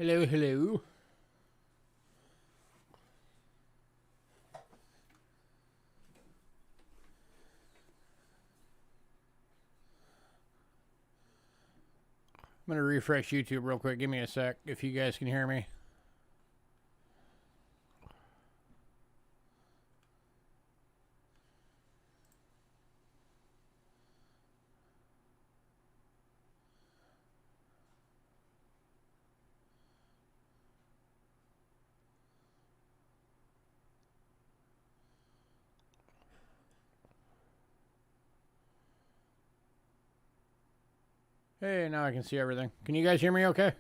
Hello, hello. I'm going to refresh YouTube real quick. Give me a sec if you guys can hear me. Hey, now I can see everything. Can you guys hear me okay?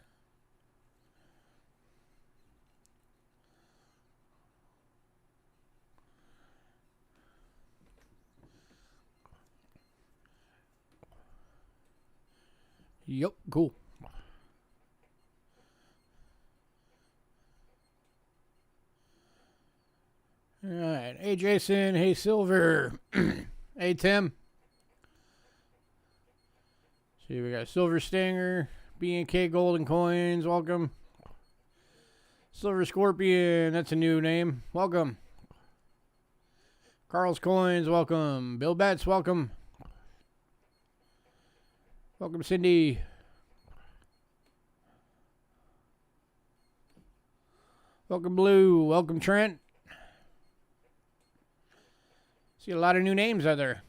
Yep, cool. All right. Hey, Jason. Hey, Silver. Hey, Tim. See, we got Silver Stinger, B&K Golden Coins. Welcome. Silver Scorpion. That's a new name. Welcome. Carl's Coins. Welcome. Bill Betts. Welcome. Welcome, Cindy. Welcome, Blue. Welcome, Trent. See a lot of new names out there.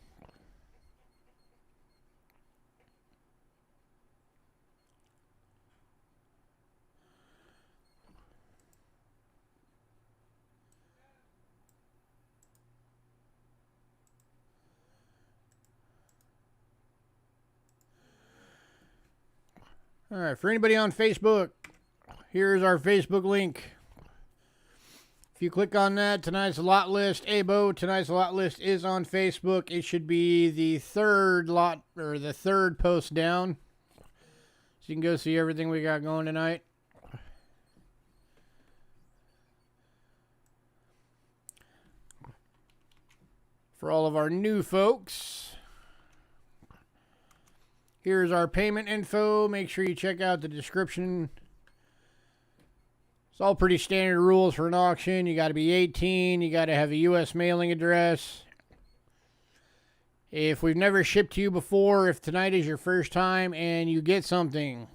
All right, for anybody on Facebook, here's our Facebook link. If you click on that, tonight's lot list, Abo, tonight's lot list is on Facebook. It should be the third lot, or the third post down. So you can go see everything we got going tonight. For all of our new folks, here's our payment info. Make sure you check out the description. It's all pretty standard rules for an auction. You got to be 18. You got to have a U.S. mailing address. If we've never shipped to you before, if tonight is your first time and you get something,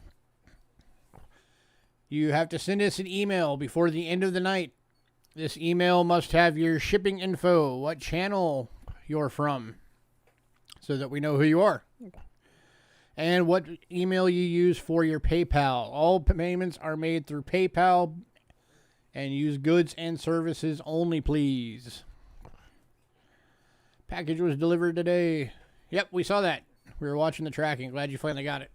you have to send us an email before the end of the night. This email must have your shipping info, what channel you're from, so that we know who you are. And what email you use for your PayPal. All payments are made through PayPal, and use goods and services only, please. Package was delivered today. Yep, we saw that. We were watching the tracking. Glad you finally got it.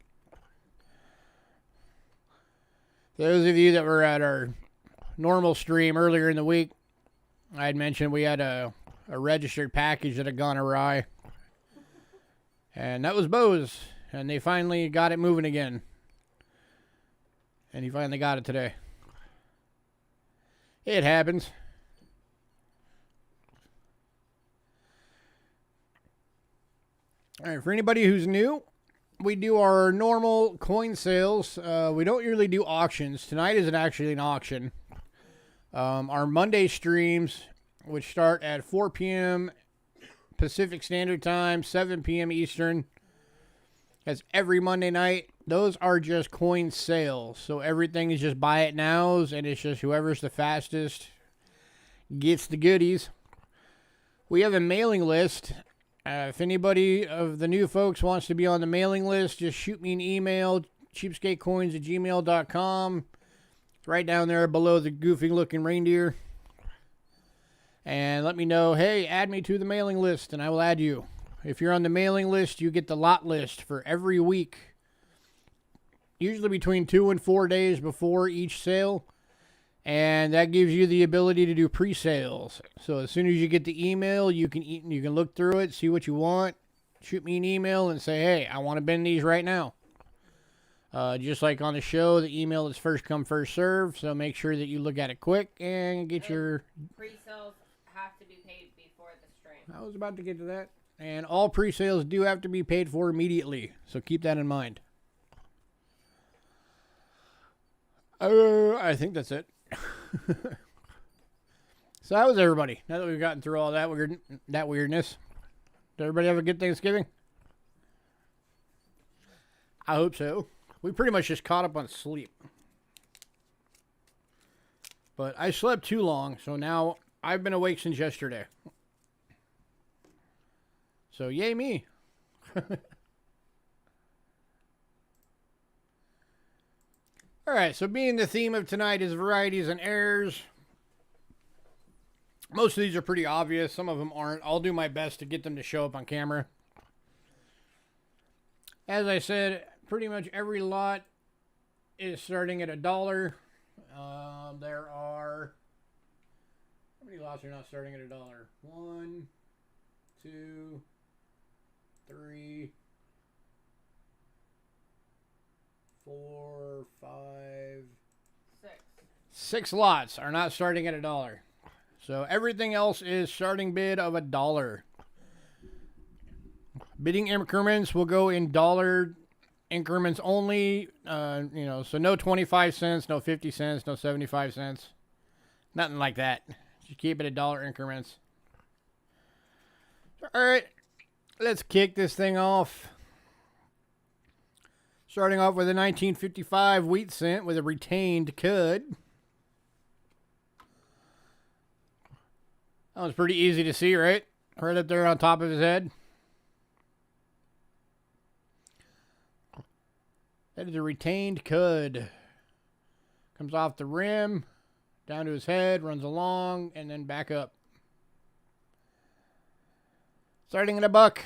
Those of you that were at our normal stream earlier in the week, I had mentioned we had a registered package that had gone awry. And that was Bo's. And they finally got it moving again. And he finally got it today. It happens. All right, for anybody who's new, we do our normal coin sales. We don't usually do auctions. Tonight isn't actually an auction. Our Monday streams, which start at 4 p.m. Pacific Standard Time, 7 p.m. Eastern. That's every Monday night. Those are just coin sales. So everything is just buy it nows, and it's just whoever's the fastest gets the goodies. We have a mailing list. If anybody of the new folks wants to be on the mailing list, just shoot me an email, cheapskatecoins@gmail.com. It's right down there below the goofy looking reindeer. And let me know, hey, add me to the mailing list, and I will add you. If you're on the mailing list, you get the lot list for every week. Usually between 2 and 4 days before each sale. And that gives you the ability to do pre-sales. So as soon as you get the email, you can look through it, see what you want. Shoot me an email and say, hey, I want to bend these right now. Just like on the show, the email is first come, first serve. So make sure that you look at it quick and get your... Pre-sales have to be paid before the stream. I was about to get to that. And all pre-sales do have to be paid for immediately. So keep that in mind. I think that's it. So how was everybody? Now that we've gotten through all that weirdness, did everybody have a good Thanksgiving? I hope so. We pretty much just caught up on sleep. But I slept too long, so now I've been awake since yesterday. So yay me. Alright, so being the theme of tonight is varieties and errors. Most of these are pretty obvious. Some of them aren't. I'll do my best to get them to show up on camera. As I said, pretty much every lot is starting at $1. There are... How many lots are not starting at $1? 1, 2, 3, 4, 5, 6. 6 lots are not starting at $1. So everything else is starting bid of $1. Bidding increments will go in dollar increments only. So no 25 cents, no 50 cents, no 75 cents. Nothing like that. Just keep it at dollar increments. All right, let's kick this thing off. Starting off with a 1955 wheat cent with a retained cud. That was pretty easy to see, right? Right up there on top of his head. That is a retained cud. Comes off the rim, down to his head, runs along, and then back up. Starting at $1.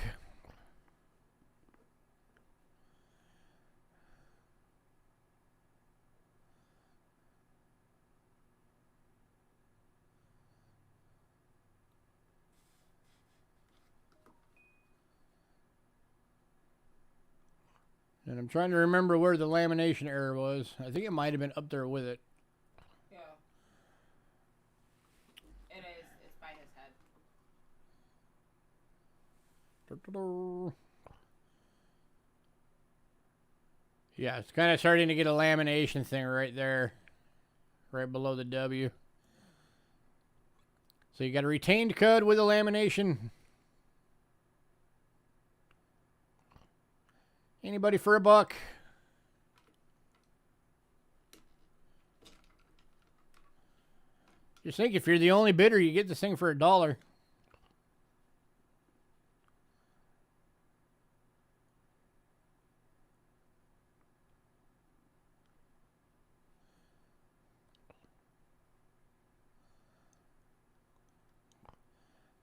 And I'm trying to remember where the lamination error was. I think it might have been up there with it. Yeah. It is. It's by his head. Yeah, it's kind of starting to get a lamination thing right there. Right below the W. So you got a retained cud with a lamination. Anybody for $1? Just think, if you're the only bidder, you get this thing for $1.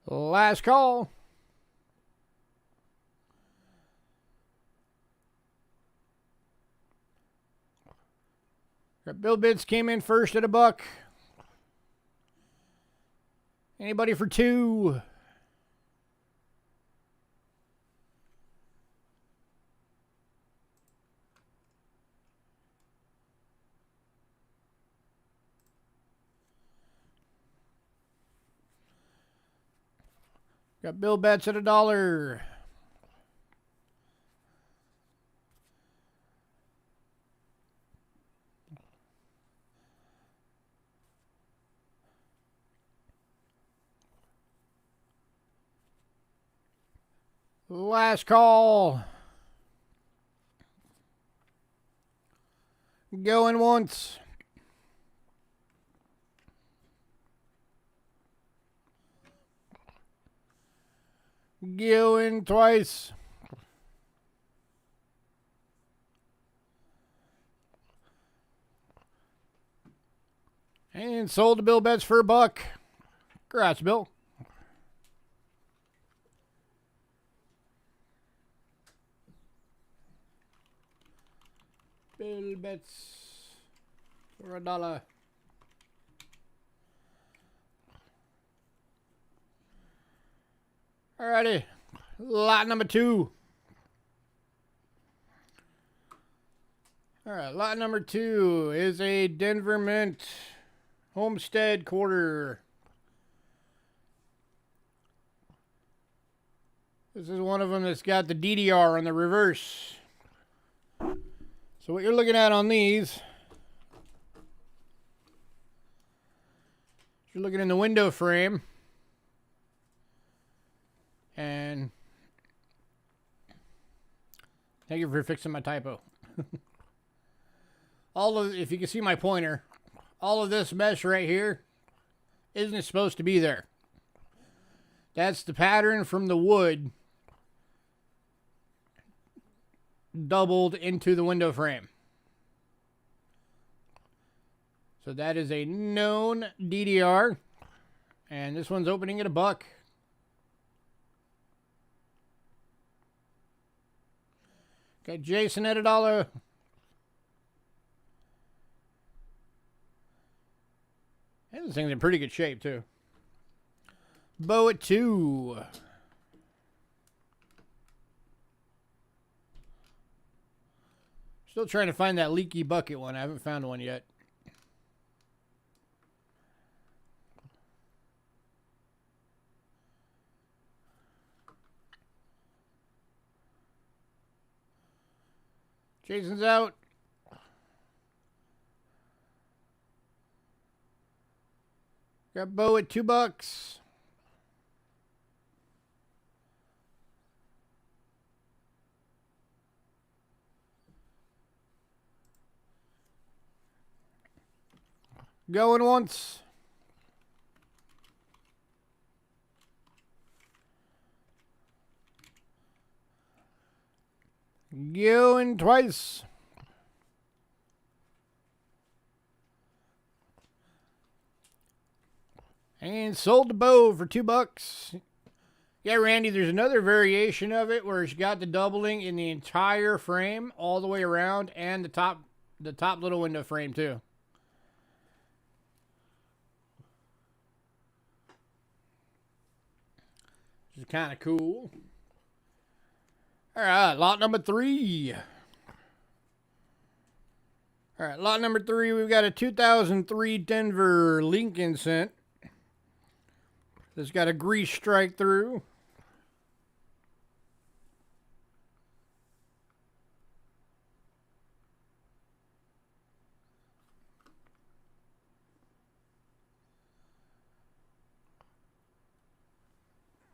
Last call. Our bill bids came in first at $1. Anybody for $2? Got bill bets at $1. Last call. Going once. Going twice. And sold the bill bets for $1. Congrats, Bill. Bill bets for $1. Alrighty, lot number 2. Alright, lot number 2 is a Denver Mint Homestead quarter. This is one of them that's got the DDR on the reverse. So what you're looking at on these You're looking in the window frame. And thank you for fixing my typo. If you can see my pointer, all of this mesh right here isn't supposed to be there. That's the pattern from the wood doubled into the window frame. So that is a known DDR. And this one's opening at $1. Got Jason at $1. And this thing's in pretty good shape too. Bo at $2. Still trying to find that leaky bucket one. I haven't found one yet. Jason's out. Got Bo at $2. Going once. Going twice. And sold to Bo for $2. Yeah, Randy, there's another variation of it where it's got the doubling in the entire frame all the way around and the top little window frame too. Which is kind of cool. All right, lot number 3. All right, lot number 3, we've got a 2003 Denver Lincoln cent. It's got a grease strike through.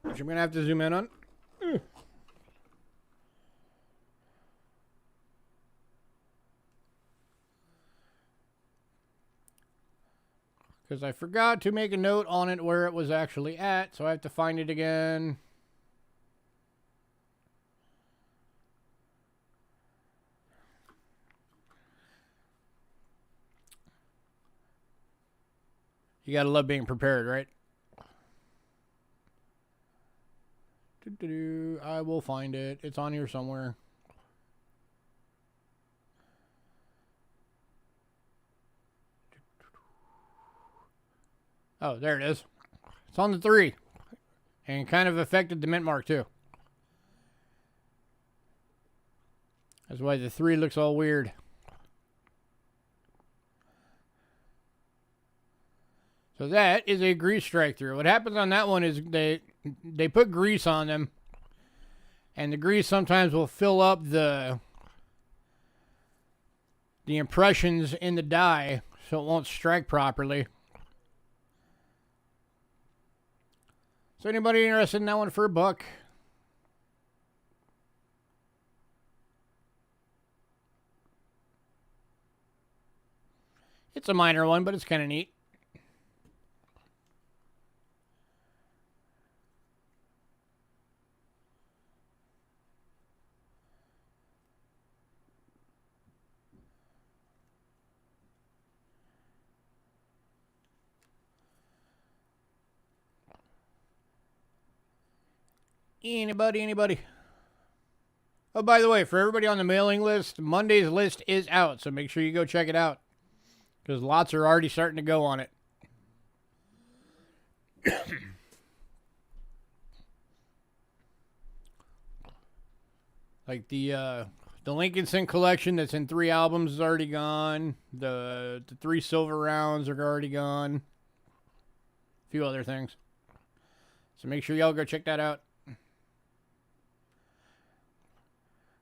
Which I'm going to have to zoom in on. Because I forgot to make a note on it where it was actually at, so I have to find it again. You gotta love being prepared, right? I will find it. It's on here somewhere. Oh, there it is. It's on the 3. And kind of affected the mint mark too. That's why the 3 looks all weird. So that is a grease strike through. What happens on that one is they put grease on them. And the grease sometimes will fill up the impressions in the die so it won't strike properly. So anybody interested in that one for $1? It's a minor one, but it's kind of neat. Anybody? Oh, by the way, for everybody on the mailing list, Monday's list is out, so make sure you go check it out. Because lots are already starting to go on it. Like the Lincoln Cent collection that's in 3 albums is already gone. The 3 silver rounds are already gone. A few other things. So make sure y'all go check that out.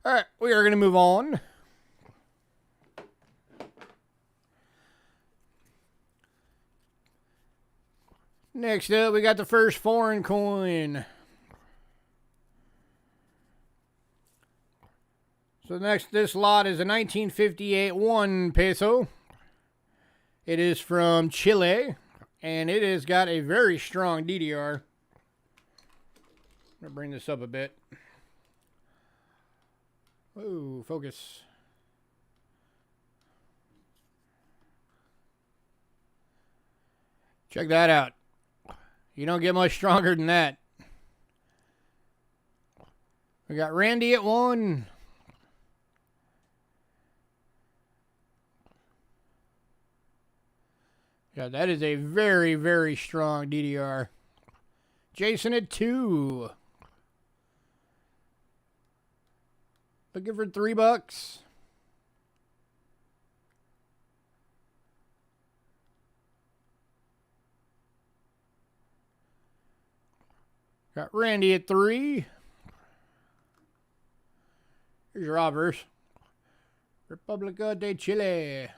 All right, we are going to move on. Next up, we got the first foreign coin. So this lot is a 1958 1 peso. It is from Chile, and it has got a very strong DDR. I'm going to bring this up a bit. Whoa, focus. Check that out. You don't get much stronger than that. We got Randy at 1. Yeah, that is a very, very strong DDR. Jason at 2. Looking for $3. Got Randy at 3. Here's Robbers. República de Chile.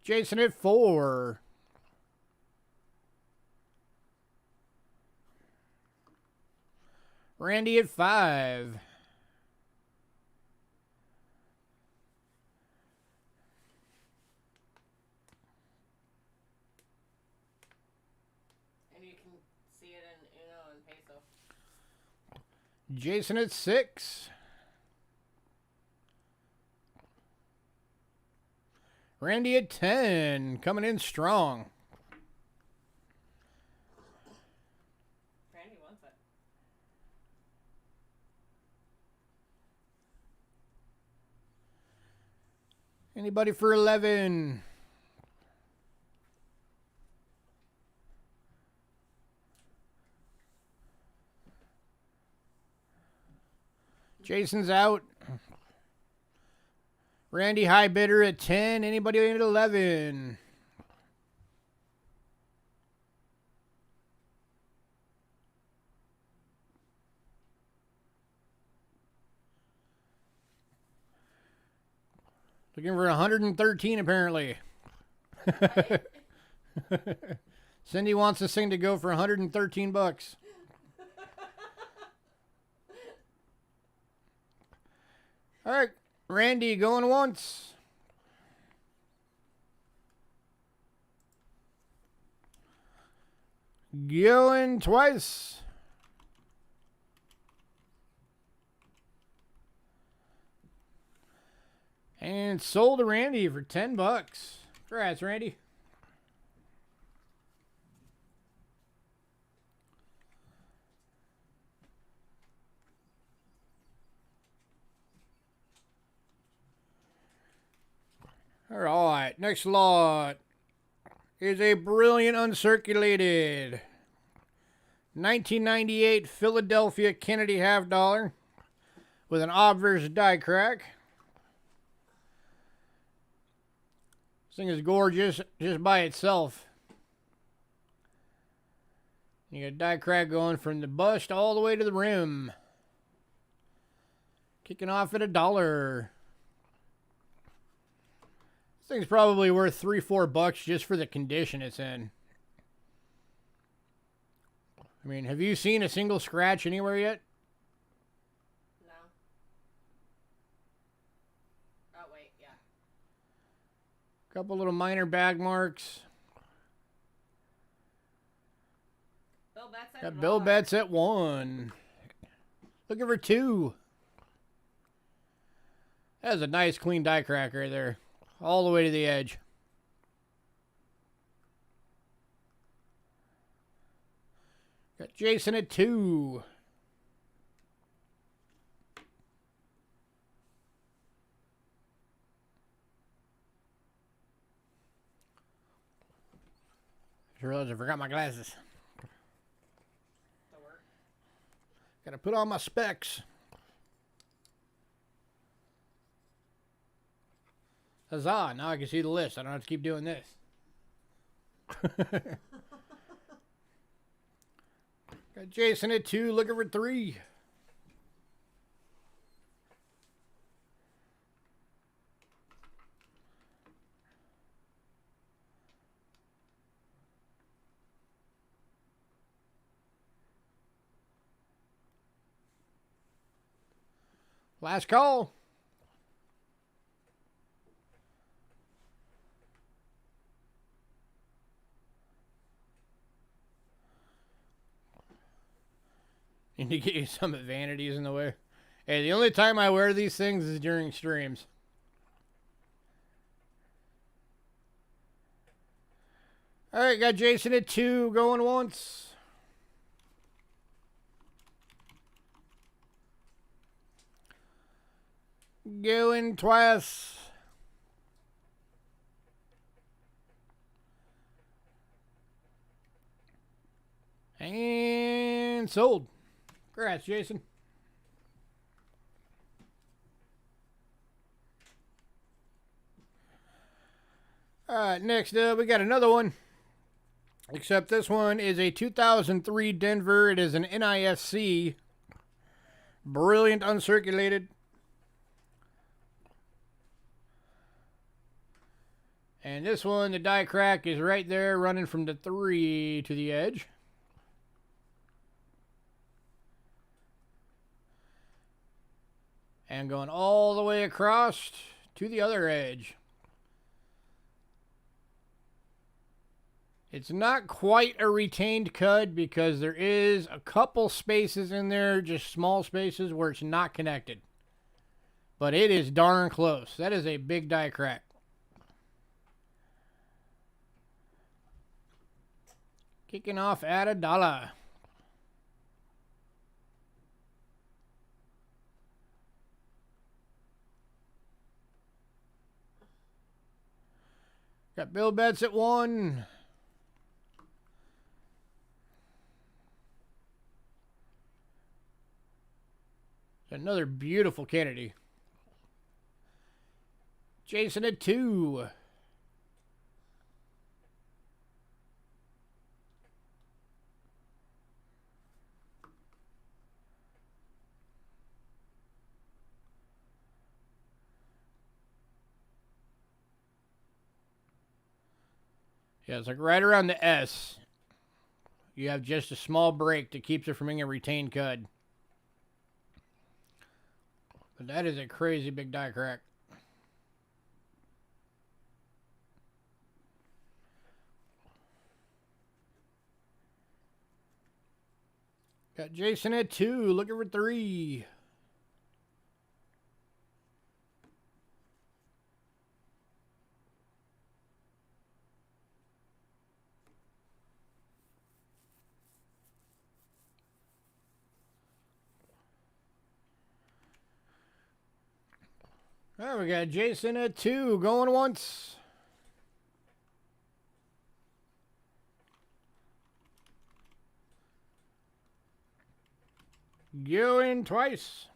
Jason at 4. Randy at 5. And you can see it in Uno and Peso. Jason at 6. Randy at 10. Coming in strong. Randy wants it. Anybody for 11? Jason's out. Randy high bidder at 10. Anybody at 11? Looking for 113 apparently. Cindy wants this thing to go for 113 bucks. All right, Randy going once. Going twice. And sold to Randy for 10 bucks. Congrats, Randy. All right, next lot is a brilliant uncirculated 1998 Philadelphia Kennedy half dollar with an obverse die crack. This thing is gorgeous just by itself. You got a die crack going from the bust all the way to the rim. Kicking off at $1. This thing's probably worth $3-4 bucks just for the condition it's in. I mean, have you seen a single scratch anywhere yet? No. Oh, wait, yeah. Couple little minor bag marks. Bill Betts at Got Bill Betts at 1. Looking for 2. That was a nice clean die crack right there. All the way to the edge. Got Jason at 2. I realized I forgot my glasses. Gotta put on my specs. Huzzah, now I can see the list. I don't have to keep doing this. Got Jason at 2, looking for 3. Last call. Need to get you some vanities in the way. Hey, the only time I wear these things is during streams. All right, got Jason at 2 going once. Going twice. And sold. Congrats, Jason. All right, next up, we got another one. Except this one is a 2003 Denver. It is an NISC. Brilliant uncirculated. And this one, the die crack is right there running from the 3 to the edge. And going all the way across to the other edge. It's not quite a retained cud because there is a couple spaces in there, just small spaces where it's not connected. But it is darn close. That is a big die crack. Kicking off at $1. Got Bill bets at 1. Another beautiful Kennedy. Jason at 2. Yeah, it's like right around the S. You have just a small break that keeps it from being a retained cud. But that is a crazy big die crack. Got Jason at 2, looking for 3. All right, we got Jason at 2, going once. Going twice.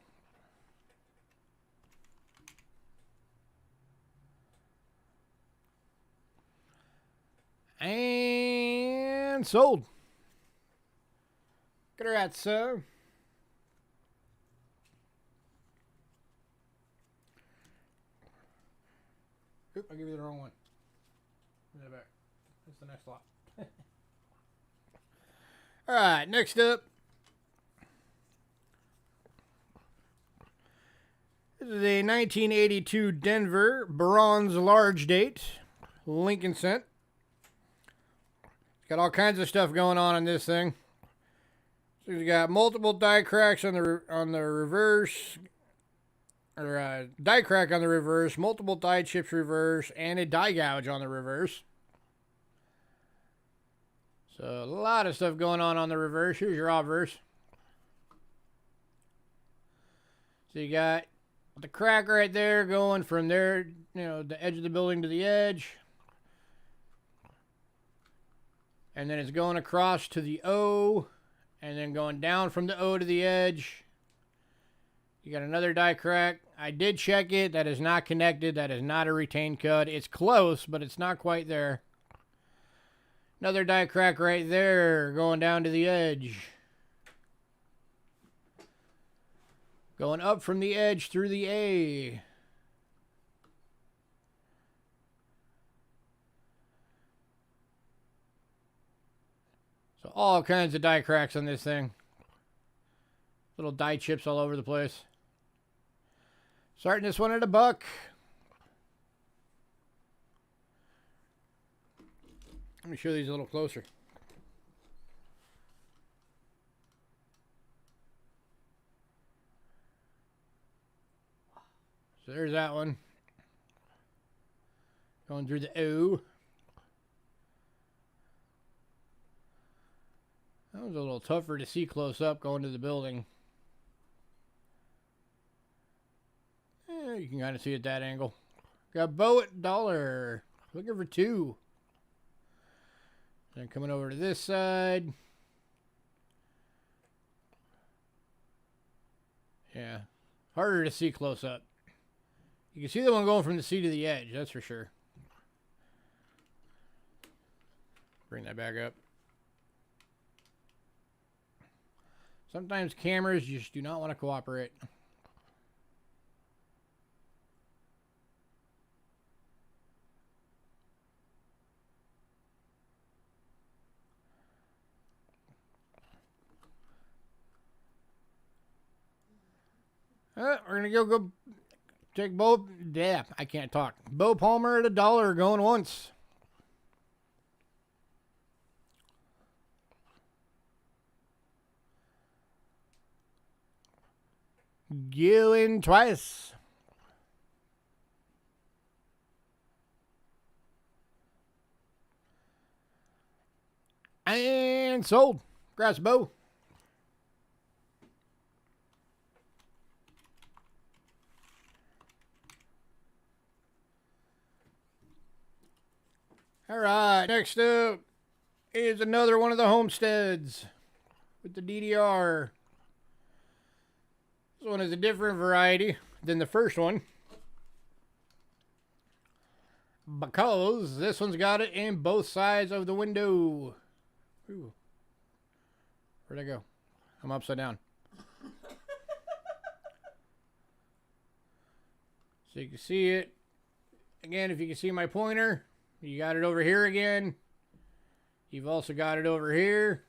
And sold. Congrats, sir. Oop, I gave you the wrong one. Give that back. That's the next lot. All right, next up. This is a 1982 Denver bronze large date. Lincoln cent. It's got all kinds of stuff going on in this thing. So you got multiple die cracks on the reverse. Or die crack on the reverse, multiple die chips reverse, and a die gouge on the reverse. So a lot of stuff going on the reverse. Here's your obverse. So you got the crack right there going from there, you know, the edge of the building to the edge. And then it's going across to the O, and then going down from the O to the edge. You got another die crack. I did check it. That is not connected. That is not a retained cud. It's close, but it's not quite there. Another die crack right there going down to the edge. Going up from the edge through the A. So all kinds of die cracks on this thing. Little die chips all over the place. Starting this one at $1. Let me show these a little closer. So there's that one. Going through the O. That was a little tougher to see close up going to the building. You can kind of see it that angle. Got Bo at $1. Looking for 2. Then coming over to this side. Yeah. Harder to see close up. You can see the one going from the sea to the edge, that's for sure. Bring that back up. Sometimes cameras just do not want to cooperate. We're going to go take Bo. Yeah, I can't talk. Bo Palmer at $1 going once. Going twice. And sold. Congrats, Bo. All right, next up is another one of the homesteads with the DDR. This one is a different variety than the first one, because this one's got it in both sides of the window. Ooh. Where'd I go? I'm upside down. So you can see it. Again, if you can see my pointer, you got it over here again. You've also got it over here.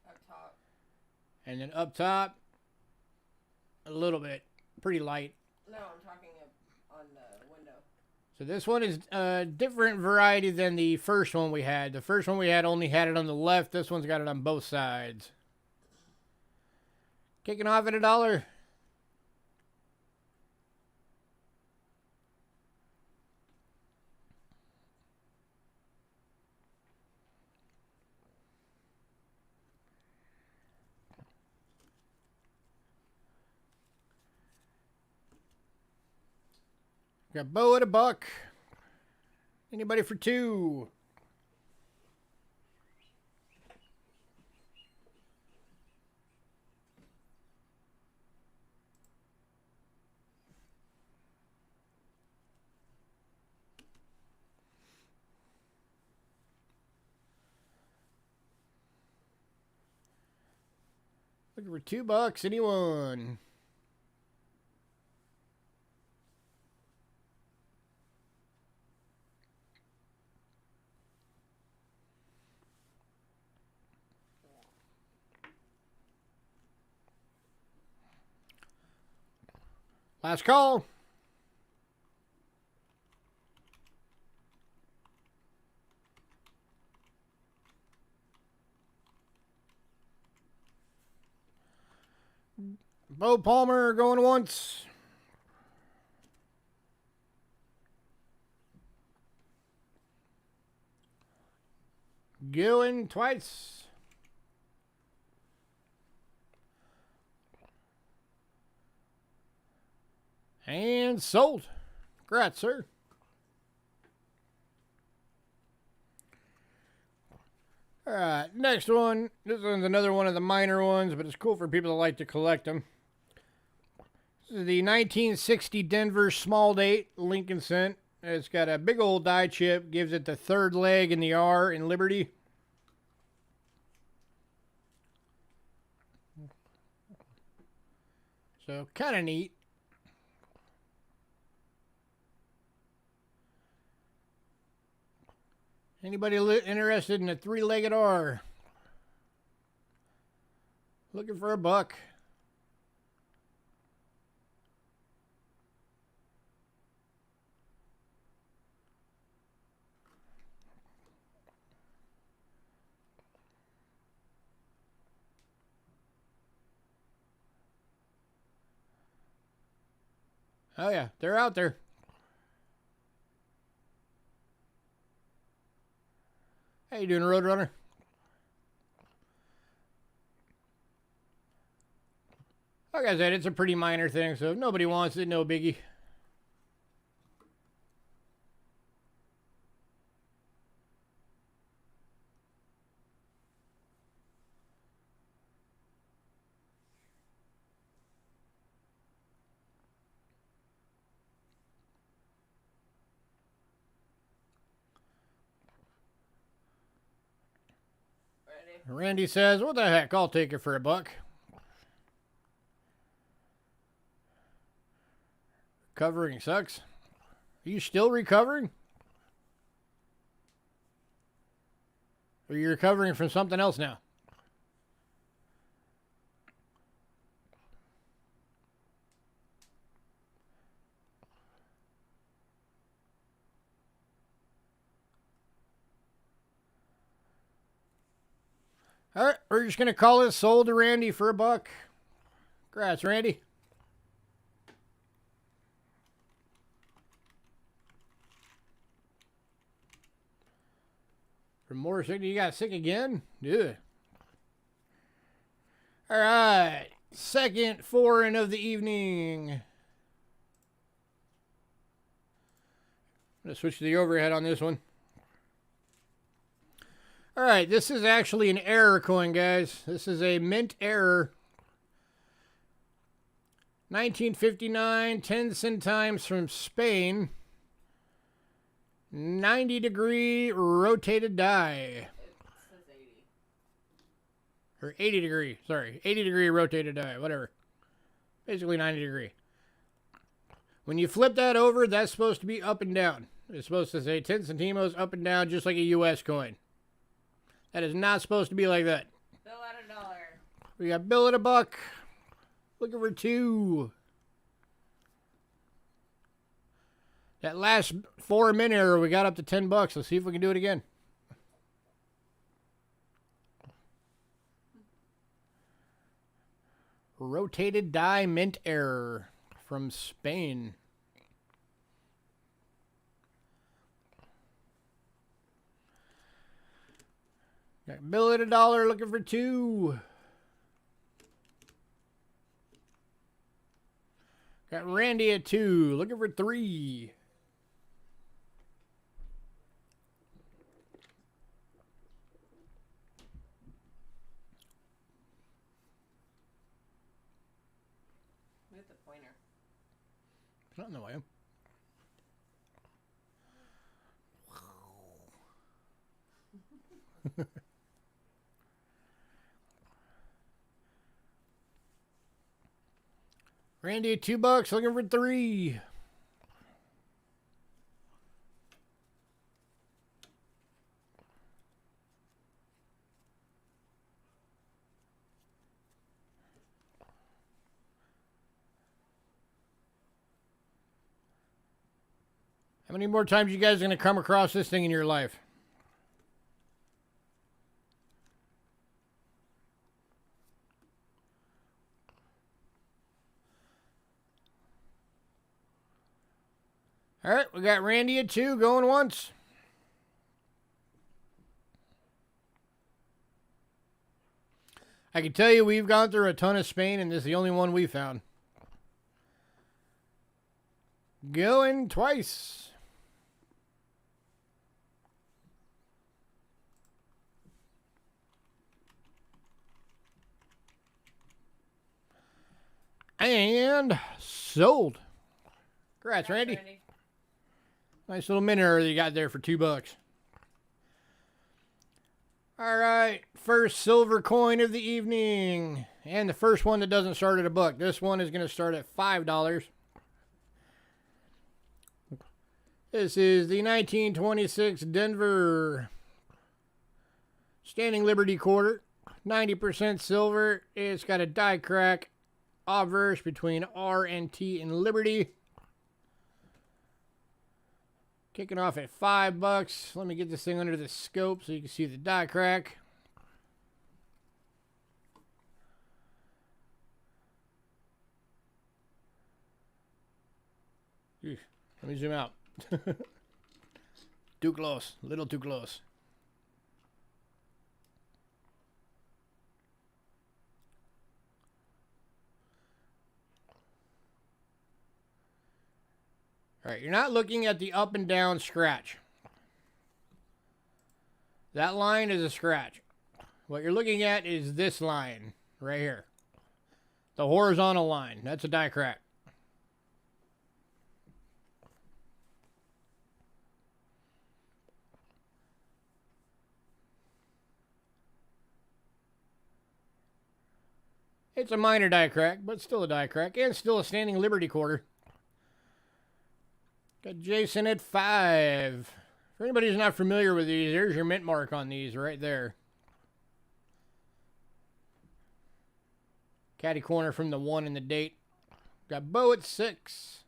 Up top. And then up top, a little bit. Pretty light. No, I'm talking on the window. So this one is a different variety than the first one we had. The first one we had only had it on the left. This one's got it on both sides. Kicking off at $1. Got Bo at $1. Anybody for 2? Looking for $2. Anyone? Last call. Bo Palmer going once. Going twice. And sold. Congrats, sir. All right, next one. This one's another one of the minor ones, but it's cool for people that like to collect them. This is the 1960 Denver small date Lincoln cent. It's got a big old die chip. Gives it the third leg in the R in Liberty. So kind of neat. Anybody interested in a 3-legged R? Looking for $1. Oh yeah, they're out there. How you doing, Roadrunner? Like I said, it's a pretty minor thing, so if nobody wants it, no biggie. Randy says, what the heck, I'll take it for a buck. Recovering sucks. Are you still recovering? Or are you recovering from something else now? All right, we're just going to call it sold to Randy for a buck. Congrats, Randy. From more sick, you got sick again? Yeah. All right, second foreign of the evening. I'm going to switch to the overhead on this one. All right, this is actually an error coin, guys. This is a mint error. 1959, 10 centimes from Spain. 90-degree rotated die. It says 80. Or 80-degree, sorry. 80-degree rotated die, whatever. Basically 90-degree. When you flip that over, that's supposed to be up and down. It's supposed to say 10 centimos up and down, just like a U.S. coin. That is not supposed to be like that. Bill at $1. We got Bill at a buck. Looking for 2. That last 4-minute error, we got up to 10 bucks. Let's see if we can do it again. Rotated die mint error from Spain. Got Bill at $1, looking for 2. Got Randy at 2, looking for 3. Move the pointer. It's not in the way. Randy at $2, looking for 3. How many more times you guys are going to come across this thing in your life? All right, we got Randy at 2 going once. I can tell you we've gone through a ton of Spain, and this is the only one we found. Going twice. And sold. Congrats, Randy. Nice little minnow that you got there for $2. All right, first silver coin of the evening. And the first one that doesn't start at a buck. This one is going to start at $5. This is the 1926 Denver Standing Liberty Quarter. 90% silver. It's got a die crack obverse between R and T and Liberty. Kicking off at $5. Let me get this thing under the scope so you can see the die crack. Let me zoom out. Too close. A little too close. All right, you're not looking at the up and down scratch. That line is a scratch. What you're looking at is this line right here. The horizontal line. That's a die crack. It's a minor die crack, but still a die crack, and still a standing Liberty quarter. Got Jason at 5. For anybody who's not familiar with these, there's your mint mark on these right there. Caddy corner from the 1 and the date. Got Bo at 6.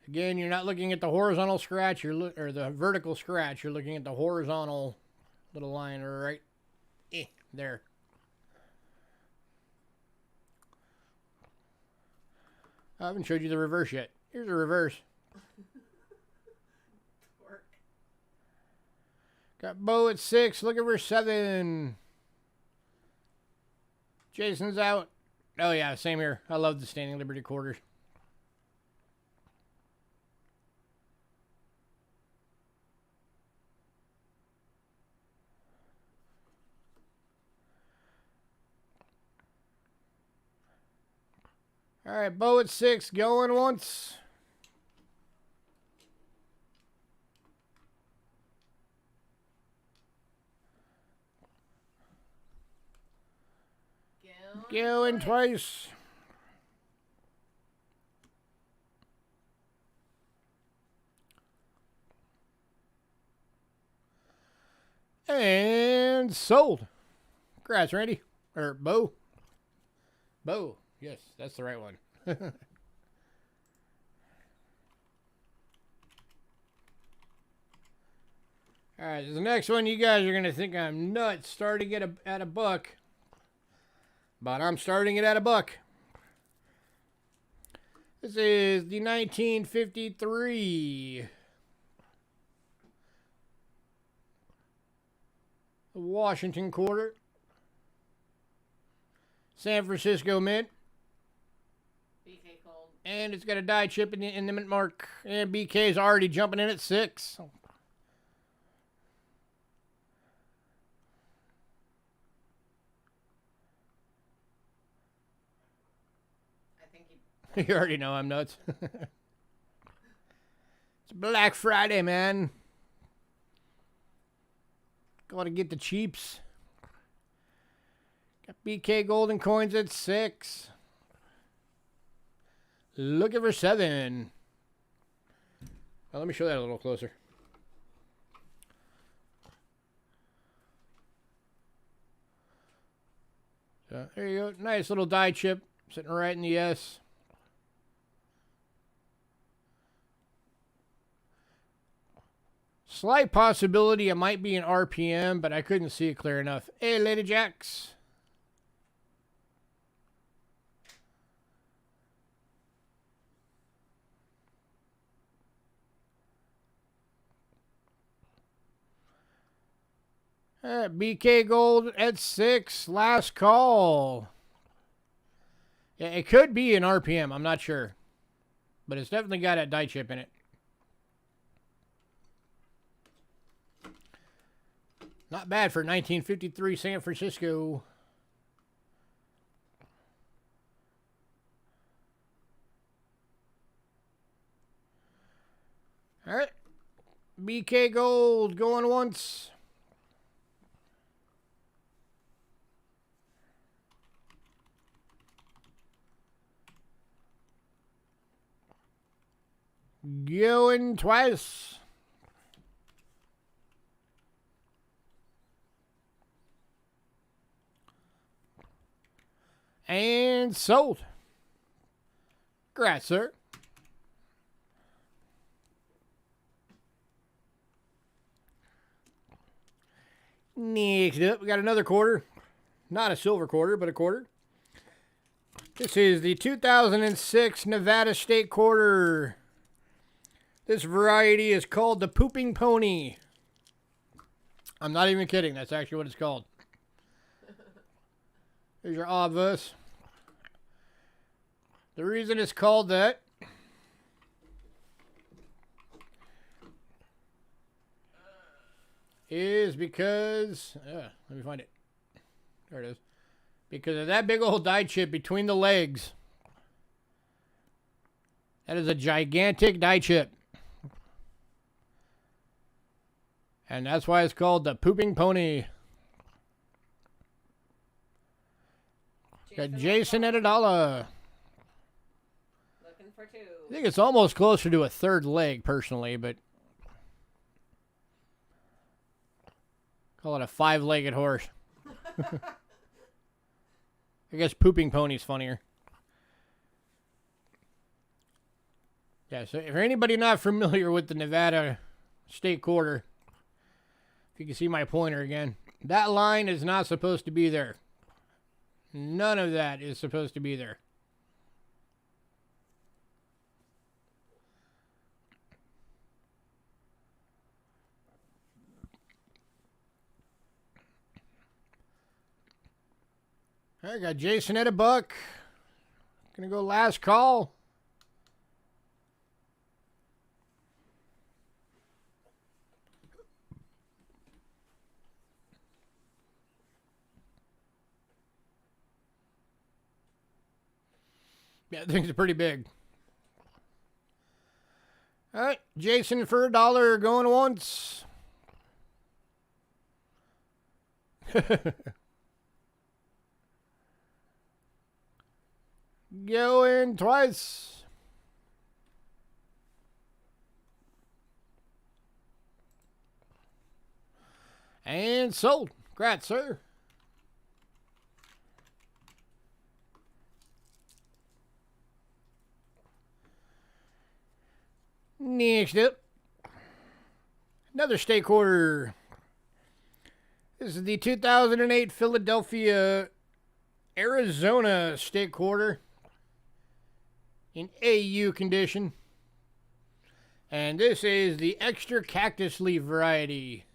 Again, you're not looking at the horizontal scratch, or the vertical scratch. You're looking at the horizontal little line right there. I haven't showed you the reverse yet. Here's the reverse. Got Bo at 6, looking for 7. Jason's out. Oh yeah, same here. I love the standing Liberty quarters. All right, Bo at 6, going once. Going twice. And sold. Congrats, Randy. Or Bo. Bo. Yes, that's the right one. All right, the next one, you guys are going to think I'm nuts starting at a buck. But I'm starting it at a buck. This is the 1953 Washington quarter. San Francisco mint. BK Cold. And it's got a die chip in the mint mark. And BK's already jumping in at 6. You already know I'm nuts. It's Black Friday, man. Gotta get the cheaps. Got BK Golden Coins at 6. Looking for 7. Well, let me show that a little closer. So, there you go. Nice little die chip sitting right in the S. Slight possibility it might be an RPM, but I couldn't see it clear enough. Hey, Lady Jacks. BK Gold at 6. Last call. Yeah, it could be an RPM. I'm not sure. But it's definitely got a die chip in it. Not bad for 1953 San Francisco. All right. BK Gold going once. Going twice. And sold. Congrats, sir. Next up, we got another quarter. Not a silver quarter, but a quarter. This is the 2006 Nevada State Quarter. This variety is called the Pooping Pony. I'm not even kidding. That's actually what it's called. Here's your obverse. The reason it's called that is because... let me find it. There it is. Because of that big old die chip between the legs. That is a gigantic die chip. And that's why it's called the Pooping Pony. Got Jason at $1. Looking for 2. I think it's almost closer to a third leg, personally, but call it a 5-legged horse. I guess Pooping Pony's funnier. Yeah, so if anybody not familiar with the Nevada State Quarter, if you can see my pointer again, that line is not supposed to be there. None of that is supposed to be there. I got Jason at $1. Gonna go last call. Yeah, things are pretty big. All right, Jason for $1 going once. Going twice. And sold. Congrats, sir. Next up, another state quarter. This is the 2008 Philadelphia, Arizona state quarter in AU condition. And this is the extra cactus leaf variety.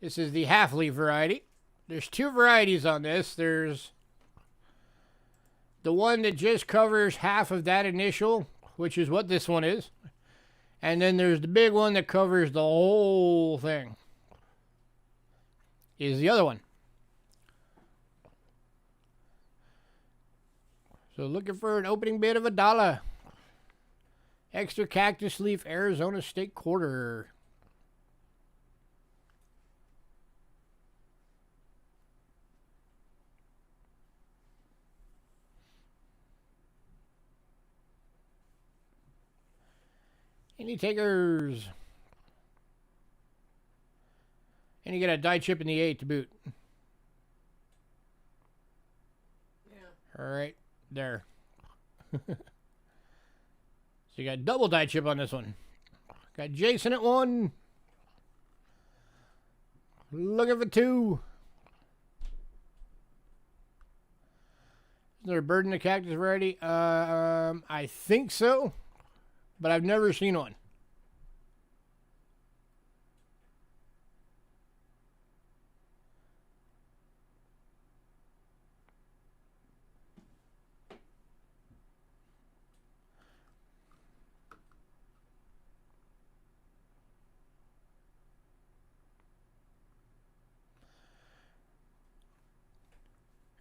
This is the half leaf variety. There's 2 varieties on this. There's the one that just covers half of that initial, which is what this one is. And then there's the big one that covers the whole thing. Is the other one. So looking for an opening bid of $1. Extra cactus leaf Arizona State Quarter. Any takers? And you get a die chip in the 8 to boot. Yeah. All right, there. So you got double die chip on this one. Got Jason at 1. Looking for 2. Is there a bird in the cactus variety? I think so, but I've never seen one.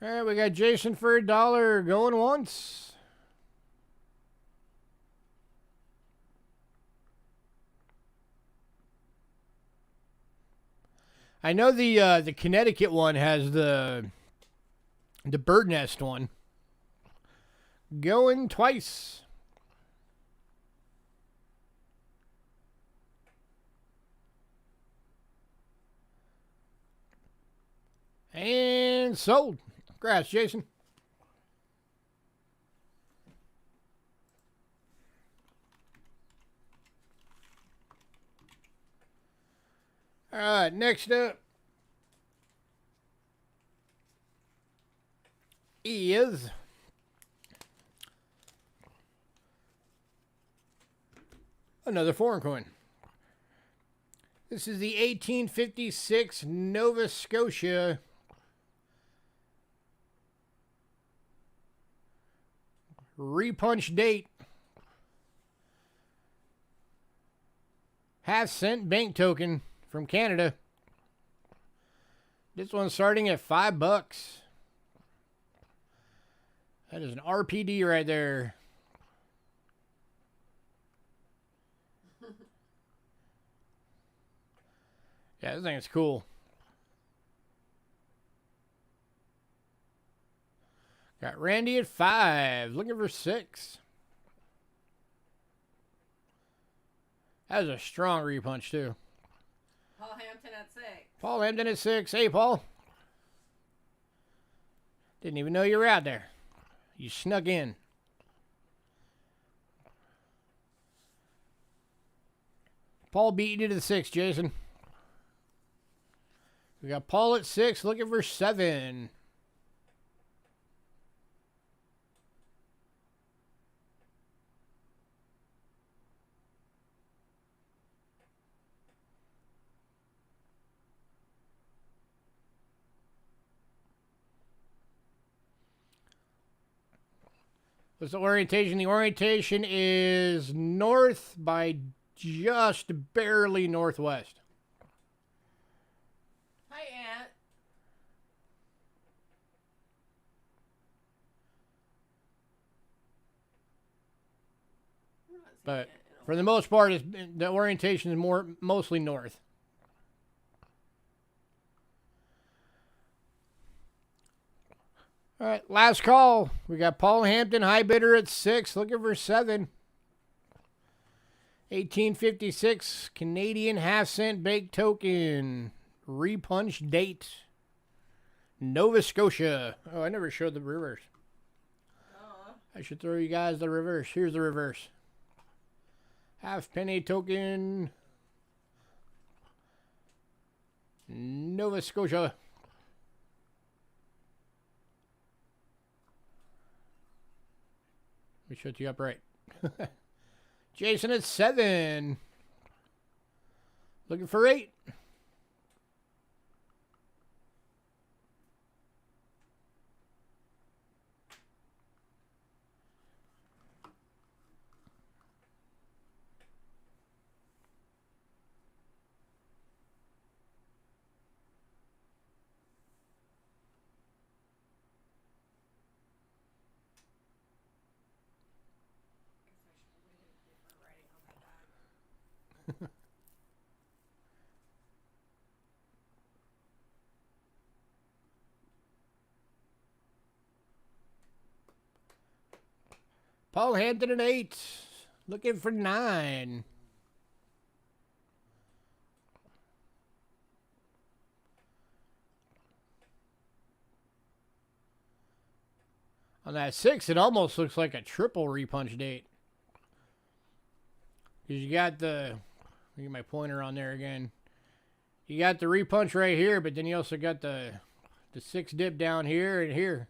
All right, we got Jason for $1 going once. I know the Connecticut one has the bird nest one. Going twice. And sold. Congrats, Jason. All right, next up. is another foreign coin. This is the 1856 Nova Scotia repunch date. Half-cent bank token from Canada. This one's starting at $5. That is an RPD right there. Yeah, this thing is cool. Got Randy at 5. Looking for 6. That was a strong repunch, too. Paul Hampton at 6. Paul Hampton at 6. Hey, Paul. Didn't even know you were out there. You snuck in. Paul beat you to the 6, Jason. We got Paul at 6, looking for 7. What's the orientation? The orientation is north by just barely northwest. Hi, Aunt. But for the most part, the orientation is mostly north. All right, last call. We got Paul Hampton, high bidder at 6, looking for 7. 1856 Canadian half-cent baked token. Repunch date. Nova Scotia. Oh, I never showed the reverse. I should throw you guys the reverse. Here's the reverse. Half penny token. Nova Scotia. Let me shut you up right. Jason at 7. Looking for 8. Paul Hampton at 8. Looking for 9. On that 6, it almost looks like a triple repunch date. Because you got the... Let me get my pointer on there again. You got the repunch right here, but then you also got the 6 dip down here and here.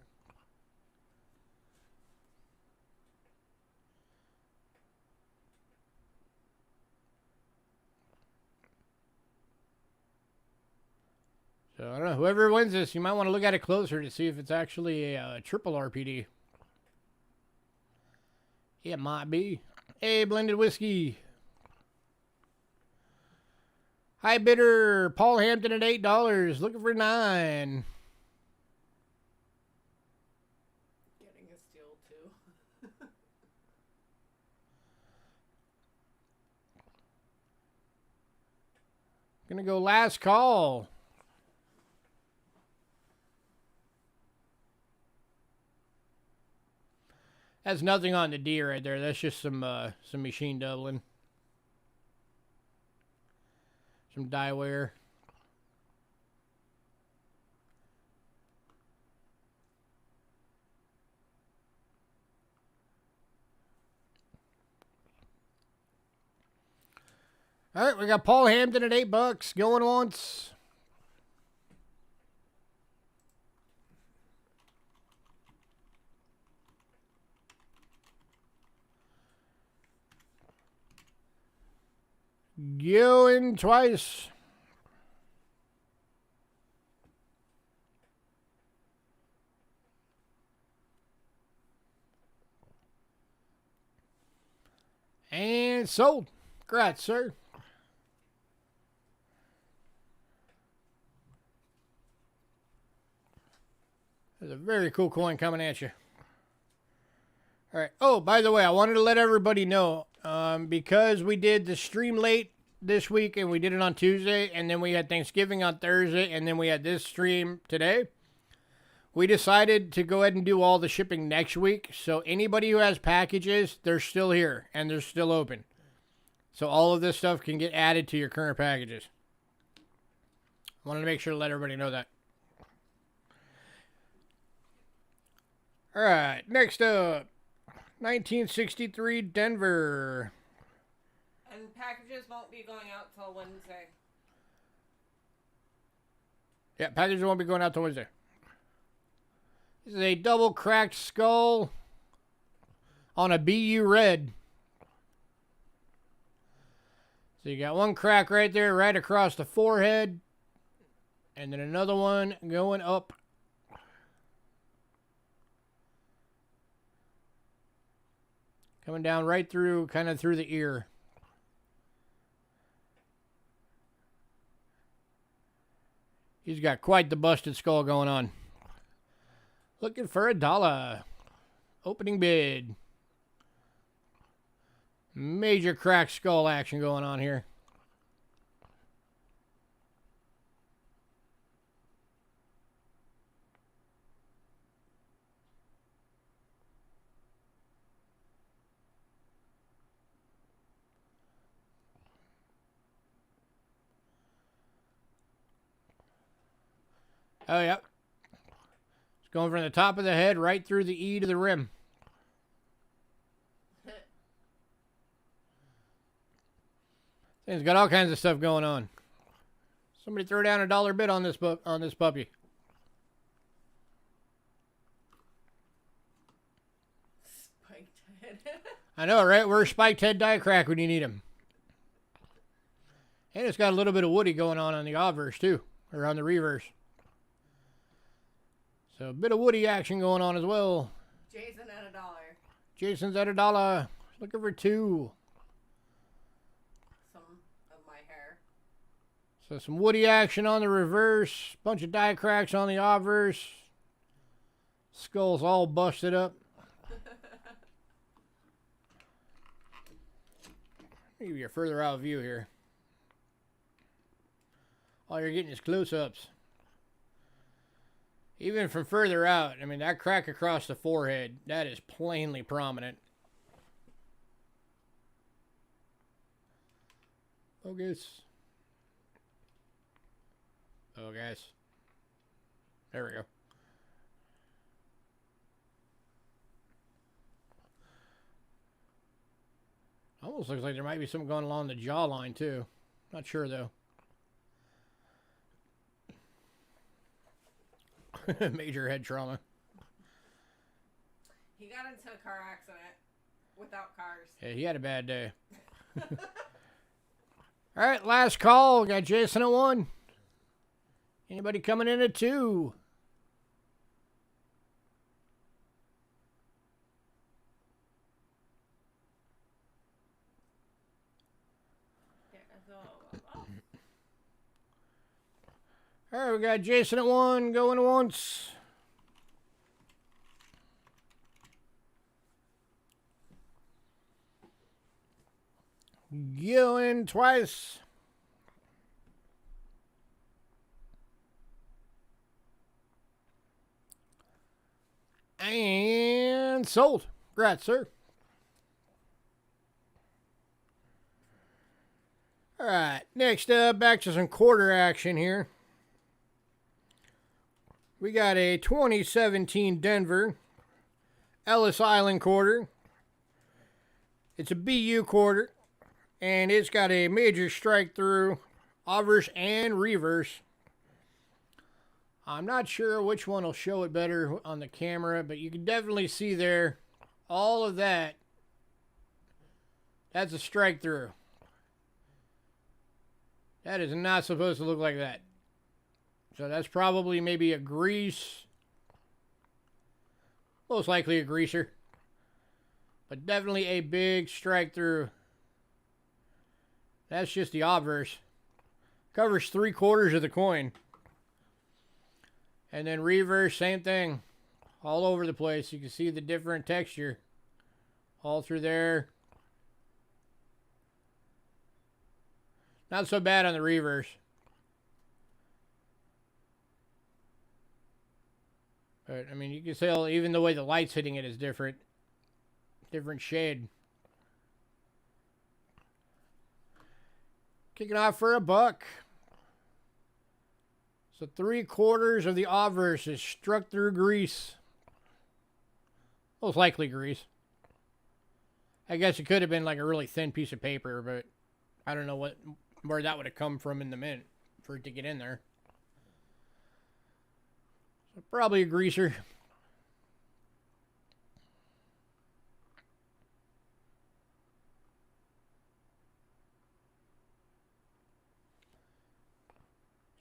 So, I don't know. Whoever wins this, you might want to look at it closer to see if it's actually a triple RPD. It might be. Hey, blended whiskey. High bidder, Paul Hampton at $8. Looking for 9. Getting a steal, too. Gonna go last call. That's nothing on the D right there. That's just some machine doubling. Some die wear. All right, we got Paul Hampton at $8. Going once. Going twice. And sold. Congrats, sir. There's a very cool coin coming at you. All right. Oh, by the way, I wanted to let everybody know, because we did the stream late this week and we did it on Tuesday, and then we had Thanksgiving on Thursday, and then we had this stream today. We decided to go ahead and do all the shipping next week. So anybody who has packages, they're still here and they're still open. So all of this stuff can get added to your current packages. I wanted to make sure to let everybody know that. All right, next up, 1963 Denver. And packages won't be going out till Wednesday. Yeah, packages won't be going out till Wednesday. This is a double cracked skull on a BU red. So you got one crack right there, right across the forehead. And then another one going up. Coming down right through, kind of through the ear. He's got quite the busted skull going on. Looking for $1. Opening bid. Major cracked skull action going on here. Oh, yeah. It's going from the top of the head right through the E to the rim. It's got all kinds of stuff going on. Somebody throw down $1 bid on this puppy. Spiked head. I know, right? Where's spiked head die crack when you need him? And it's got a little bit of woody going on the obverse too, or on the reverse. So a bit of woody action going on as well. Jason at $1. Jason's at $1. Looking for 2. Some of my hair. So some woody action on the reverse. Bunch of die cracks on the obverse. Skull's all busted up. Maybe you're further out of view here. All you're getting is close-ups. Even from further out, I mean, that crack across the forehead, that is plainly prominent. Focus. Oh, guys. There we go. Almost looks like there might be something going along the jawline, too. Not sure, though. Major head trauma. He got into a car accident without cars. Yeah, he had a bad day. All right, last call. We got Jason at 1. Anybody coming in at 2? All right, we got Jason at 1, going once. Going twice. And sold. Congrats, sir. All right, next up, back to some quarter action here. We got a 2017 Denver Ellis Island quarter. It's a BU quarter, and it's got a major strike through, obverse and reverse. I'm not sure which one will show it better on the camera, but you can definitely see there all of that. That's a strike through. That is not supposed to look like that. So that's probably maybe a grease. Most likely a greaser. But definitely a big strike through. That's just the obverse. Covers 3/4 of the coin. And then reverse, same thing. All over the place. You can see the different texture. All through there. Not so bad on the reverse. But, I mean, you can tell even the way the light's hitting it is different. Different shade. Kicking off for $1. So 3/4 of the obverse is struck through grease. Most likely grease. I guess it could have been like a really thin piece of paper, but I don't know where that would have come from in the mint for it to get in there. So probably a greaser.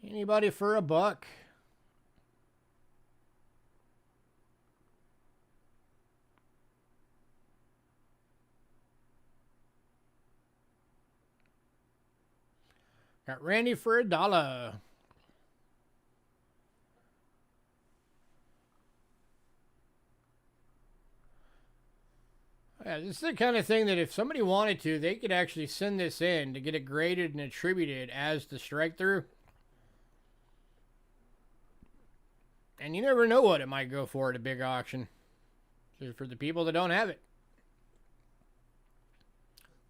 Anybody for $1? Got Randy for $1. Yeah, this is the kind of thing that if somebody wanted to, they could actually send this in to get it graded and attributed as the strike through. And you never know what it might go for at a big auction. So for the people that don't have it.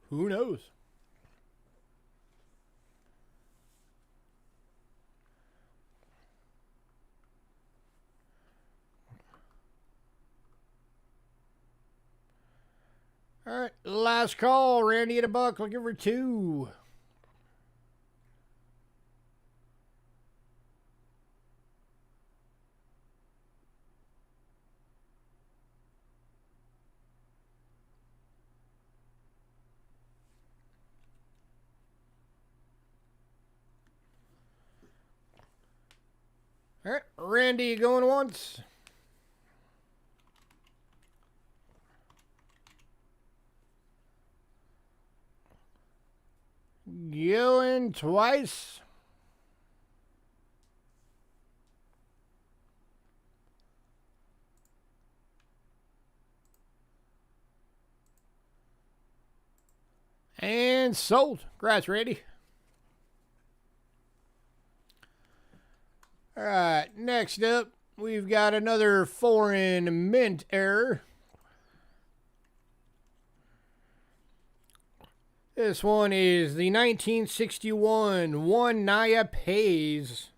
Who knows? All right, last call. Randy at $1. Looking for 2. All right, Randy going once. Going twice. And sold. Congrats, Randy. All right, next up, we've got another foreign mint error. This one is the 1961 One Naya Pays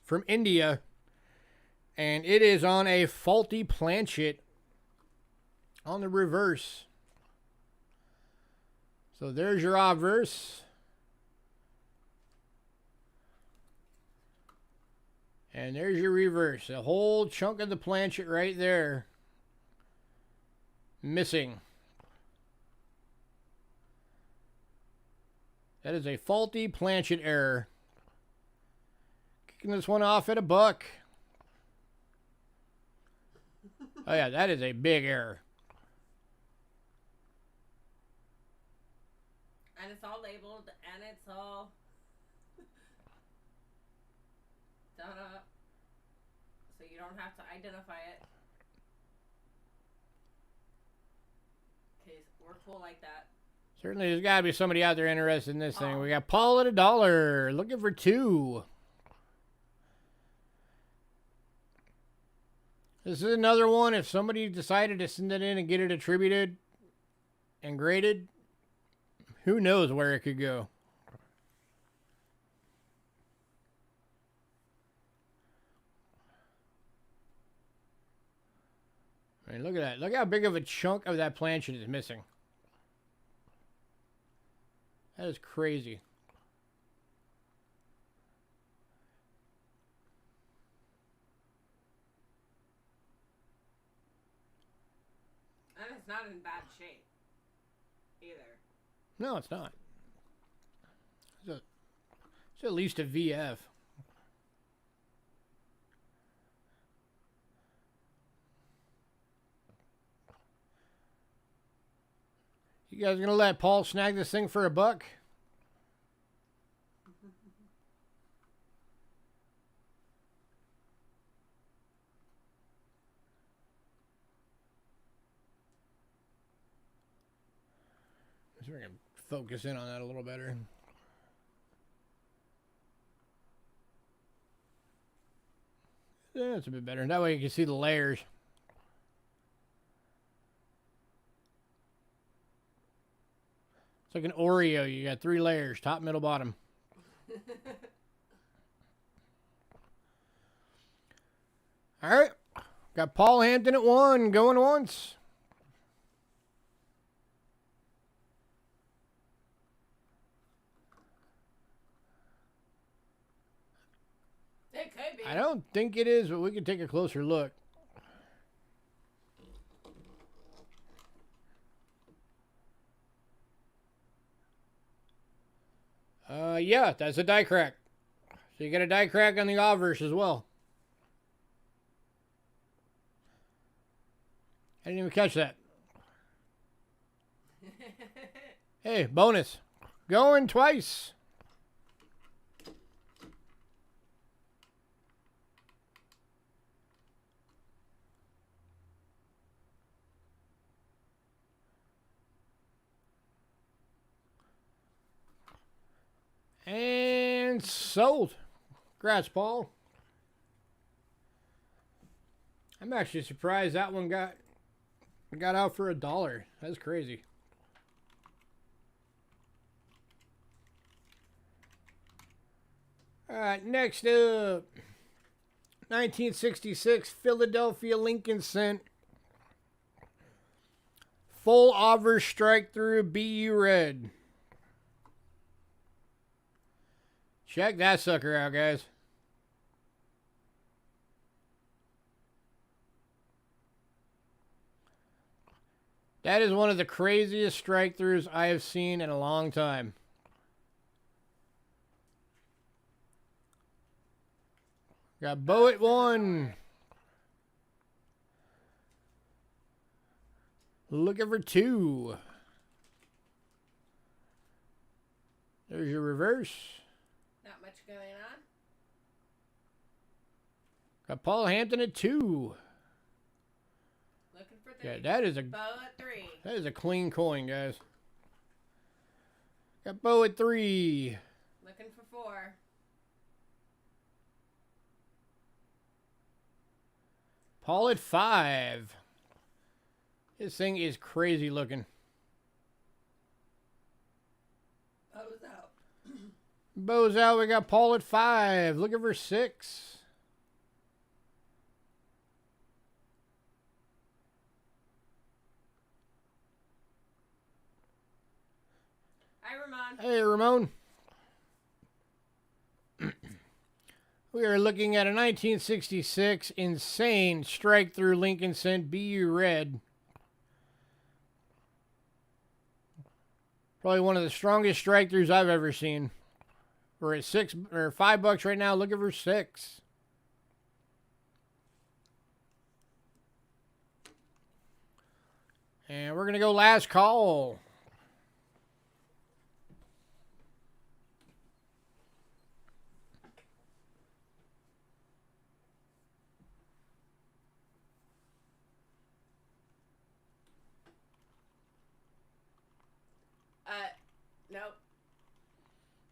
from India. And it is on a faulty planchet on the reverse. So there's your obverse. And there's your reverse. A whole chunk of the planchet right there. Missing. That is a faulty planchet error. Kicking this one off at $1. Oh yeah, that is a big error. And it's all labeled, and it's all done up, so you don't have to identify it. Okay, we're cool like that. Certainly, there's got to be somebody out there interested in this thing. We got Paul at $1, looking for 2. This is another one. If somebody decided to send it in and get it attributed and graded, who knows where it could go. I mean, look at that. Look how big of a chunk of that planchet is missing. That is crazy. And it's not in bad shape either. No, it's not. It's at least a VF. You guys gonna let Paul snag this thing for $1? So we're gonna focus in on that a little better. Yeah, that's a bit better. That way you can see the layers. It's like an Oreo. You got 3 layers, top, middle, bottom. All right. Got Paul Hampton at 1, going once. It could be. I don't think it is, but we can take a closer look. Yeah, that's a die crack. So you got a die crack on the obverse as well. I didn't even catch that. Hey, bonus. Going twice. And sold. Congrats, Paul. I'm actually surprised that one got out for $1. That's crazy. All right, next up, 1966 Philadelphia Lincoln Cent. Full obverse strike through BU red. Check that sucker out, guys. That is one of the craziest strike throughs I have seen in a long time. Got Bo at 1. Looking for 2. There's your reverse. Not much going on. Got Paul Hampton at 2. Looking for 3. Yeah, that is Bo at 3. That is a clean coin, guys. Got Bo at 3. Looking for 4. Paul at 5. This thing is crazy looking. Bo's out. Bo's out. We got Paul at 5. Looking for 6. Hi, Ramon. Hey, Ramon. We are looking at a 1966 insane strike through Lincoln Cent BU red. Probably one of the strongest strike throughs I've ever seen. We're at $5 right now, looking for 6. And we're gonna go last call. Nope.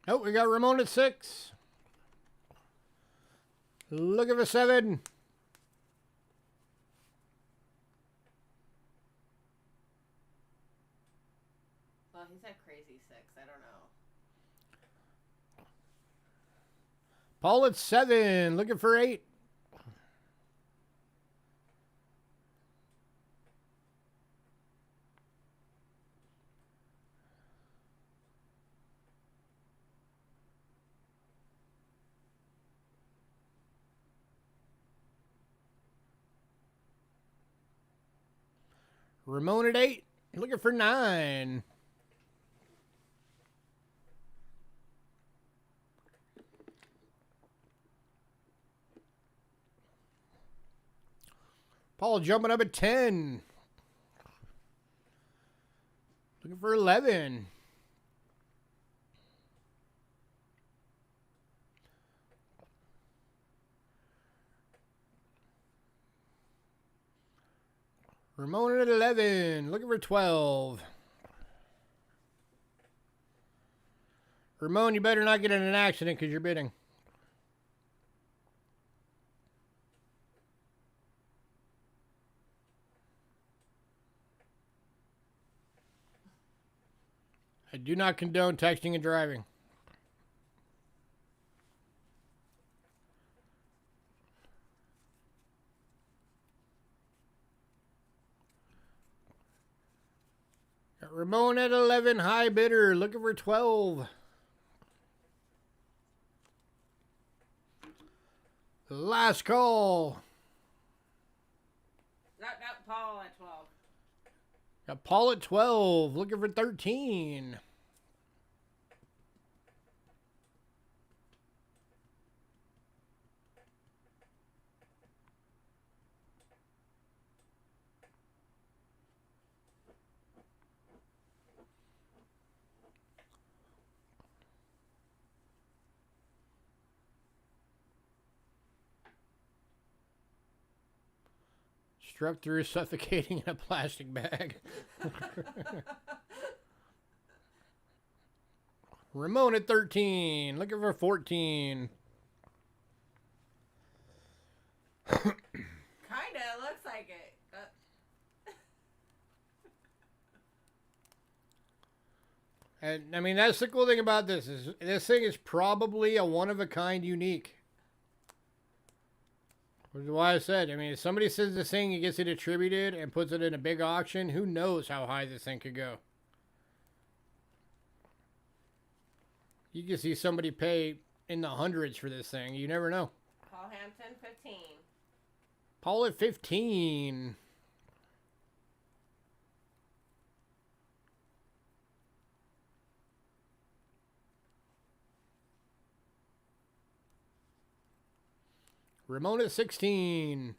Nope, we got Ramon at 6. Looking for 7. Well, he's at crazy 6. I don't know. Paul at 7. Looking for 8. Ramon at 8. Looking for 9. Paul jumping up at 10. Looking for 11. Ramon at 11. Looking for 12. Ramon, you better not get in an accident because you're bidding. I do not condone texting and driving. Got Ramon at 11, high bidder, looking for 12. Last call. Not Paul at 12. Got Paul at 12, looking for 13. Struck through suffocating in a plastic bag. Ramon at 13, looking for 14. Kinda looks like it. And I mean, that's the cool thing about this is this thing is probably a one-of-a-kind unique. Which is why I said, I mean, if somebody says this thing and gets it attributed and puts it in a big auction, who knows how high this thing could go. You can see somebody pay in the hundreds for this thing. You never know. Paul Hampton, 15. Paul at 15. Ramon at 16.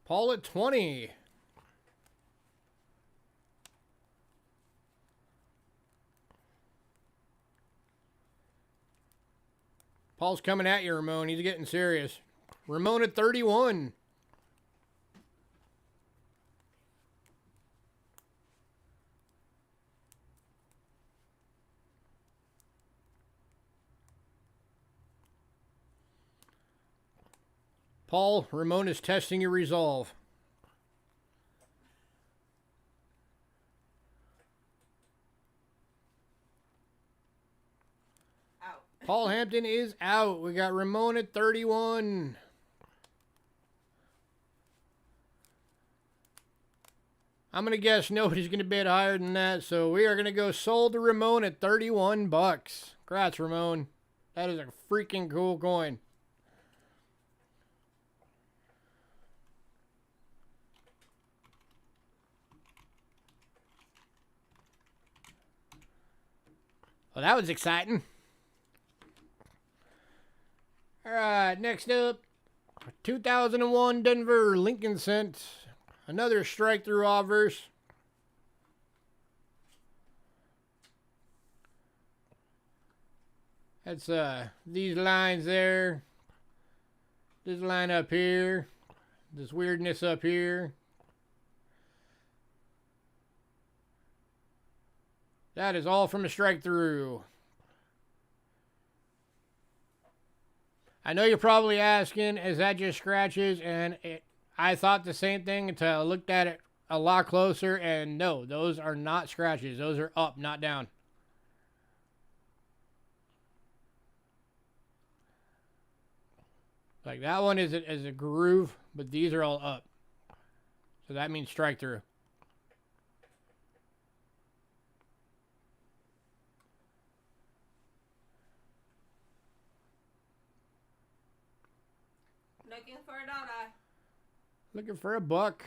Paul at 20. Paul's coming at you, Ramon. He's getting serious. Ramon at 31. Paul, Ramon is testing your resolve. Out. Paul Hampton is out. We got Ramon at 31. I'm going to guess nobody's going to bid higher than that, so we are going to go sold to Ramon at 31 bucks. Congrats, Ramon. That is a freaking cool coin. Well, that was exciting. All right, next up, 2001 Denver Lincoln Cent. Another strike through obverse. That's these lines there. This line up here. This weirdness up here. That is all from a strike through. I know you're probably asking, is that just scratches? And I thought the same thing until I looked at it a lot closer, and no, those are not scratches. Those are up, not down. Like that one is a groove, but these are all up. So that means strike through. Looking for a Donna. Looking for a buck.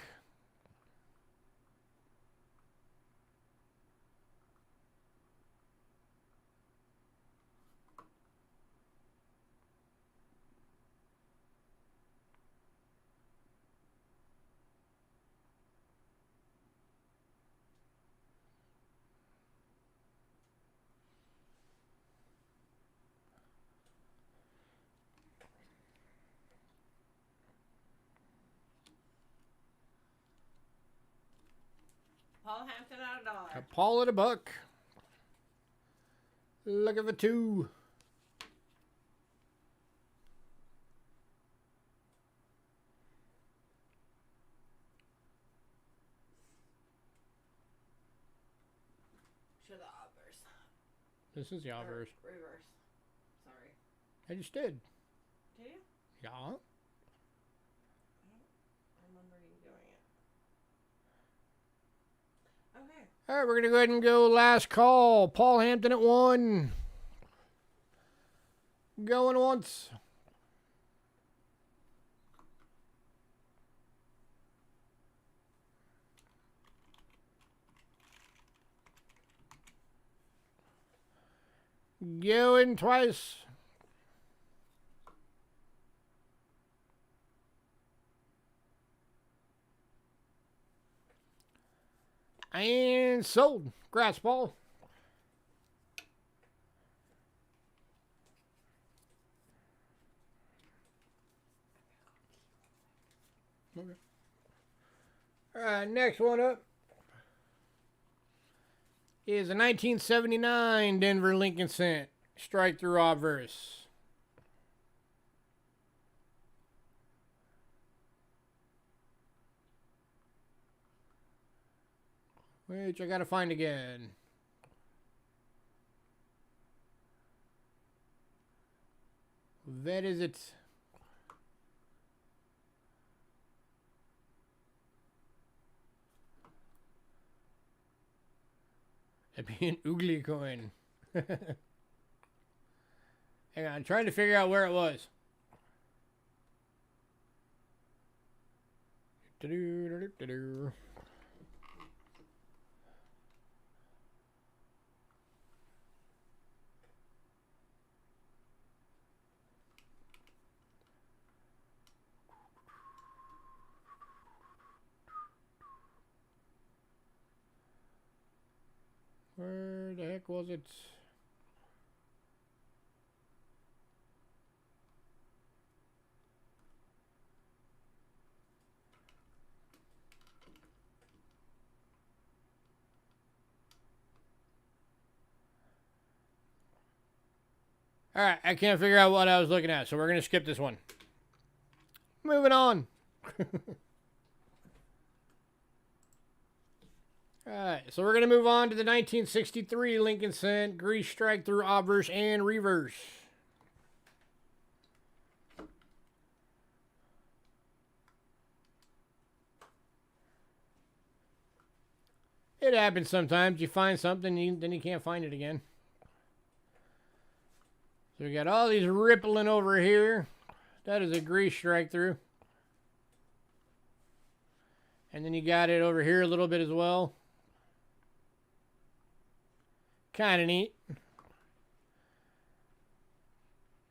Paul Hampton at $1. A Paul at a buck. Looking for 2. Show the obverse. This is the obverse. Reverse. Sorry. I just did. Did you? Yeah. I don't remember you doing it. Okay. All right, we're going to go ahead and go last call. Paul Hampton at 1. Going once. Going twice. And sold. Grass ball. Okay. All right, next one up is a 1979 Denver Lincoln Cent strike through obverse. Which I gotta find again. That is it. That'd be an oogly coin. Hang on, I'm trying to figure out where it was. Where the heck was it? Alright, I can't figure out what I was looking at, so we're going to skip this one. Moving on. Alright, so we're going to move on to the 1963 Lincoln Cent grease strike through obverse and reverse. It happens sometimes. You find something, then you can't find it again. So we got all these rippling over here. That is a grease strike through. And then you got it over here a little bit as well. Kind of neat.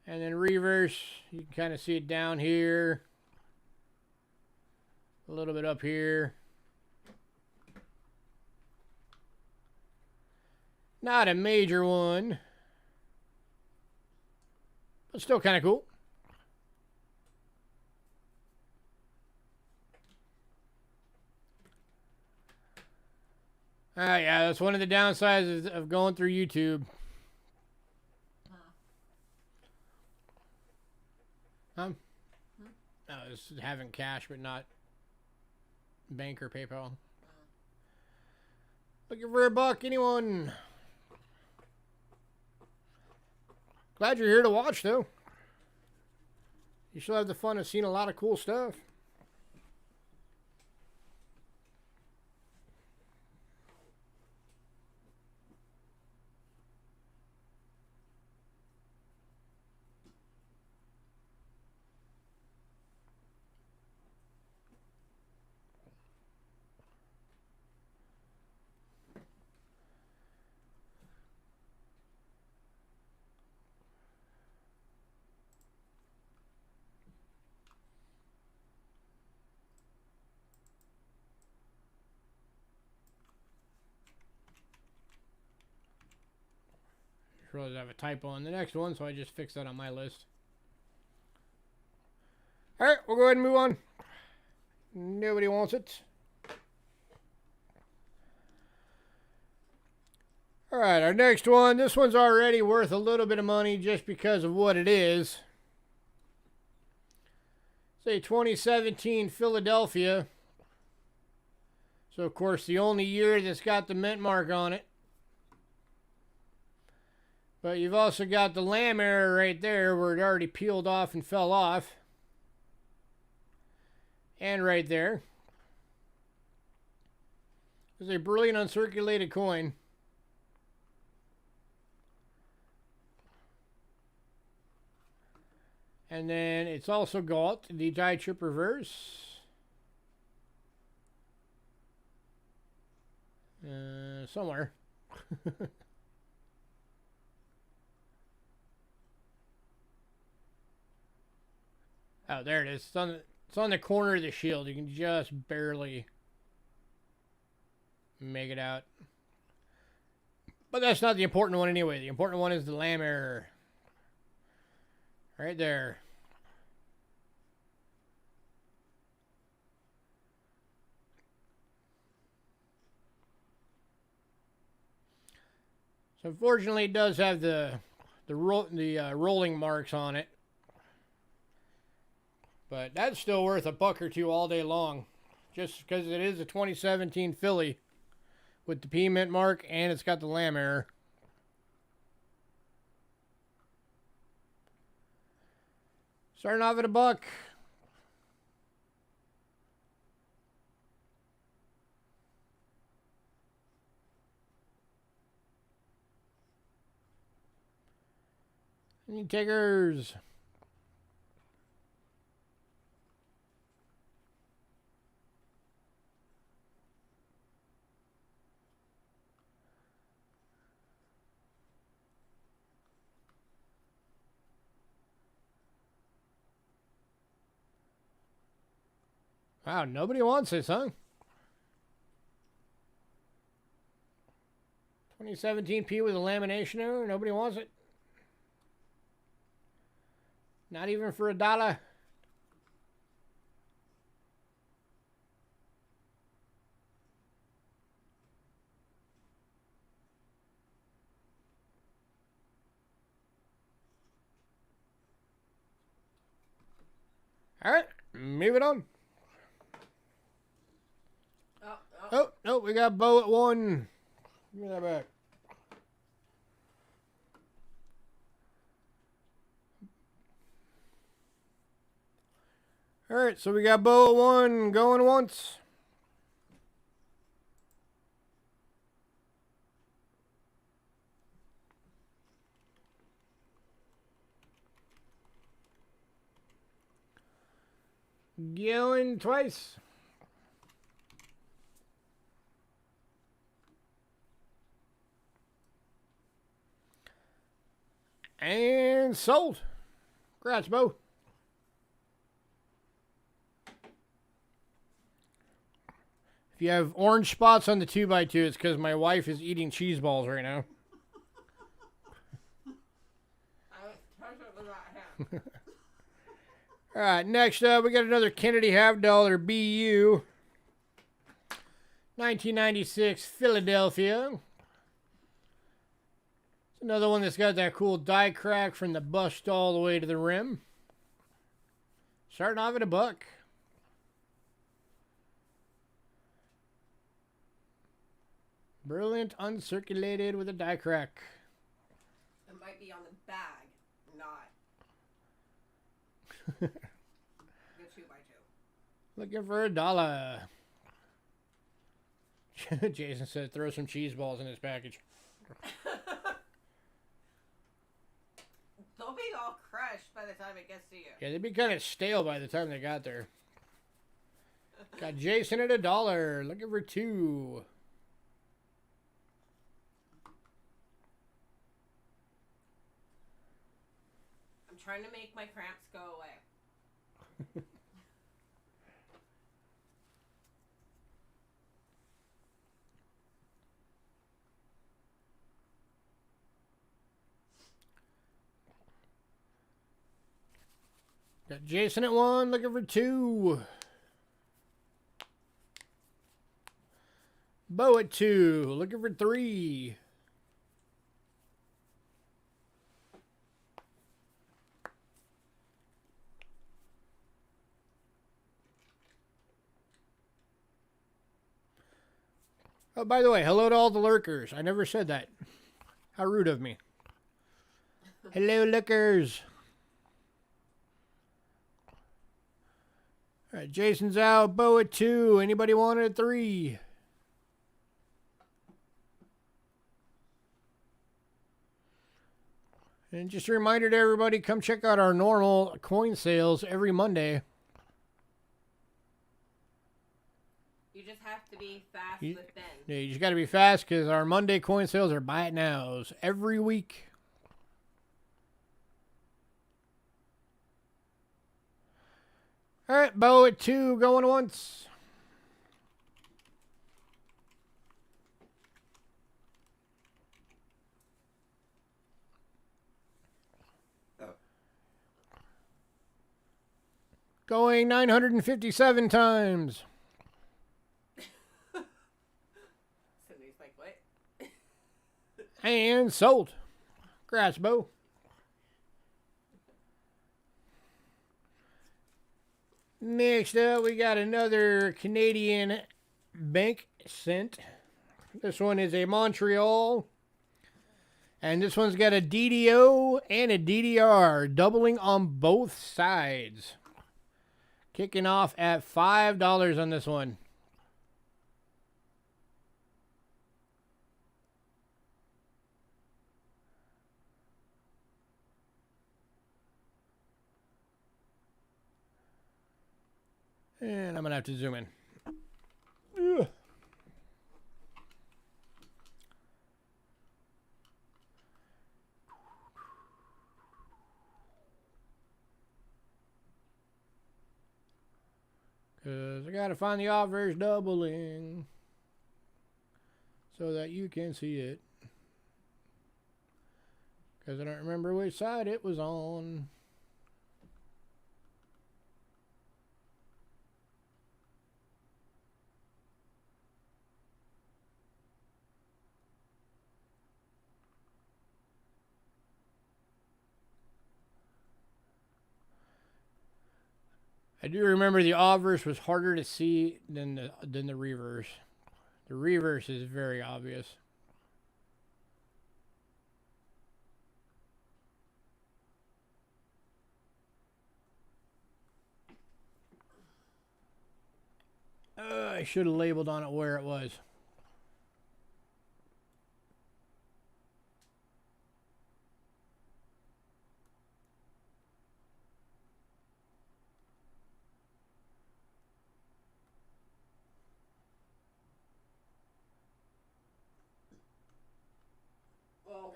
And then reverse, you can kind of see it down here. A little bit up here. Not a major one. But still kind of cool. Yeah, that's one of the downsides of going through YouTube. No, it's having cash, but not bank or PayPal. Looking for a buck, anyone? Glad you're here to watch, though. You still have the fun of seeing a lot of cool stuff. realized I have a typo on the next one, so I just fixed that on my list. Alright, we'll go ahead and move on. Nobody wants it. Alright, our next one. This one's already worth a little bit of money just because of what it is. It's a 2017 Philadelphia. So, of course, the only year that's got the mint mark on it. But you've also got the lamb error right there where it already peeled off and fell off. And right there. It's a brilliant uncirculated coin. And then it's also got the die chip reverse. Somewhere. Oh, there it is. It's on the corner of the shield. You can just barely make it out. But that's not the important one anyway. The important one is the lamb error. Right there. So unfortunately, it does have the rolling marks on it. But that's still worth $1 or $2 all day long. Just because it is a 2017 Philly with the P mint mark and it's got the lamb error. Starting off at $1. Any takers? Wow, nobody wants this, huh? 2017 P with a lamination error. Nobody wants it. Not even for $1. All right, move it on. Oh, no, we got Bo at 1. Give me that back. All right, so we got Bo at 1 going once. Going twice. And sold. Congrats, Bo. If you have orange spots on the 2x2, it's because my wife is eating cheese balls right now. All right, next up, we got another Kennedy half-dollar BU. 1996 Philadelphia. It's another one that's got that cool die crack from the bust all the way to the rim. Starting off at $1. Brilliant uncirculated with a die crack. It might be on the bag, not the 2x2. Looking for $1. Jason said throw some cheese balls in his package. They'll be all crushed by the time it gets to you. Yeah, they'd be kind of stale by the time they got there. Got Jason at $1. Looking for 2. I'm trying to make my cramps go away. Got Jason at 1, looking for 2. Bo at 2, looking for 3. Oh, by the way, hello to all the lurkers. I never said that. How rude of me. Hello, lurkers. All right, Jason's out. Bo at 2. Anybody want it at 3? And just a reminder to everybody, come check out our normal coin sales every Monday. You just have to be fast with Ben. Yeah, you just got to be fast because our Monday coin sales are buy it nows every week. All right, Bo at 2, going once. Going 957 times. Cindy's like, what? And sold. Congrats, Bo. Next up, we got another Canadian bank cent. This one is a Montreal. And this one's got a DDO and a DDR, doubling on both sides. Kicking off at $5 on this one. And I'm going to have to zoom in. Ugh. Because I got to find the offers doubling so that you can see it. Because I don't remember which side it was on. I do remember the obverse was harder to see than the reverse. The reverse is very obvious. I should have labeled on it where it was.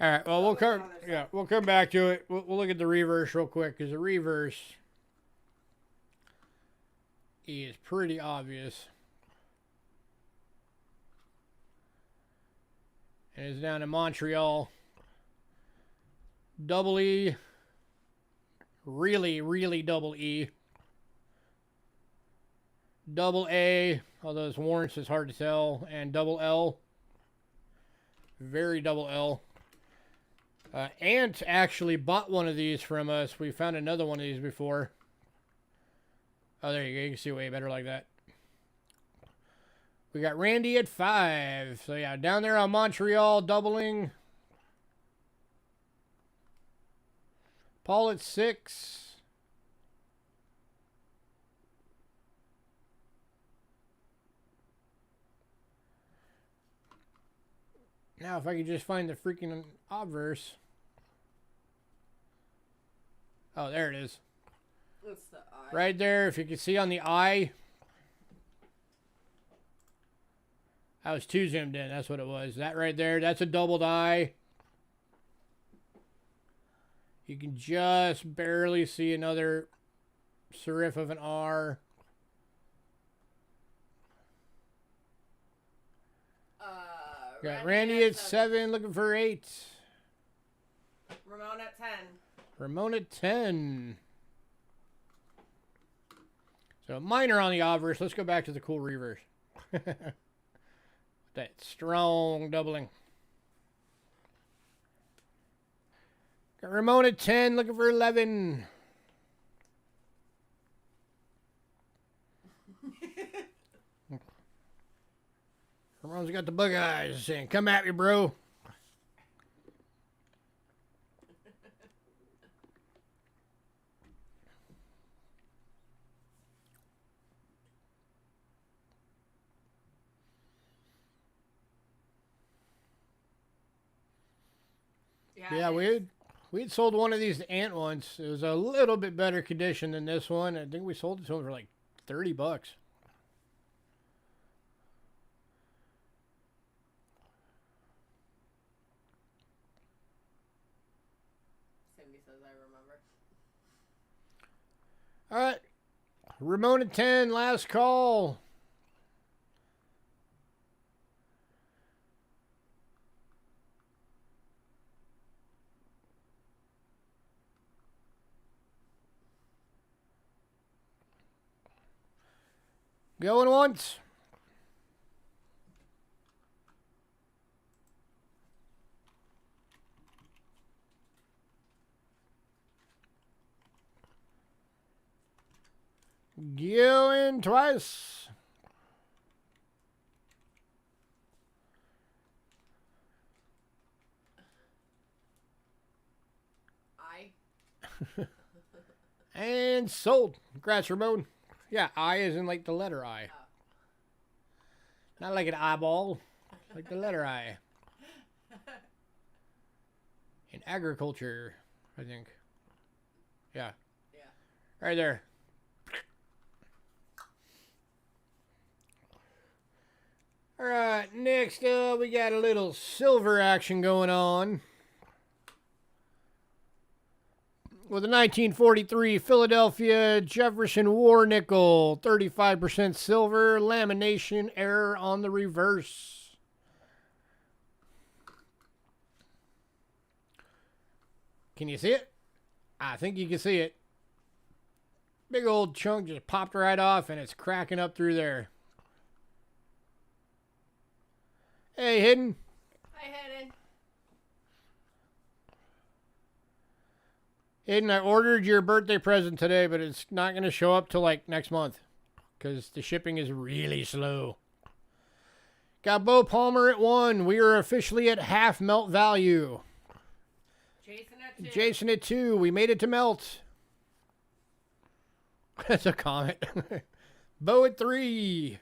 All right. Well, we'll come back to it. We'll look at the reverse real quick because the reverse is pretty obvious. And it's down in Montreal. Double E. Really, really double E. Double A, although this warrants is hard to tell. And double L. Very double L. Ant actually bought one of these from us. We found another one of these before. Oh, there you go. You can see way better like that. We got Randy at 5. So, yeah, down there on Montreal, doubling. Paul at 6. Now, if I could just find the freaking obverse. Oh, there it is. It's the eye. Right there, if you can see on the eye. I was too zoomed in. That's what it was. That right there, that's a doubled eye. You can just barely see another serif of an R. Got Randy at 7, looking for 8. Ramon at 10. Ramon at 10. So minor on the obverse. Let's go back to the cool reverse. That strong doubling. Got Ramon at 10, looking for 11. Ramon's got the bug eyes saying, come at me, bro. Yeah, we'd sold one of these to Ant once. It was a little bit better condition than this one. I think we sold it to him for like $30. Cindy says I remember. All right. Ramon at 10, last call. Going once. Going twice. And sold. Congrats, Ramon. Yeah, I is in like the letter I. Oh. Not like an eyeball, like the letter I. In agriculture, I think. Yeah. Yeah. Right there. All right, next up, we got a little silver action going on. With a 1943 Philadelphia Jefferson War nickel, 35% silver, lamination error on the reverse. Can you see it? I think you can see it. Big old chunk just popped right off and it's cracking up through there. Hey, Hidden. Hi, Hidden. Aiden, I ordered your birthday present today, but it's not going to show up till like next month because the shipping is really slow. Got Bo Palmer at 1. We are officially at half melt value. Jason at 2. Jason at 2. We made it to melt. That's a comment. Bo at 3.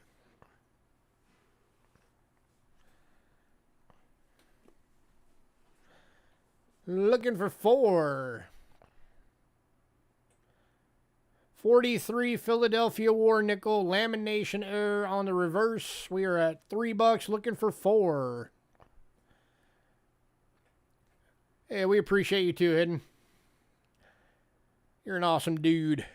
Looking for 4. 43 Philadelphia War nickel, lamination error on the reverse. We are at $3, looking for 4. Hey, we appreciate you too, Hidden. You're an awesome dude.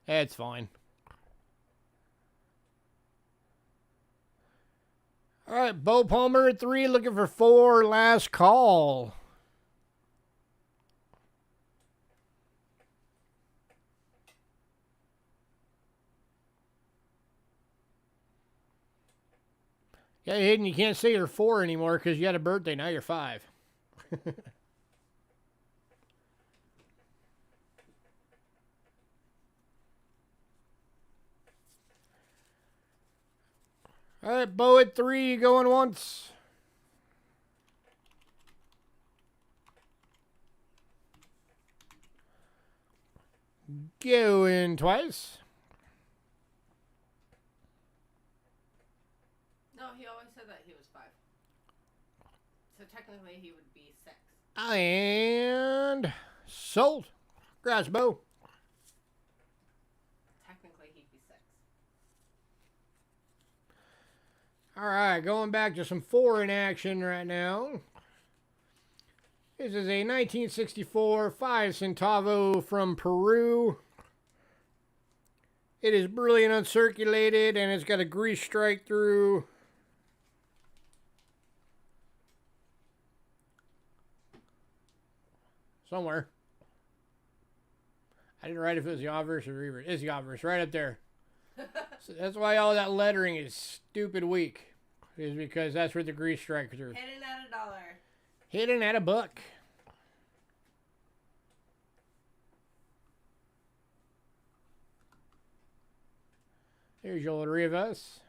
It's fine. All right, Bo Palmer at 3, looking for 4. Last call. Yeah, Hayden, you can't say you're 4 anymore because you had a birthday. Now you're 5. All right, Bo at 3, going once. Going twice. No, he always said that he was 5. So technically he would be 6. And sold. Congrats, Bo. Technically he'd be 6. All right, going back to some foreign action right now. This is a 1964 5 centavo from Peru. It is brilliant uncirculated, and it's got a grease strike through. Somewhere. I didn't write if it was the obverse or reverse. It's the obverse, right up there. So that's why all that lettering is stupid weak. Is because that's where the grease strike through. Hidden at $1. Hidden at $1. There's your little reverse.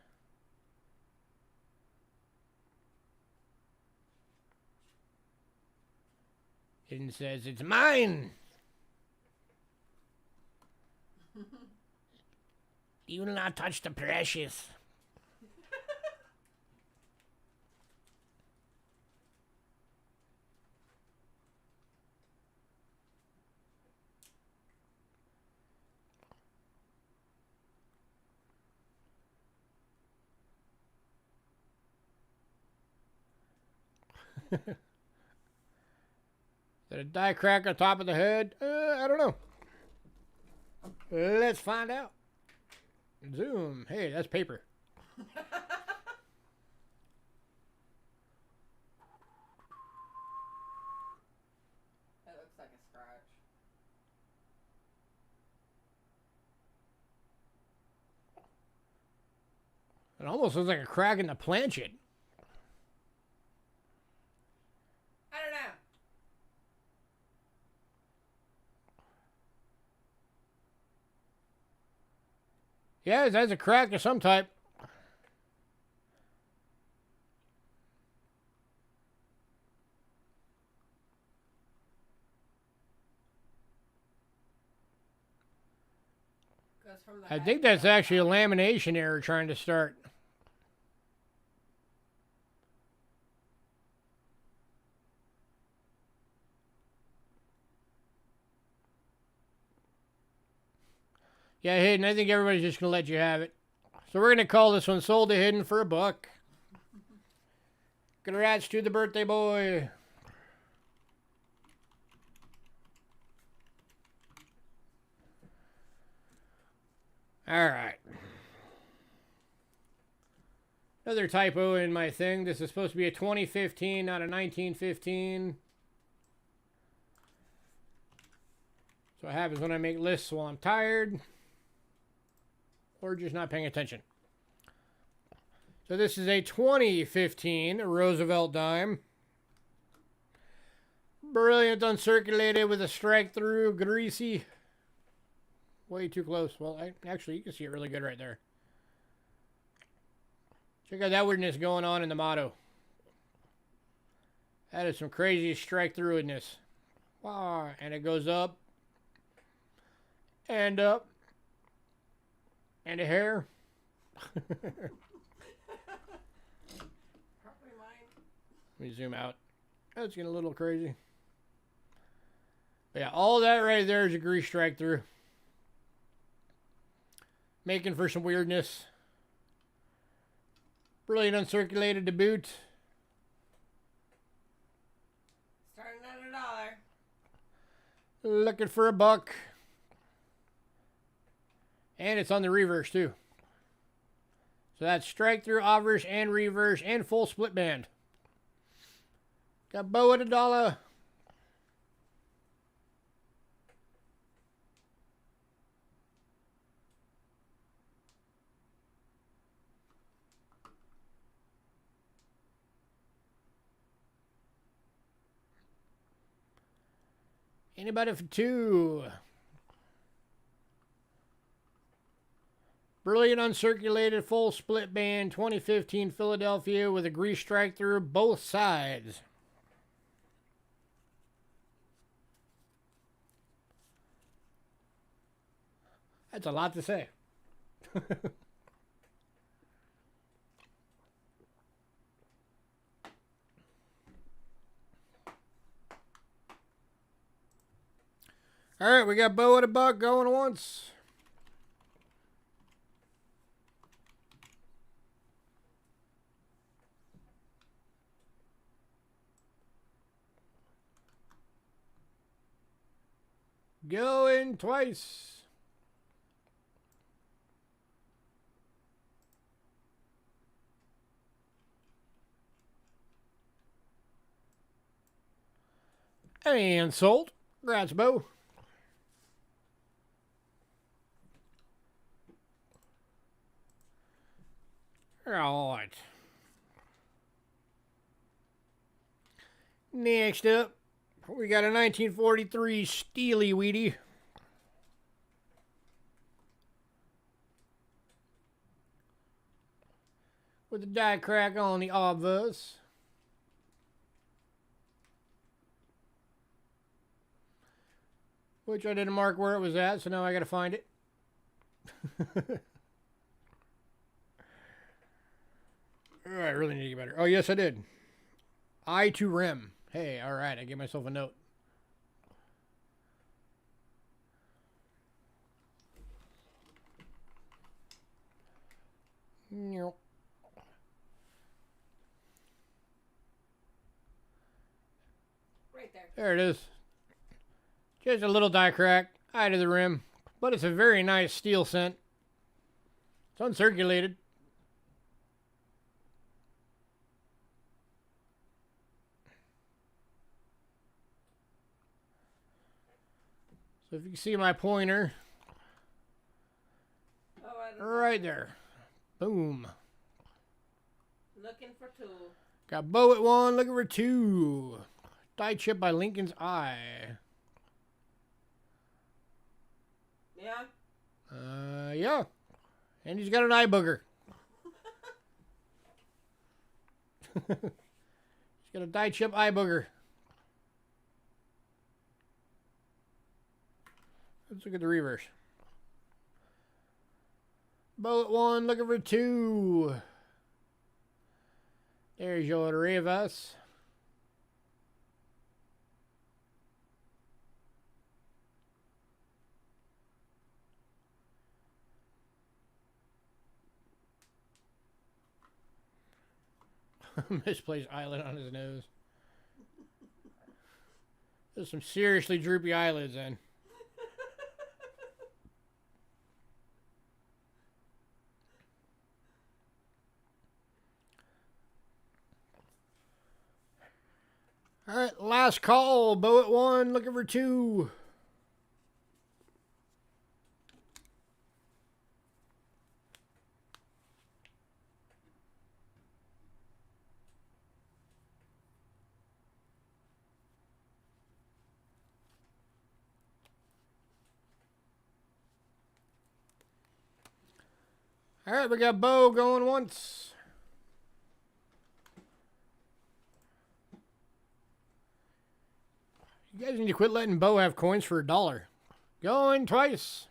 Hidden says, it's mine. You will not touch the precious. Is that a die crack on top of the head? I don't know. Let's find out. Zoom. Hey, that's paper. That looks like a scratch. It almost looks like a crack in the planchet. I don't know. Yeah, that's a crack of some type. Goes from the I head think to that's the actually a top. lamination error trying to start. Yeah, Hidden, I think everybody's just going to let you have it. So we're going to call this one sold to Hidden for $1. Congrats to the birthday boy. All right. Another typo in my thing. This is supposed to be a 2015, not a 1915. So what happens when I make lists while I'm tired or just not paying attention. So this is a 2015 Roosevelt dime. Brilliant uncirculated with a strike through, greasy. Way too close. Well, actually, you can see it really good right there. Check out that weirdness going on in the motto. That is some crazy strike throughness. Wow. And it goes up. And up. And a hair. Probably mine. Let me zoom out. That's getting a little crazy. But yeah, all that right there is a grease strike through. Making for some weirdness. Brilliant uncirculated to boot. Starting at $1. Looking for $1. And it's on the reverse too. So that's strike through, obverse, and reverse, and full split band. Got bow at $1. Anybody for $2? Brilliant uncirculated full split band 2015 Philadelphia with a grease strike through both sides. That's a lot to say. All right, we got bow at $1 going once. Going twice. And sold. Congrats, Bo. All right. Next up, we got a 1943 Steely Weedy. With the die crack on the obverse. Which I didn't mark where it was at, so now I gotta find it. Oh, I really need to get better. Oh, yes, I did. Eye to rim. Hey, all right, I gave myself a note. Nope. Right there. There it is. Just a little die crack, eye to the rim, but it's a very nice steel scent. It's uncirculated. So if you can see my pointer, right there. Boom. Looking for two. Got Bo at 1, looking for 2. Die chip by Lincoln's Eye. Yeah? Yeah. And he's got an eye booger. He's got a die chip eye booger. Let's look at the reverse. Bullet 1, looking for 2. There's your reverse. Misplaced eyelid on his nose. There's some seriously droopy eyelids in. All right, last call. Bo at 1, looking for 2. All right, we got Bo going once. You guys need to quit letting Bo have coins for $1. Going twice.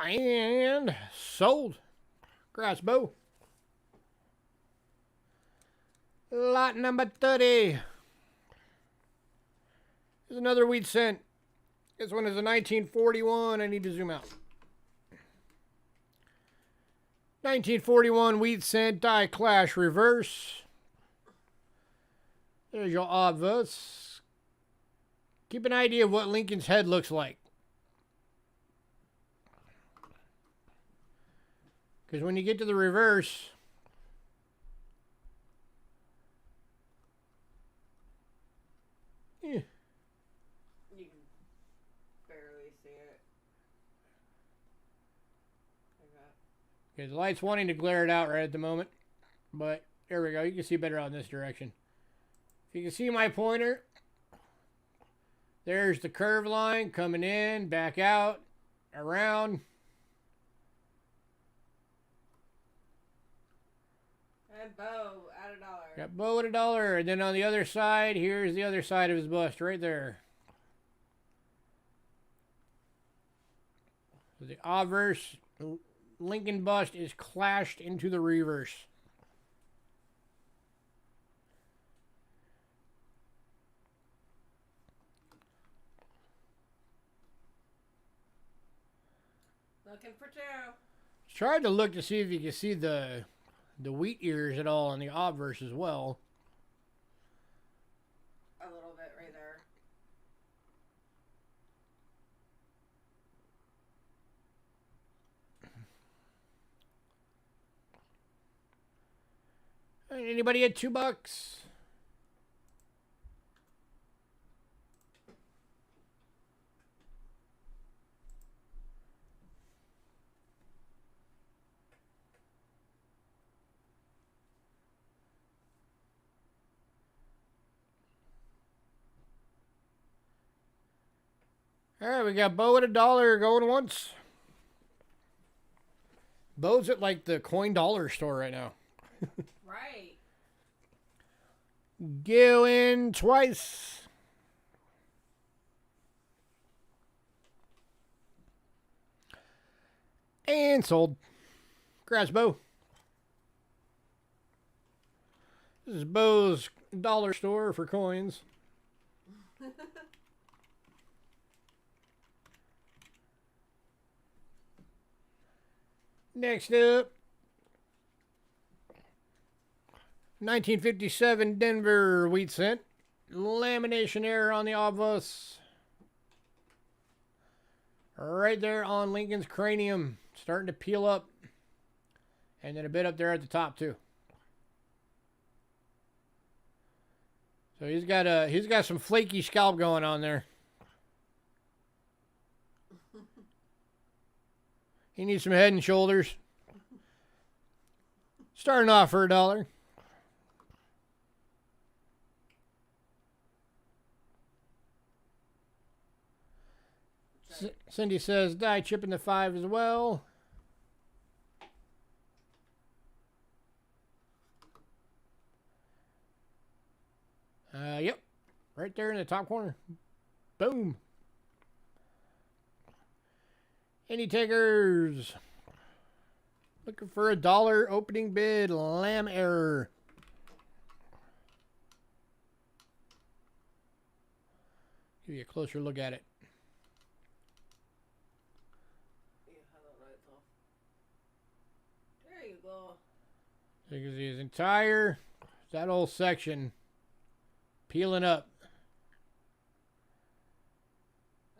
And sold. Congrats, Bo. Lot number 30. Here's another wheat cent. This one is a 1941. I need to zoom out. 1941 wheat cent die clash reverse. There's your obverse. Keep an idea of what Lincoln's head looks like. Because when you get to the reverse, You can barely see it. Like that. okay, the light's wanting to glare it out right at the moment. But there we go. You can see better out in this direction. If you can see my pointer, there's the curve line coming in, back out, around. And Bo at $1. Got Bo at $1. And then on the other side, here's the other side of his bust right there. So the obverse Lincoln bust is clashed into the reverse. Looking for 2. Tried to look to see if you can see the wheat ears at all on the obverse as well. A little bit right there. Anybody at $2? All right, we got Bo at $1 going once. Bo's at like the coin dollar store right now. Right. Going twice. And sold. Congrats, Bo. This is Bo's dollar store for coins. Next up, 1957 Denver wheat cent. Lamination error on the obverse. Right there on Lincoln's cranium. Starting to peel up. And then a bit up there at the top too. So he's got some flaky scalp going on there. He needs some head and shoulders. Starting off for $1. Cindy says die chipping the 5 as well. Yep. Right there in the top corner. Boom. Any takers? Looking for $1 opening bid. Lamb error. Give you a closer look at it. There you go. So you can see his entire, that whole section peeling up.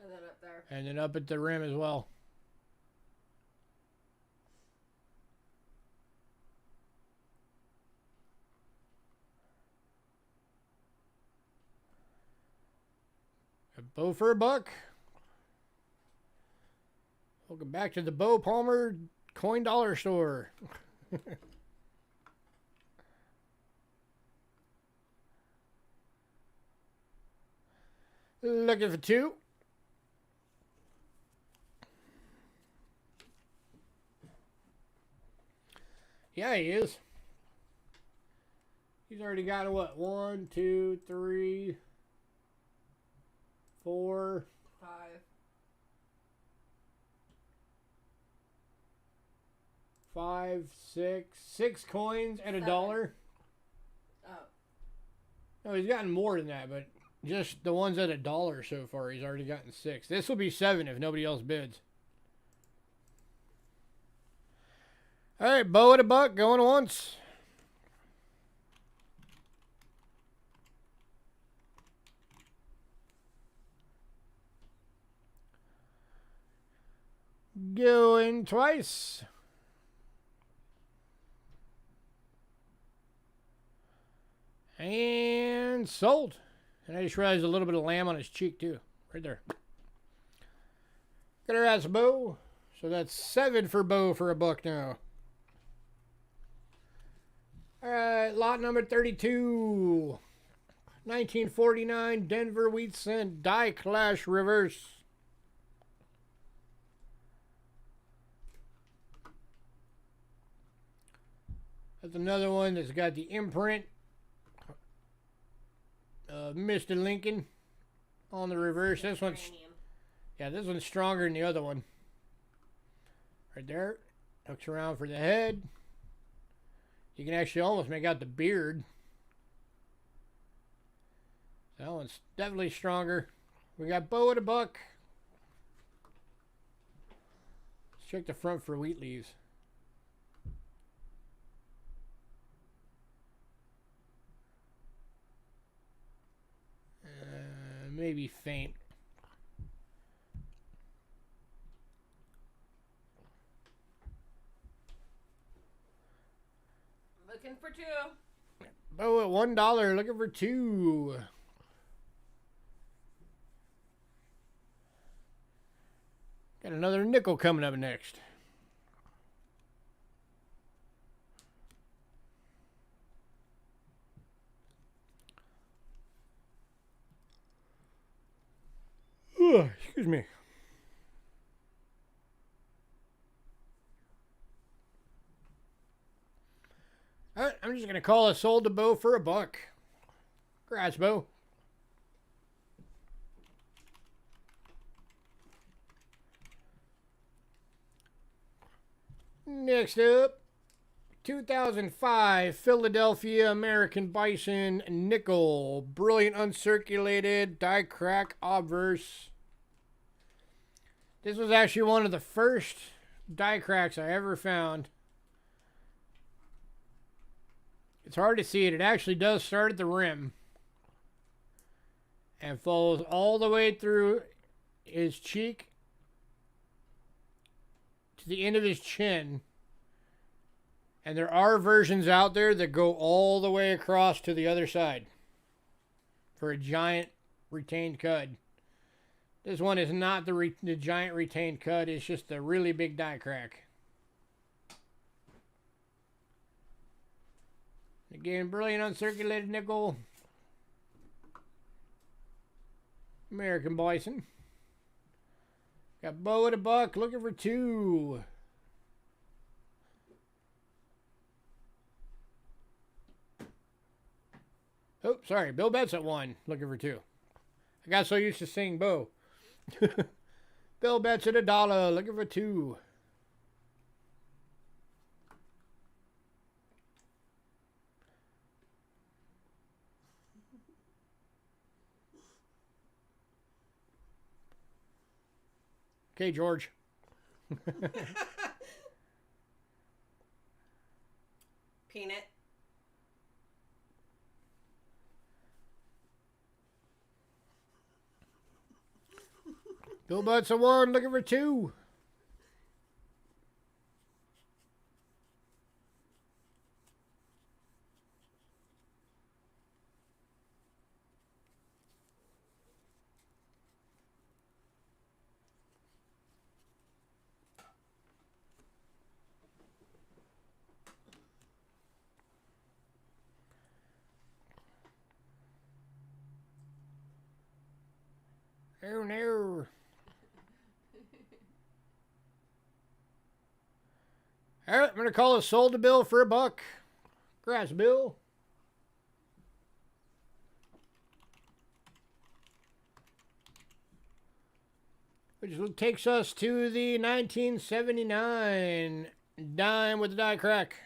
And then up there. And then up at the rim as well. A Bo for $1. Welcome back to the Bo Palmer Coin Dollar Store. Looking for 2. Yeah, he is. He's already got what? 1, 2, 3, 4, 5. 5, 6 coins at $1. Oh. No, he's gotten more than that, but just the ones at $1 so far, he's already gotten 6. This will be 7 if nobody else bids. All right, Bo at $1 going once. Going twice. And sold. And I just realized a little bit of lamb on his cheek too. Right there. Got our ass Bo. So that's 7 for Bo for $1 now. Alright, lot number 32. 1949 Denver wheat cent die clash reverse. That's another one that's got the imprint of Mr. Lincoln on the reverse. This one's, yeah, this one's stronger than the other one. Right there. Hooks around for the head. You can actually almost make out the beard. That one's definitely stronger. We got Bo at $1. Let's check the front for wheat leaves. Maybe faint. Looking for 2. Bo at $1, looking for 2. Got another nickel coming up next. Excuse me. All right, I'm just going to call a sold to Bo for $1. Congrats, Bo. Next up, 2005 Philadelphia American Bison Nickel. Brilliant uncirculated die crack obverse. This was actually one of the first die cracks I ever found. It's hard to see it. It actually does start at the rim and follows all the way through his cheek to the end of his chin. And there are versions out there that go all the way across to the other side for a giant retained cud. This one is not the giant retained cud. It's just a really big die crack. Again, brilliant uncirculated nickel. American Bison. Got Bo at $1, looking for 2. Oh, sorry. Bill Betts at 1, looking for 2. I got so used to saying Bo. Bill Betts at $1, looking for 2. Okay, George. Peanut. Bill Betts at 1, looking for 2. Oh no. All right, I'm going to call a sold to Bill for $1. Congrats, Bill. Which takes us to the 1979 dime with the die crack.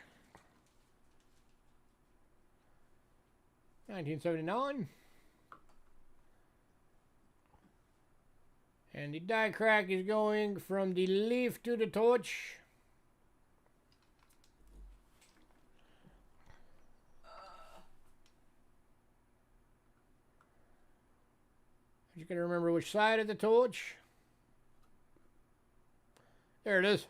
1979. And the die crack is going from the leaf to the torch. You gotta remember which side of the torch. There it is.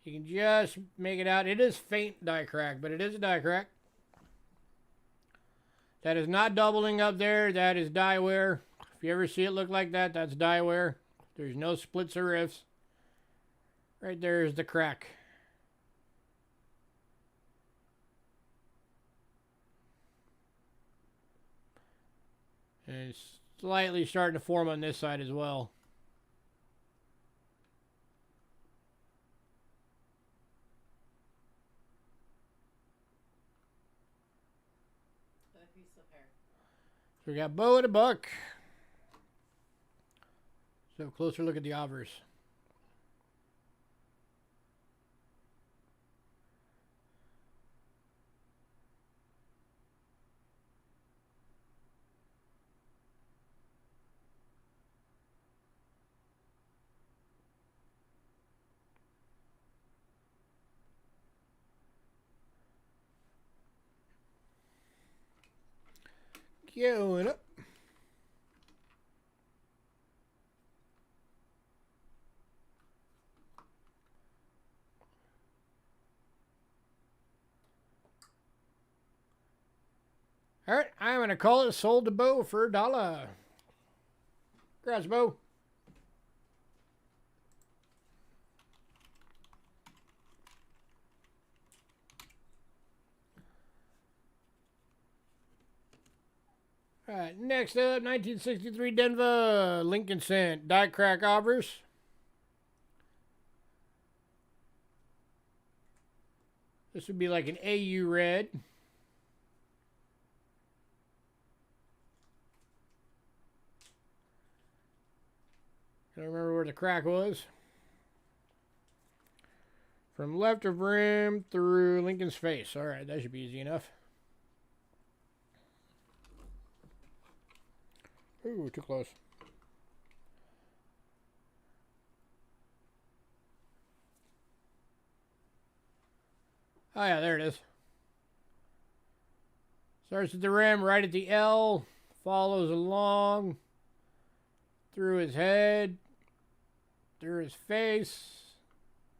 You can just make it out. It is faint die crack, but it is a die crack. That is not doubling up there. That is die wear. If you ever see it look like that, that's die wear. There's no splits or rifts. Right there is the crack. And it's slightly starting to form on this side as well. A piece of hair. So we got Bo at $1. So closer look at the obverse. Going up. All right, I'm going to call it sold to Bo for $1. Congrats, Bo. All right, next up, 1963 Denver Lincoln Cent die crack offers. This would be like an AU red. I don't remember where the crack was. From left of rim through Lincoln's face. All right, that should be easy enough. Ooh, too close. Oh yeah, there it is. Starts at the rim, right at the L. Follows along. Through his head. Through his face.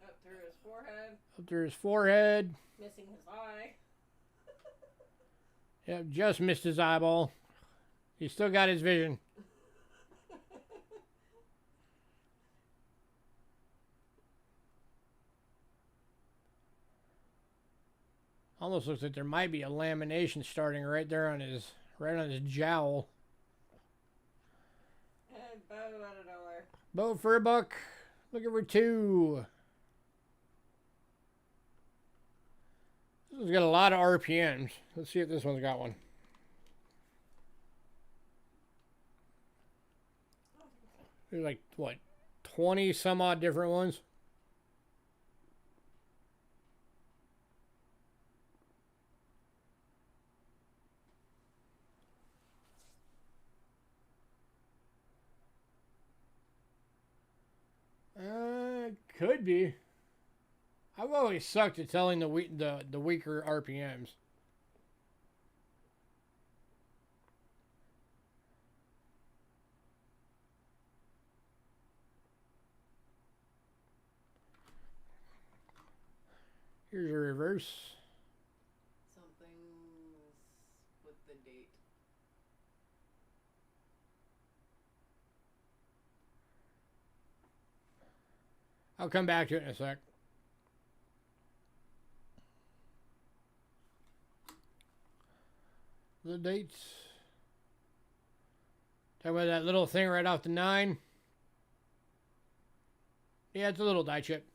Up through his forehead. Up through his forehead. Missing his eye. Yep, just missed his eyeball. He still got his vision. Almost looks like there might be a lamination starting right there on his jowl. And Bo at $1. Bo for $1. Looking for $2. This one's got a lot of RPMs. Let's see if this one's got one. There's like, what, 20 some odd different ones? Could be. I've always sucked at telling the weaker RPMs. Here's a reverse. Something's with the date. I'll come back to it in a sec. The dates. Talk about that little thing right off the 9. Yeah, it's a little die chip.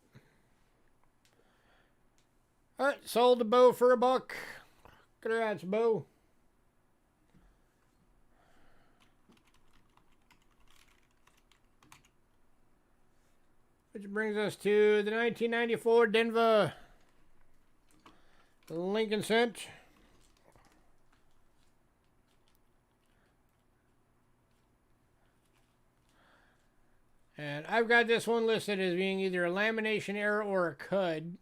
Alright, sold to Bo for $1. Congrats, Bo. Which brings us to the 1994 Denver Lincoln Cent. And I've got this one listed as being either a lamination error or a cud.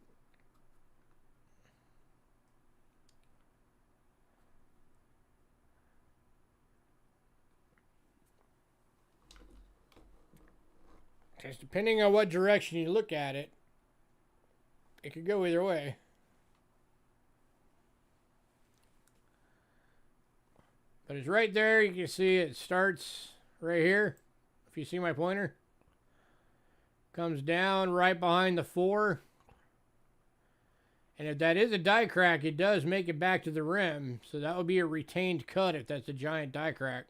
Because depending on what direction you look at it, it could go either way. But it's right there. You can see it starts right here. If you see my pointer. Comes down right behind the 4. And if that is a die crack, it does make it back to the rim. So that would be a retained cut if that's a giant die crack.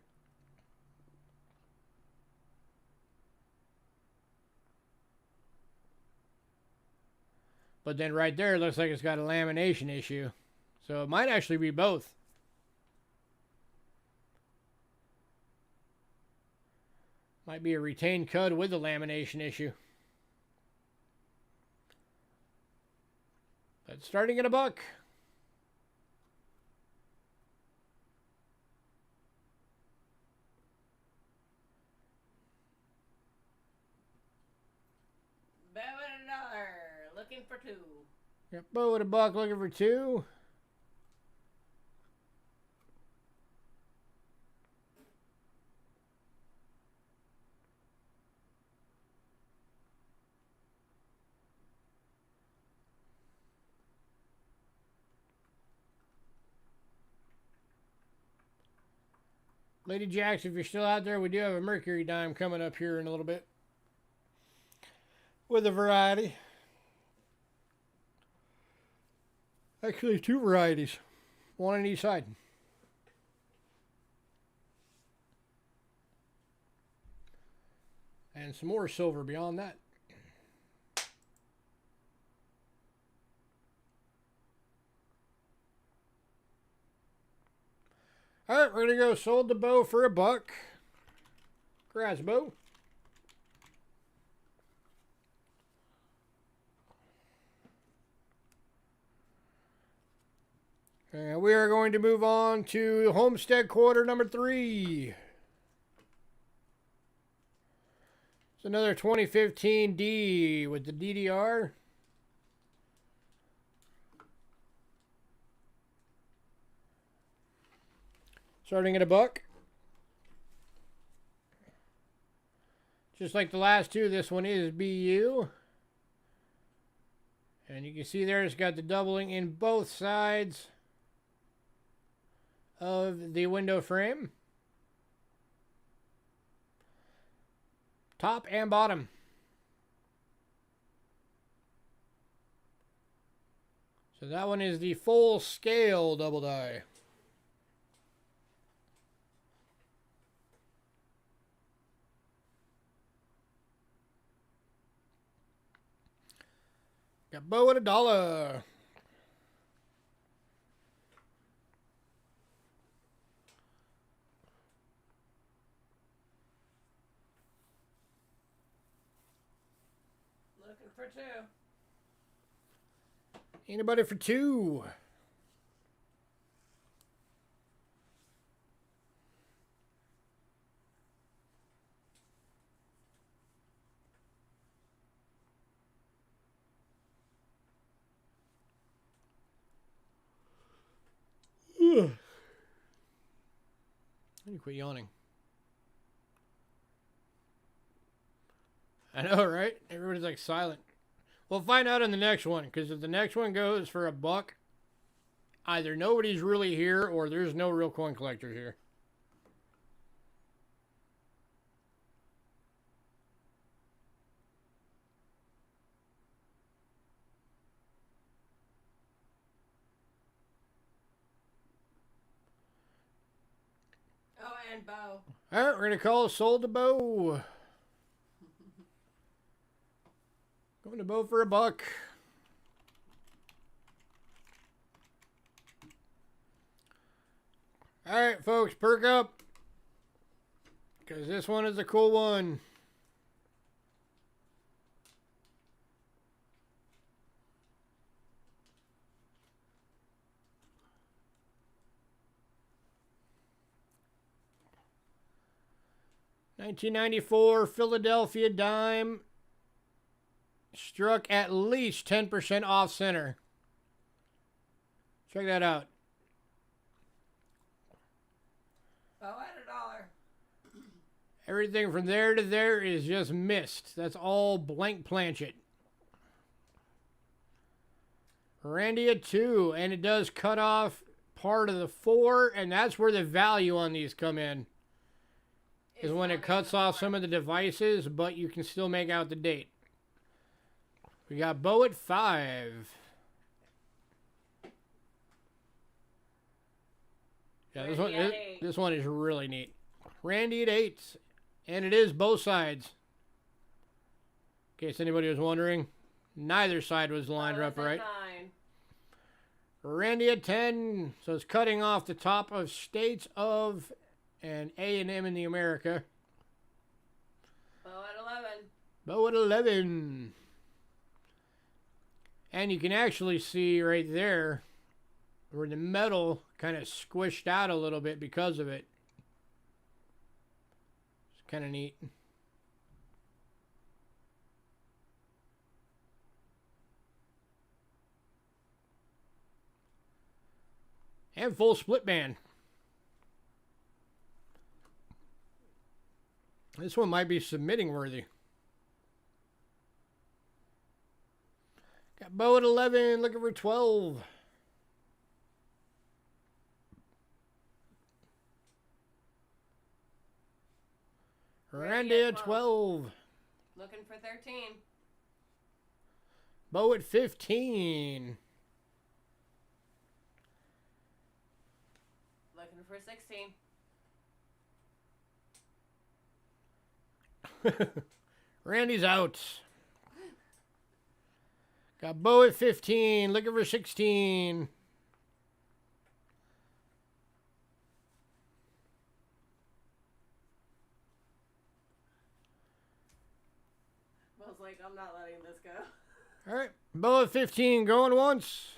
But then right there, it looks like it's got a lamination issue. So it might actually be both. Might be a retained cut with a lamination issue. But starting at $1. Bo at $1. Looking for $2. Yep, Bo at $1 looking for $2. Lady Jacks, if you're still out there, we do have a Mercury dime coming up here in a little bit. With a variety. Actually, 2 varieties. 1 on each side. And some more silver beyond that. Alright, we're going to go sold the bow for $1. Grass bow. And we are going to move on to Homestead Quarter number 3. It's another 2015 D with the DDR. Starting at $1. Just like the last 2, this one is BU. And you can see there it's got the doubling in both sides of the window frame. Top and bottom. So that one is the full scale double die. Got bow at $1. Looking for 2. Anybody for 2? Ugh. I need to quit yawning. I know, right? Everybody's like silent. We'll find out in the next one, because if the next one goes for $1, either nobody's really here or there's no real coin collector here. Oh, and bow. All right, we're going to call sold the bow. Going to bow for $1. All right, folks, perk up, because this one is a cool one. $1994 Philadelphia dime. Struck at least 10% off center. Check that out. Bow at $1. Everything from there to there is just missed. That's all blank planchet. Randy at 2, and it does cut off part of the 4, and that's where the value on these come in. Is when it cuts off some of the devices, but you can still make out the date. We got bow at 5. Yeah, this one is really neat. Randy at 8, and it is both sides. In case anybody was wondering, neither side was lined up right. 9. Randy at 10, so it's cutting off the top of States of and A&M in the America. Bow at 11. Bow at 11. And you can actually see right there where the metal kind of squished out a little bit because of it. It's kind of neat. And full split band. This one might be submitting worthy. Got bow at 11, looking for 12. Randy at 12. Looking for 13. Bo at 15. Looking for 16. Randy's out. Got Bo at 15. Looking for 16. Bo's like, I'm not letting this go. All right. Bo at 15. Going once.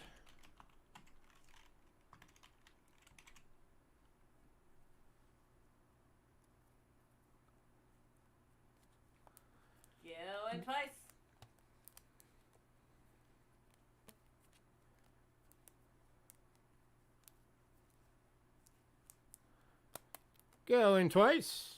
Going twice. Going twice.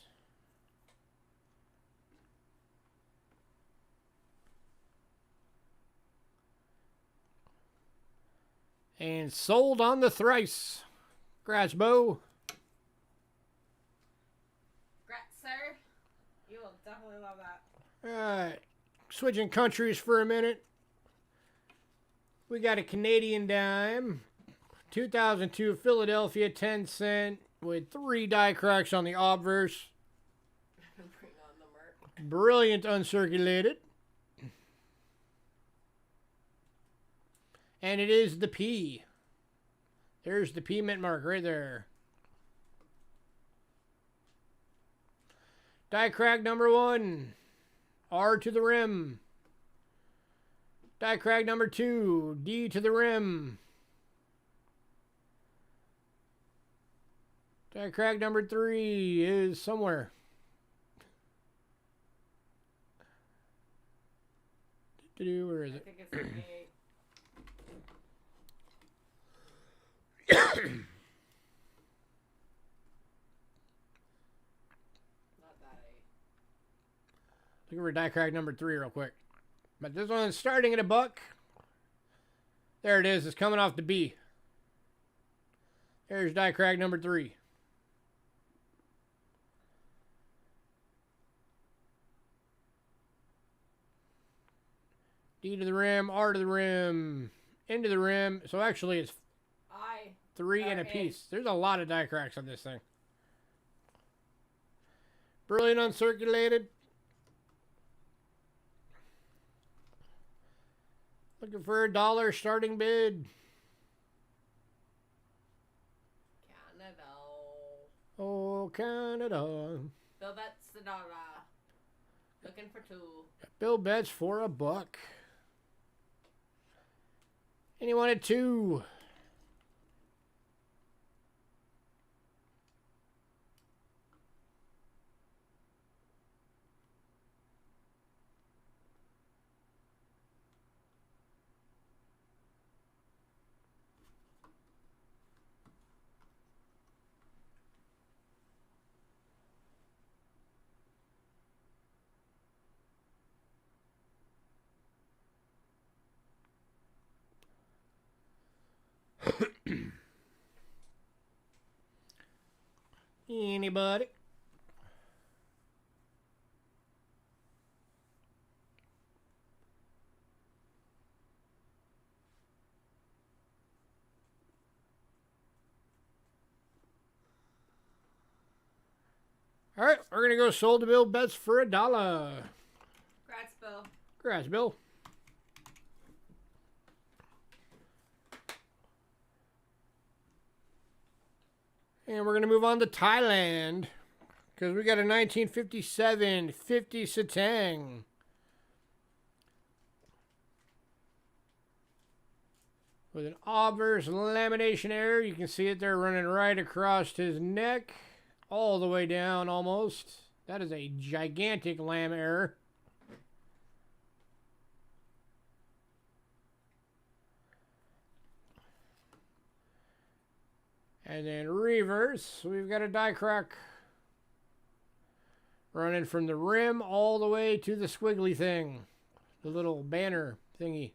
And sold on the thrice. Congrats, Bo. Congrats, sir. You will definitely love that. Alright. Switching countries for a minute. We got a Canadian dime. 2002 Philadelphia 10 cent with 3 die cracks on the obverse. Bring on the merc. Brilliant uncirculated. And it is the P. There's the P mint mark right there. Die crack number 1. R to the rim. Die crack number 2. D to the rim. Die crack number 3 is somewhere. Where is it? I think it's 38. Not that 8. Looking for die crack number 3 real quick. But this one's starting at $1. There it is. It's coming off the B. There's die crack number 3. D to the rim, R to the rim, into the rim. So actually it's 3 and a piece. There's a lot of die cracks on this thing. Brilliant uncirculated. Looking for $1 starting bid. Canada. Oh, Canada. Bill bets the dollar. Looking for 2. Bill bets for $1. And he wanted 2. Anybody? All right, we're gonna go sold to Bill bets for $1. Congrats, Bill. Congrats, Bill. And we're going to move on to Thailand because we got a 1957 50 Satang. With an obverse lamination error. You can see it there running right across his neck. All the way down almost. That is a gigantic lam error. And then reverse, we've got a die crack running from the rim all the way to the squiggly thing, the little banner thingy.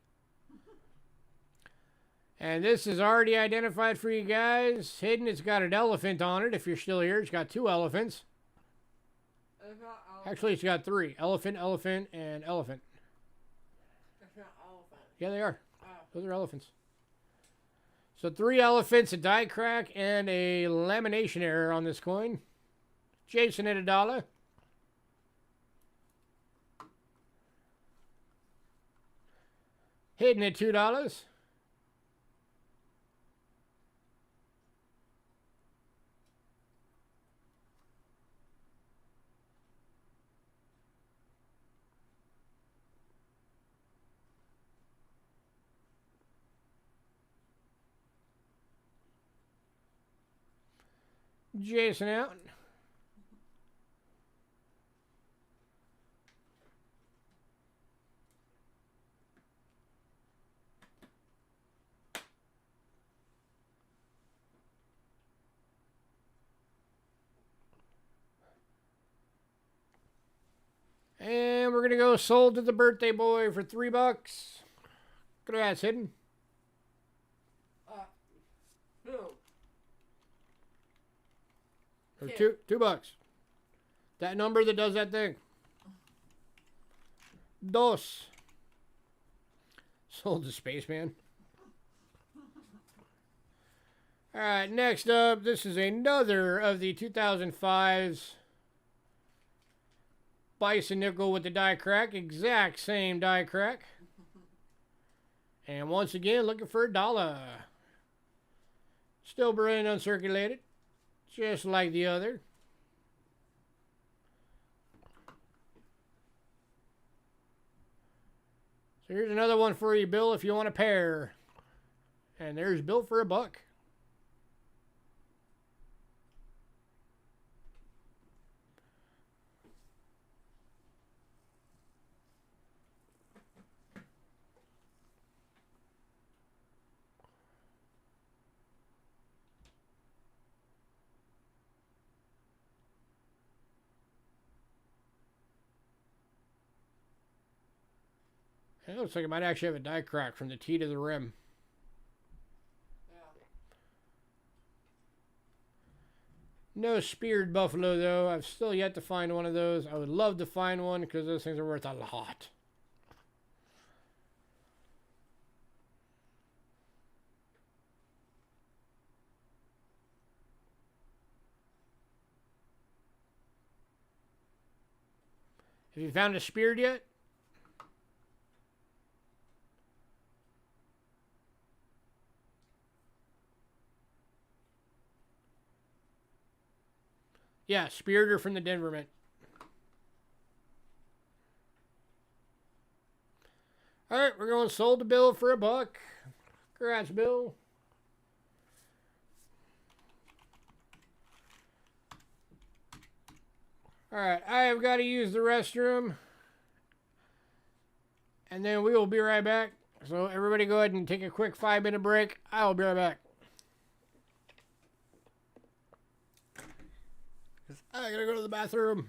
And this is already identified for you guys. Hidden, it's got an elephant on it. If you're still here, it's got 2 elephants. It's not elephant. Actually, it's got 3. Elephant, elephant, and elephant. It's not elephant. Yeah, they are. Oh. Those are elephants. So 3 elephants, a die crack, and a lamination error on this coin. Jason at $1. Hidden at $2. Jason out. And we're going to go sold to the birthday boy for $3. Congrats, Hidden. Who? Or $2. That number that does that thing. Dos. Sold to Spaceman. Alright, next up, this is another of the 2005s. Bison nickel with the die crack. Exact same die crack. And once again, looking for $1. Still brand uncirculated. Just like the other. So here's another one for you, Bill, if you want a pair. And there's Bill for $1. It looks like it might actually have a die crack from the tee to the rim. Yeah. No speared buffalo, though. I've still yet to find one of those. I would love to find one because those things are worth a lot. Have you found a speared yet? Yeah, speared her from the Denver Mint. All right, we're going sold to Bill for $1. Congrats, Bill. All right, I have got to use the restroom. And then we will be right back. So everybody go ahead and take a quick 5-minute break. I'll be right back. I gotta go to the bathroom.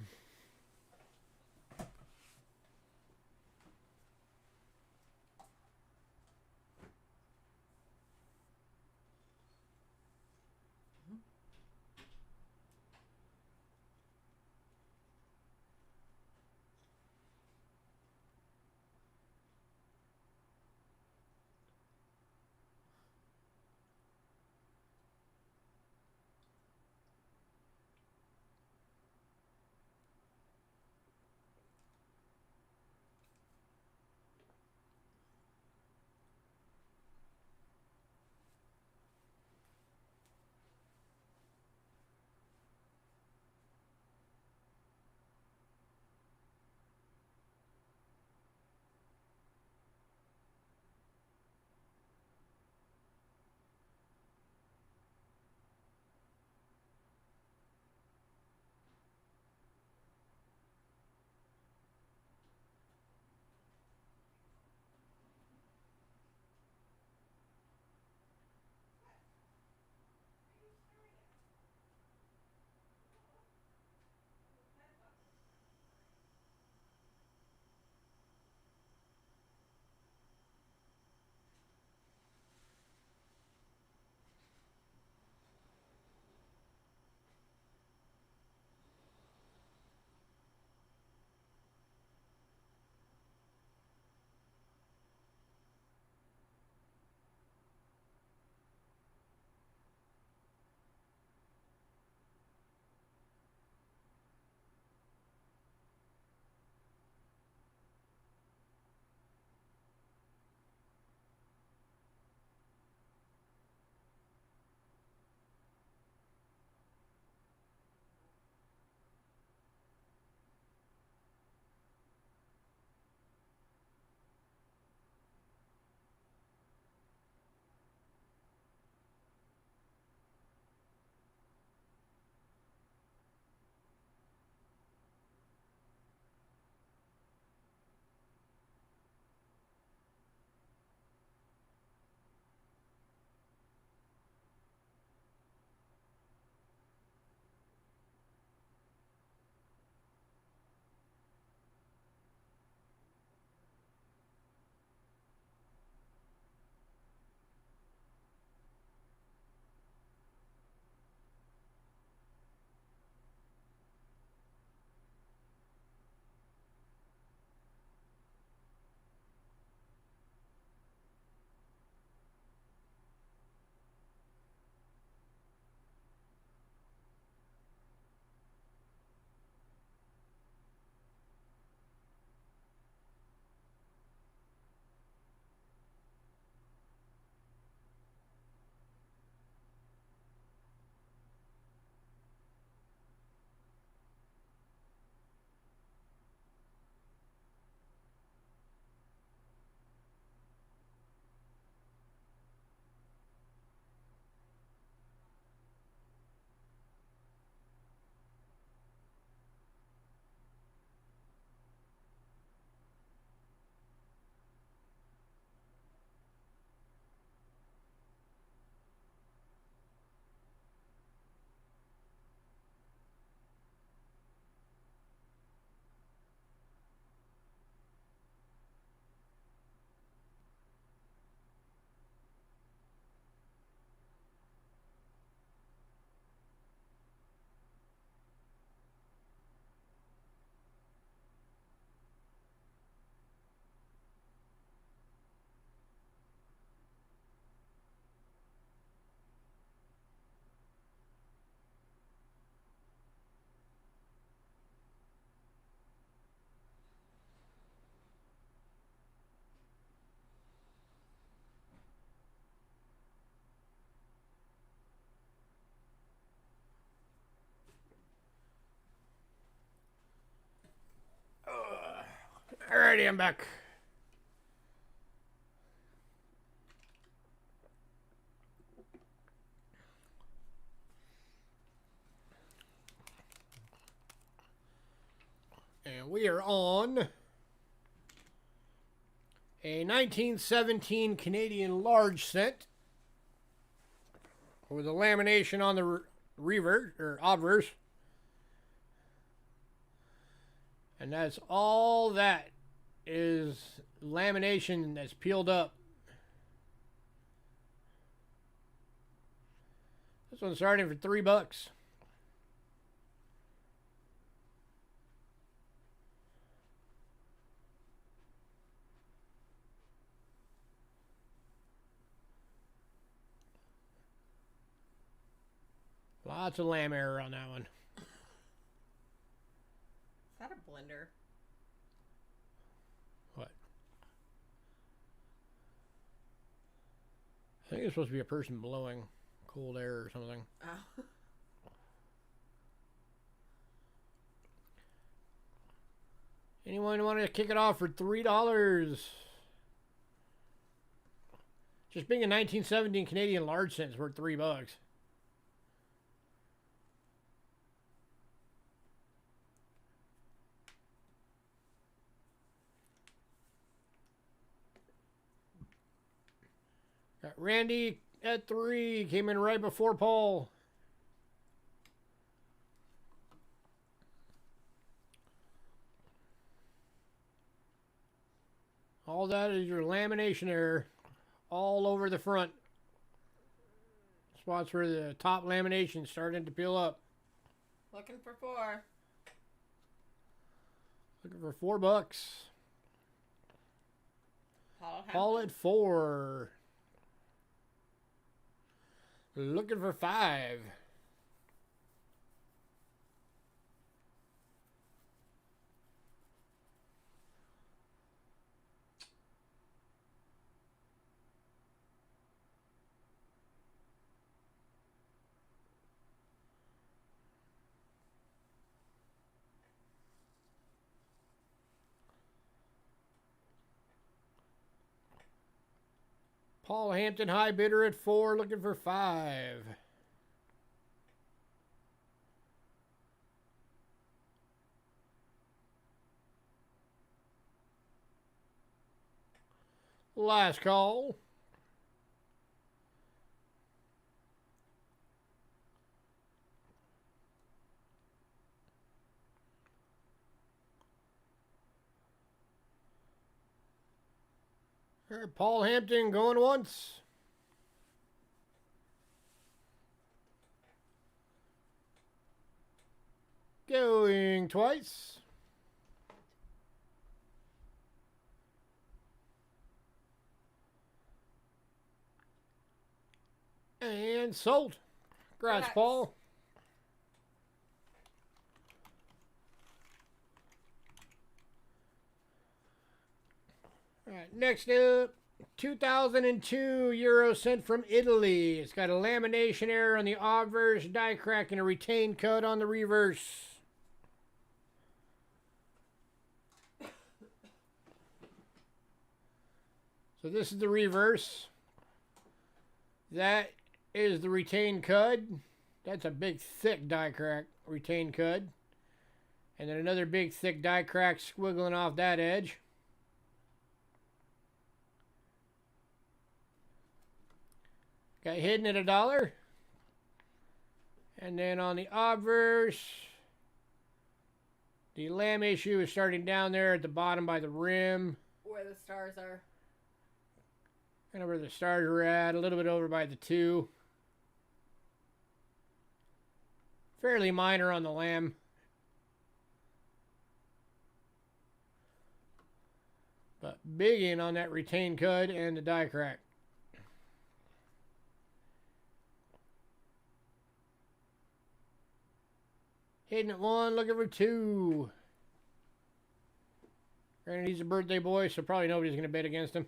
Alrighty, I'm back. And we are on a 1917 Canadian large cent with a lamination on the reverse or obverse. And that's all that is lamination that's peeled up. This one's starting for $3. Lots of lamb error on that one. Is that a blender? What? I think it's supposed to be a person blowing cold air or something. Oh. Anyone want to kick it off for $3? Just being a 1917 Canadian large cent is worth $3. Got Randy at 3. Came in right before Paul. All that is your lamination error all over the front. Spots where the top lamination starting to peel up. Looking for 4. Looking for $4. Paul at 4. Looking for 5. Paul Hampton, high bidder at 4, looking for 5. Last call. Paul Hampton going once. Going twice. And sold. Congrats, Paul. All right, next up, 2002 Euro cent from Italy. It's got a lamination error on the obverse, die crack, and a retained cut on the reverse. So this is the reverse. That is the retained cud. That's a big, thick die crack, retained cud. And then another big, thick die crack squiggling off that edge. Got hidden at $1. And then on the obverse, the lamb issue is starting down there at the bottom by the rim. Where the stars are. Kind of where the stars are at, a little bit over by the 2. Fairly minor on the lamb. But big in on that retained cud and the die crack. Hitting at 1, looking for 2. Granted, he's a birthday boy, so probably nobody's going to bet against him.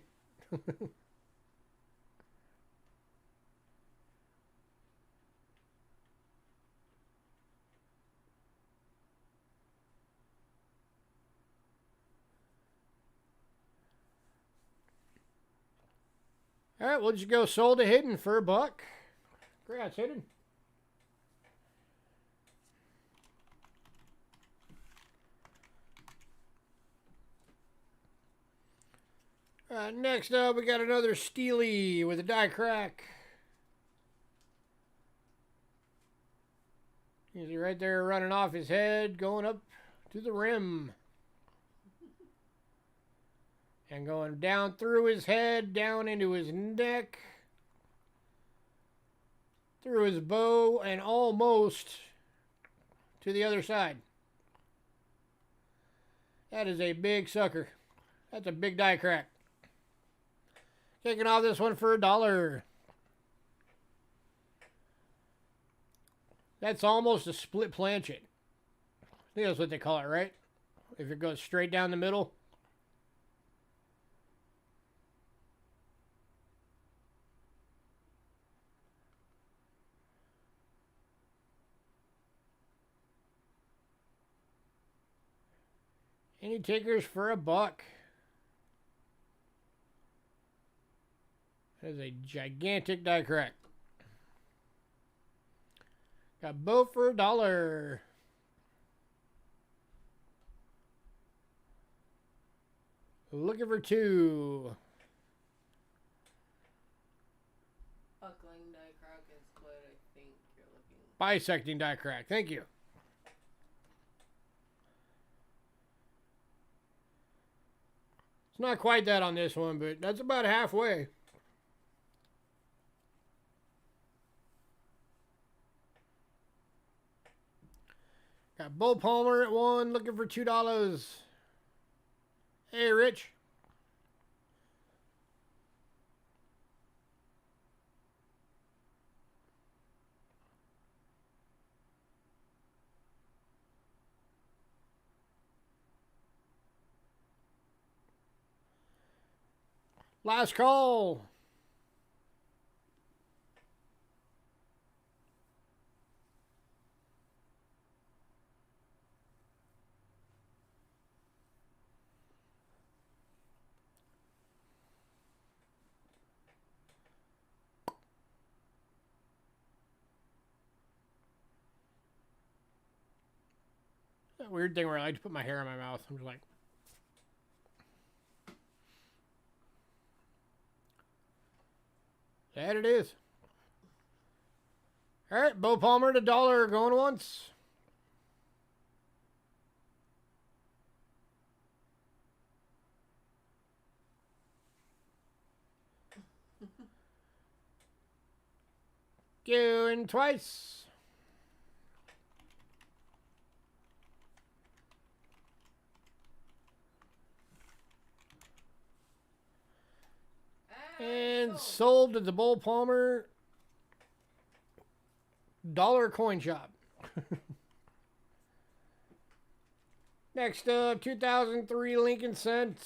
All right, we'll just go sold to hidden for $1. Congrats, hidden. Next up, we got another Steely with a die crack. Is he right there running off his head, going up to the rim. And going down through his head, down into his neck, through his bow, and almost to the other side. That is a big sucker. That's a big die crack. Kicking off this one for $1. That's almost a split planchet. I think that's what they call it, right? If it goes straight down the middle. Any takers for $1? That is a gigantic die crack. Got both for $1. Looking for 2. Buckling die crack is what I think you're looking for. Bisecting die crack. Thank you. It's not quite that on this one, but that's about halfway. Got Bo Palmer at 1, looking for $2. Hey, Rich. Last call. That weird thing where I like to put my hair in my mouth. I'm just like. That it is. All right, Bo Palmer at $1 going once. Going twice. And sold to the Bo Palmer dollar coin shop. Next up, 2003 Lincoln Cent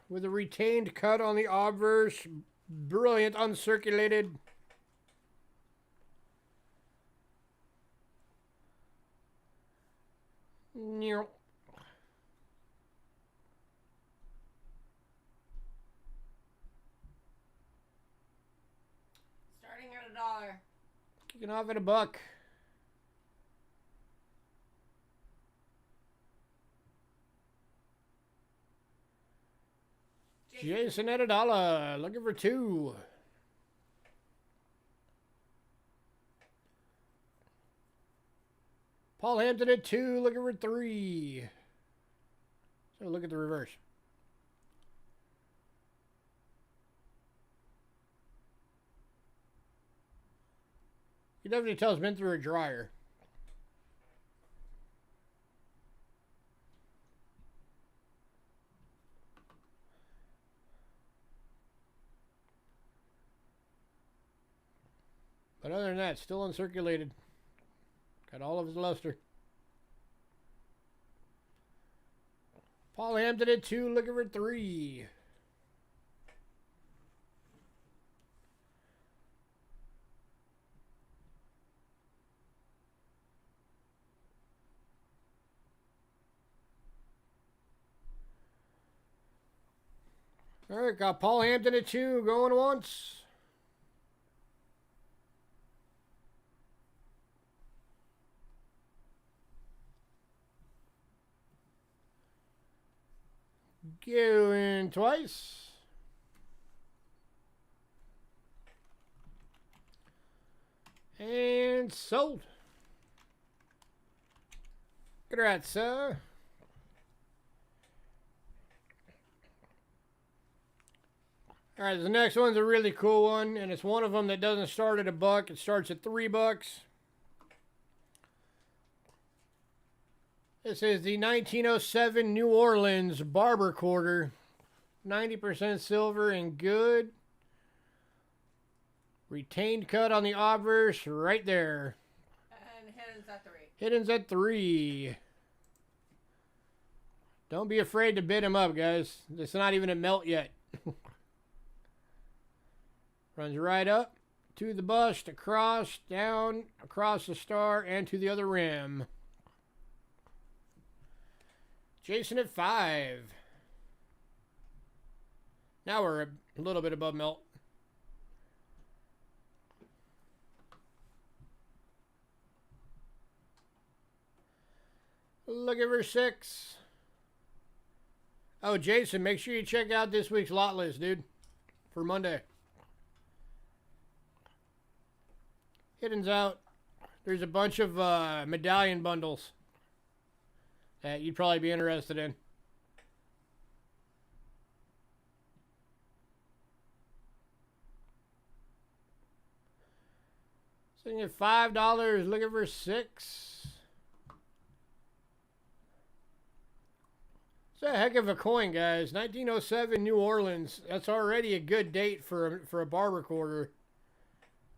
with a retained cut on the obverse. Brilliant uncirculated. Starting at $1. Kicking off at $1. Jason at $1, looking for 2. Paul Hampton at 2, looking for 3. So look at the reverse. You can definitely tell it's been through a dryer. But other than that, still uncirculated. Got all of his luster. Paul Hampton at 2, looking for 3. All right, got Paul Hampton at 2, going once. Going twice. And sold. Congrats, sir. All right, the next one's a really cool one, and it's one of them that doesn't start at $1. It starts at $3. This is the 1907 New Orleans Barber Quarter. 90% silver and good. Retained cut on the obverse right there. And hidden's at 3. Hidden's at 3. Don't be afraid to bid him up, guys. It's not even a melt yet. Runs right up to the bust, across, down, across the star, and to the other rim. Jason at 5. Now we're a little bit above melt. Looking for 6. Oh, Jason, make sure you check out this week's lot list, dude, for Monday. Hidden's out. There's a bunch of medallion bundles that you'd probably be interested in. Sitting at $5, looking for 6. It's a heck of a coin, guys. 1907 New Orleans. That's already a good date for a barber quarter.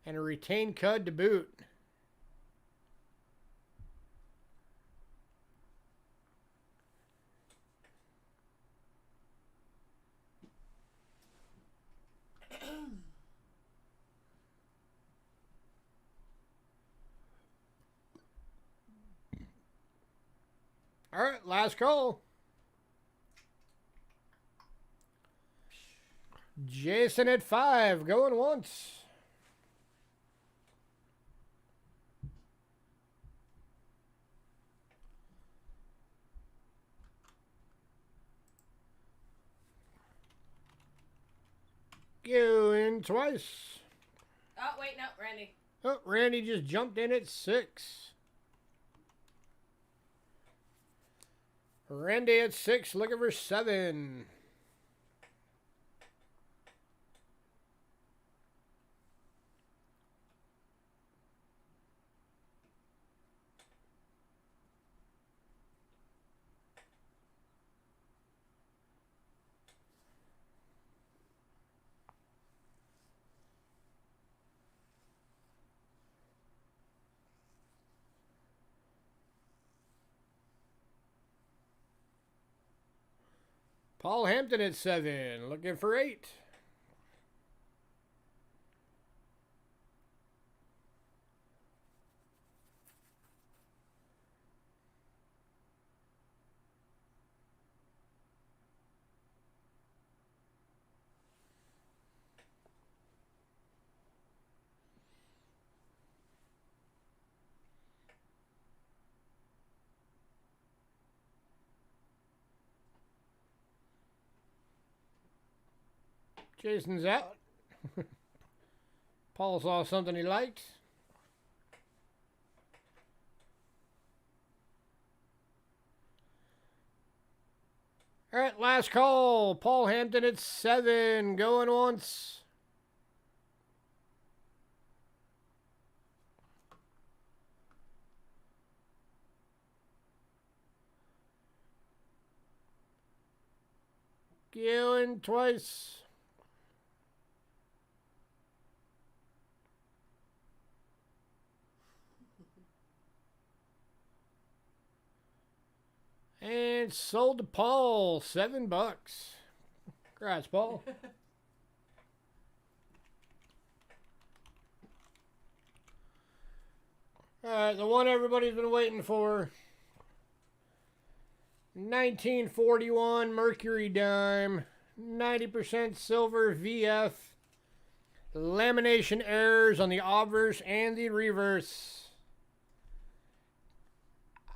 And a retained cut to boot. All right, last call. Jason at 5, going once. Going twice. Oh, wait, no, Randy. Oh, Randy just jumped in at 6. Randy at 6, looking for 7. Paul Hampton at 7, looking for 8. Jason's out. Paul saw something he liked. All right, last call. Paul Hampton at 7, going once. Going twice. And sold to Paul, $7. Congrats, Paul. All right, the one everybody's been waiting for. 1941 Mercury dime, 90% silver VF. Lamination errors on the obverse and the reverse.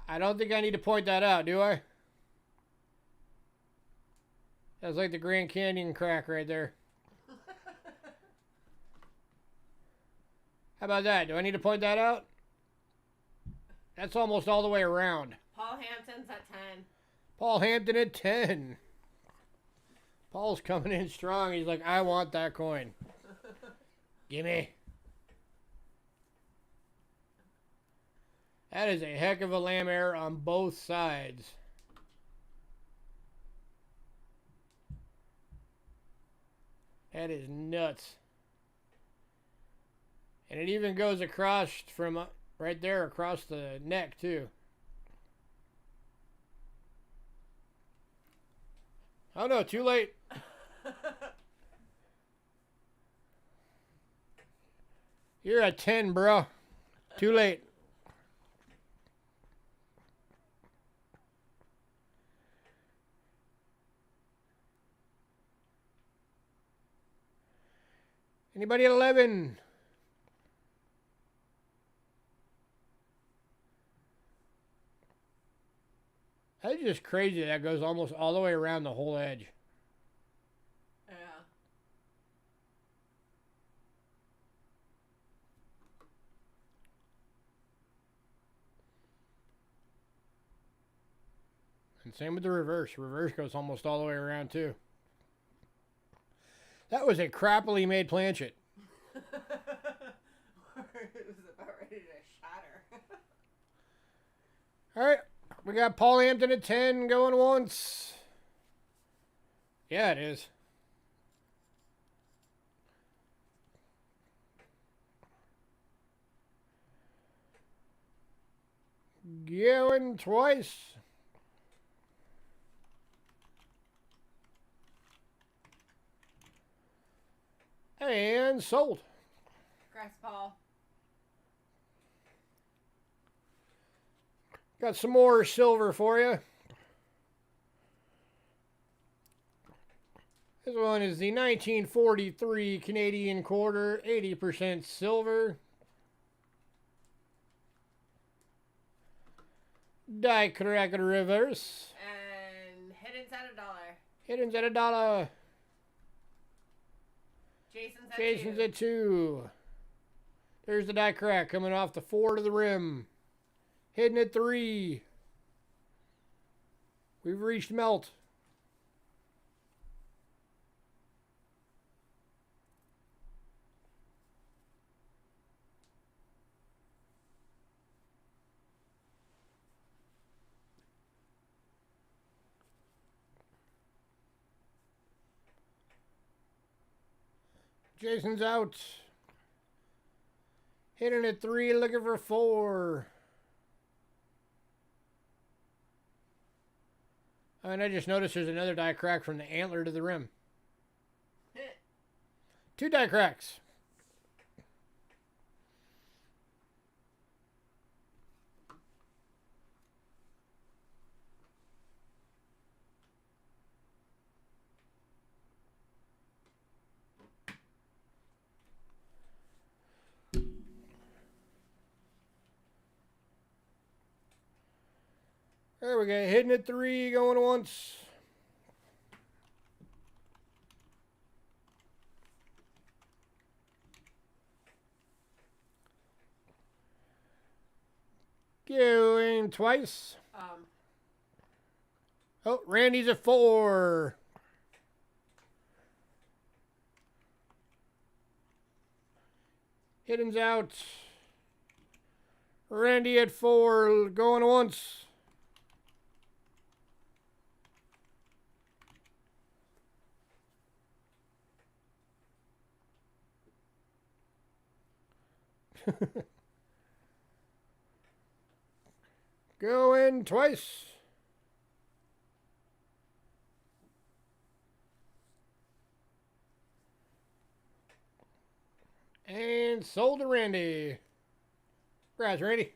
I don't think I need to point that out, do I? That's like the Grand Canyon crack right there. How about that? Do I need to point that out? That's almost all the way around. Paul Hampton's at 10. Paul Hampton at 10. Paul's coming in strong. He's like, I want that coin. Gimme. That is a heck of a lamb error on both sides. That is nuts. And it even goes across from right there across the neck too. Oh no, too late. You're at 10, bro. Too late. Anybody at 11? That's just crazy. That goes almost all the way around the whole edge. Yeah. And same with the reverse. Reverse goes almost all the way around too. That was a crappily made planchet. It was about ready to shatter. All right. We got Paul Hampton at 10 going once. Yeah, it is. Going twice. And sold. Congrats, Paul. Got some more silver for you. This one is the 1943 Canadian quarter, 80% silver. Die crack reverse. And Hidden's at $1. Hidden's at $1. Jason's at 2. There's the die crack coming off the 4 to the rim. Hidden at 3. We've reached melt. Jason's out. Hidden at 3, looking for 4. And I just noticed there's another die crack from the antler to the rim. 2 die cracks. There we go. Hitting at 3, going once. Going twice. Oh, Randy's at 4. Hidden's out. Randy at 4, going once. Going twice. And sold to Randy. Congrats, Randy.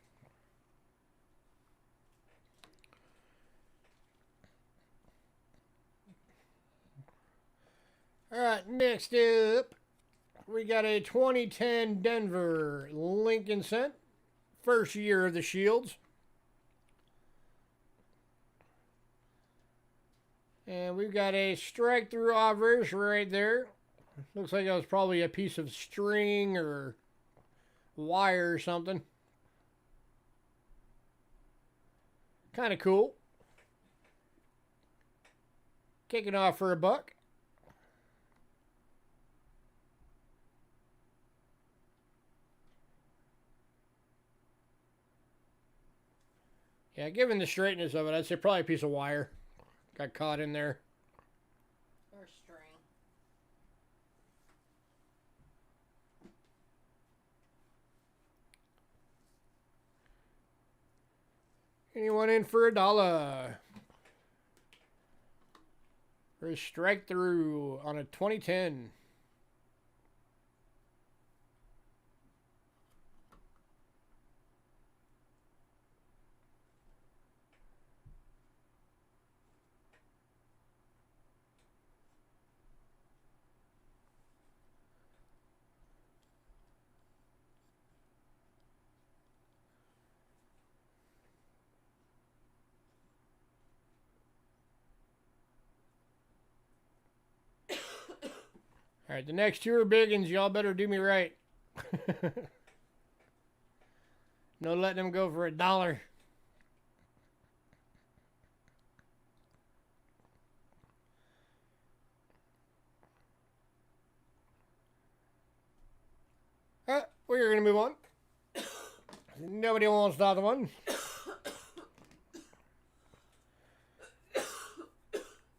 All right, next up, we got a 2010 Denver Lincoln Cent. First year of the Shields. And we've got a strike through obverse right there. Looks like it was probably a piece of string or wire or something. Kind of cool. Kicking off for $1. Yeah, given the straightness of it, I'd say probably a piece of wire got caught in there. Or string. Anyone in for $1? For a strike through on a 2010. All right, the next two are big ones. Y'all better do me right. No letting them go for $1. We're going to move on. Nobody wants the other one.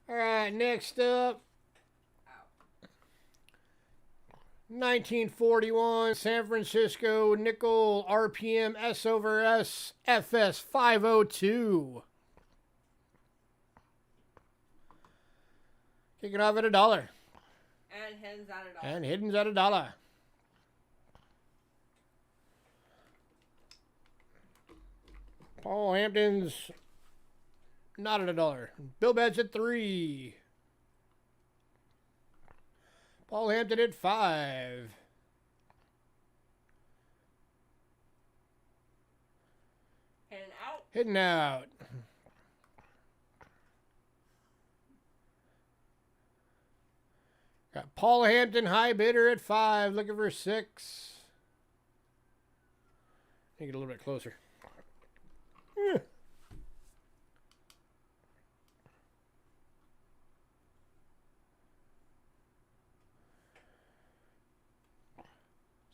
All right, next up. 1941 San Francisco nickel RPM S over S FS 502. Kicking off at $1. And hidden's at $1. And hidden's at $1. Paul Hampton's not at $1. Bill Betts at $3. Paul Hampton at $5. Hidden out. Hidden out. Got Paul Hampton high bidder at $5, looking for $6. Get a little bit closer. Yeah.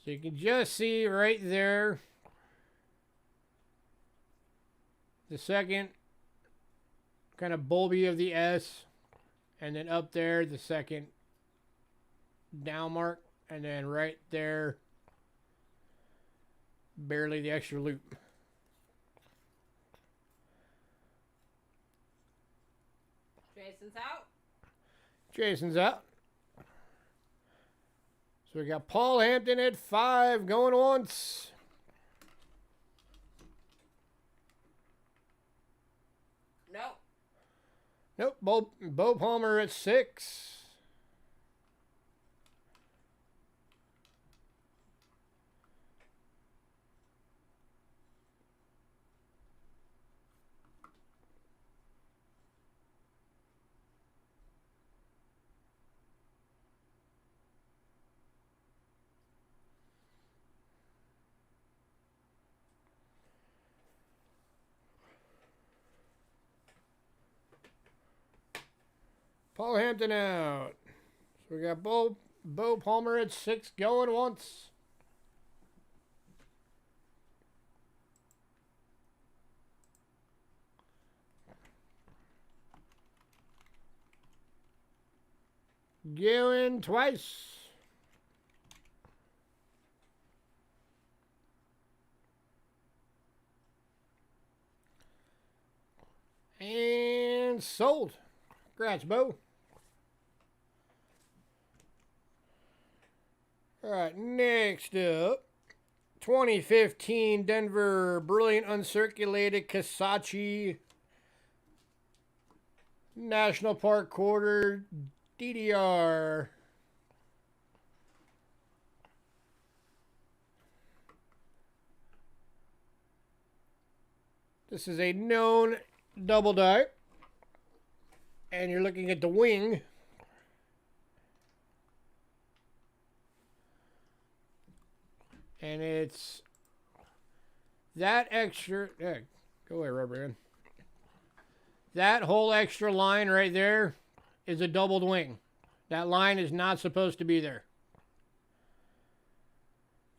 So you can just see right there the second kind of bulby of the S, and then up there the second down mark, and then right there barely the extra loop. Jason's out. Jason's out. So we got Paul Hampton at $5 going once. Nope. Nope. Bo Palmer at $6. Paul Hampton out. So we got Bo Palmer at $6 going once. Going twice. And sold. Congrats, Bo. All right, next up, 2015 Denver Brilliant Uncirculated Kasachi National Park Quarter DDR. This is a known double die. and you're looking at the wing, and it's that extra, go away, rubber man. That whole extra line right there is a doubled wing. That line is not supposed to be there.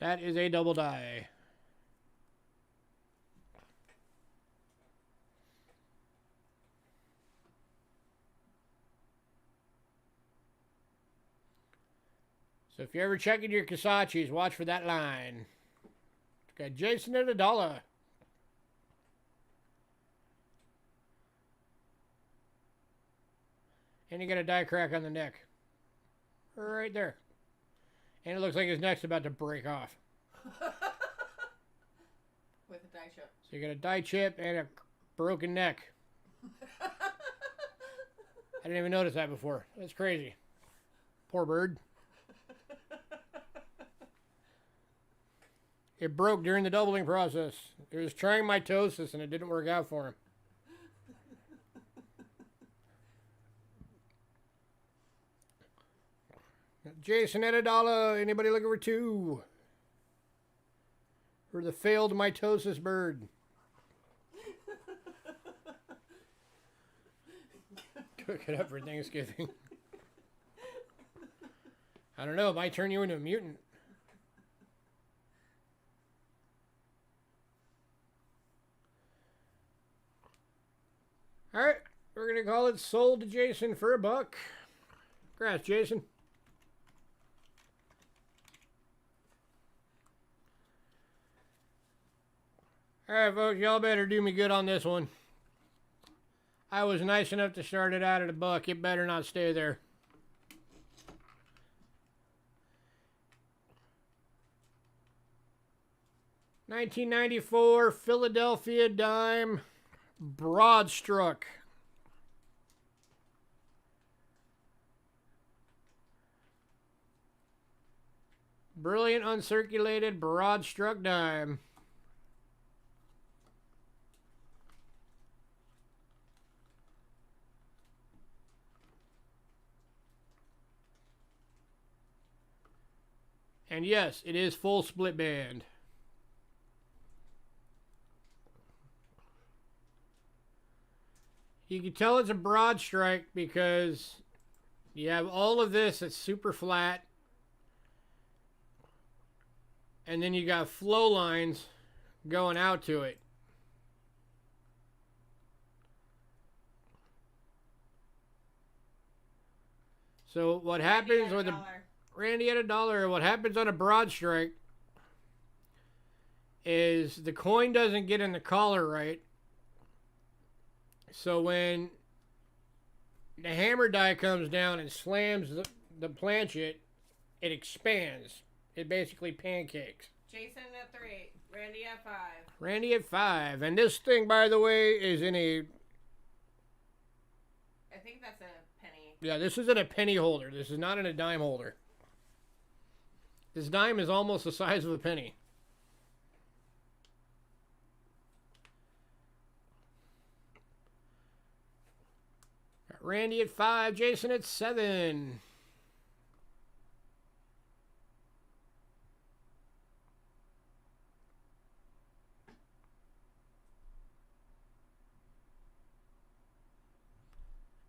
That is a double die. So if you're ever checking your Kasachis, watch for that line. Got Jason at $1. And you got a die crack on the neck. Right there. And it looks like his neck's about to break off. With a die chip. So you got a die chip and a broken neck. I didn't even notice that before. That's crazy. Poor bird. It broke during the doubling process. It was trying mitosis and it didn't work out for him. Jason at $1. Anybody looking for 2? For the failed mitosis bird. Cook it up for Thanksgiving. I don't know. It might turn you into a mutant. All right, we're gonna call it sold to Jason for $1. Congrats, Jason. All right, folks, y'all better do me good on this one. I was nice enough to start it out at $1. It better not stay there. $19.94 Philadelphia dime. Broadstruck. Brilliant uncirculated broadstruck dime. And yes, it is full split band. You can tell it's a broad strike because you have all of this that's super flat. And then you got flow lines going out to it. So what happens with a Randy at $1, what happens on a broad strike is the coin doesn't get in the collar right. So when the hammer die comes down and slams the planchet, it expands. It basically pancakes. Jason at 3. Randy at 5. Randy at 5. And this thing, by the way, is in a... I think that's a penny. Yeah, this isn't a penny holder. This is not in a dime holder. This dime is almost the size of a penny. Got Randy at 5. Jason at 7.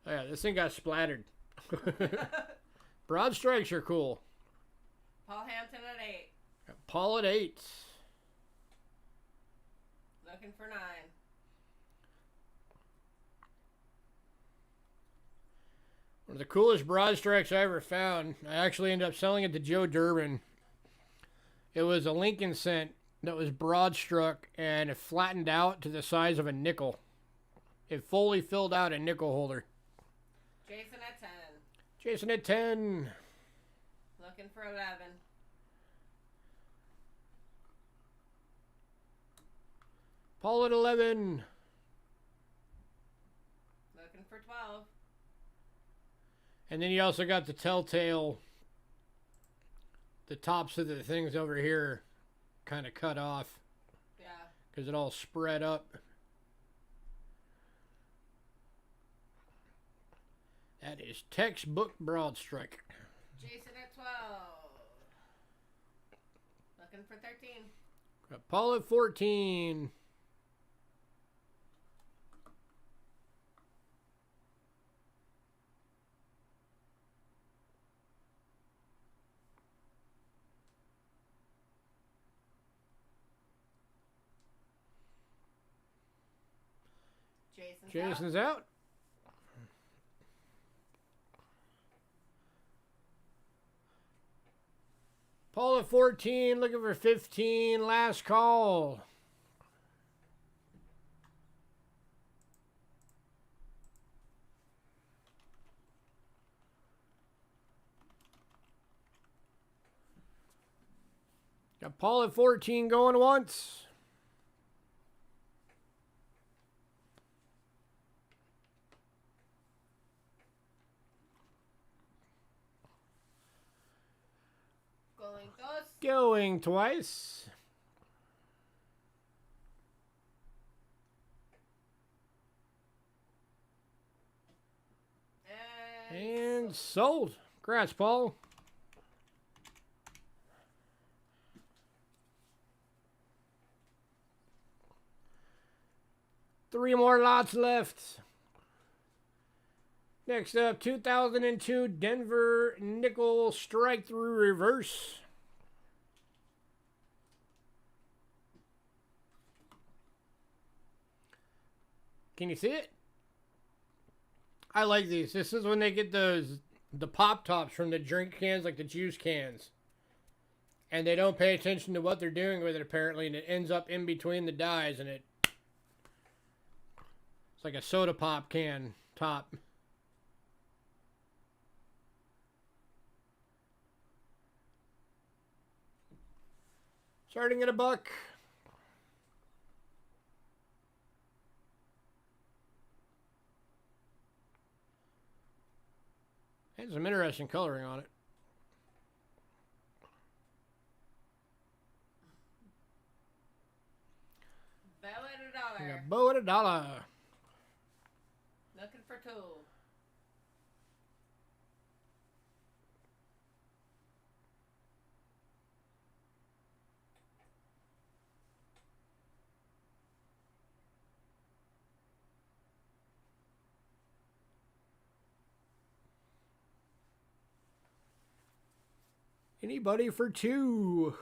Oh yeah, this thing got splattered. Broad strikes are cool. Paul Hampton at 8. Paul at 8. Looking for 9. One of the coolest broad strikes I ever found. I actually ended up selling it to Joe Durbin. It was a Lincoln cent that was broad struck and it flattened out to the size of a nickel. It fully filled out a nickel holder. Jason at 10. Jason at 10. Looking for 11. Paul at 11. Looking for 12. And then you also got the telltale. The tops of the things over here kind of cut off. Yeah. Because it all spread up. That is textbook broad strike. Jason at 12. Looking for 13. Got Paul at 14. Jason's out. Paul at 14, looking for 15. Last call. Got Paul at 14 going once. Going twice. And sold. Congrats, Paul. Three more lots left. Next up, 2002 Denver Nickel Strike Through Reverse. Can you see it? I like these. This is when they get the pop tops from the drink cans, like the juice cans. And they don't pay attention to what they're doing with it, apparently, and it ends up in between the dies, and it's like a soda pop can top. Starting at $1. Has some interesting coloring on it. Bow at $1. Yeah, bow at $1. Looking for 2. Anybody for 2?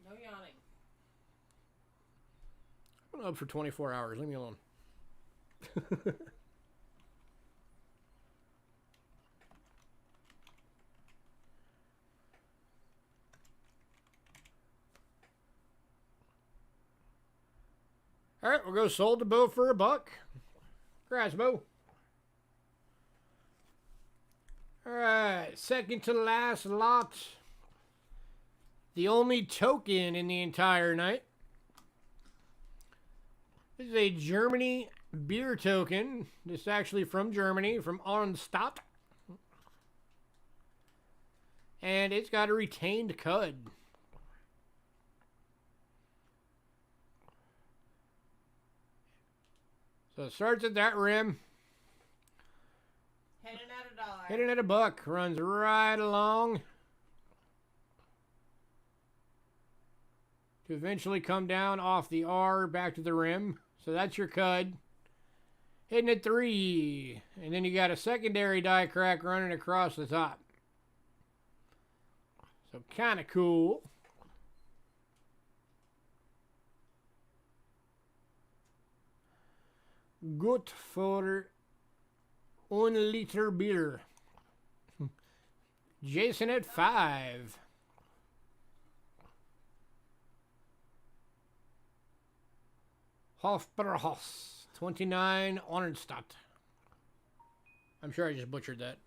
No yawning. I'm up for 24 hours. Leave me alone. All right, we'll go sold to Bo for $1. Congrats, Bo. All right, second to last lot. The only token in the entire night. This is a Germany beer token. This is actually from Germany, from Arnstadt. And it's got a retained cud. So it starts at that rim. Heading at $1. Hitting at $1. Runs right along. To eventually come down off the R back to the rim. So that's your cud. Hitting at 3. And then you got a secondary die crack running across the top. So kind of cool. Good for 1 liter beer. Jason at 5. Hofbrauhaus 29 Arnstadt. I'm sure I just butchered that.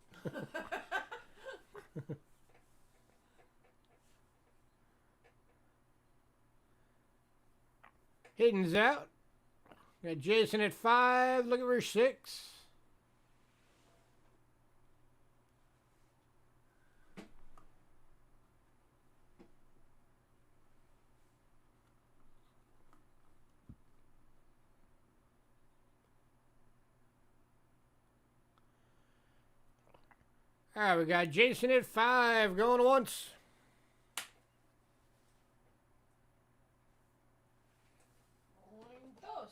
Hidden's out. Got Jason at 5. Looking for 6. All right, we got Jason at 5 going once. Dos.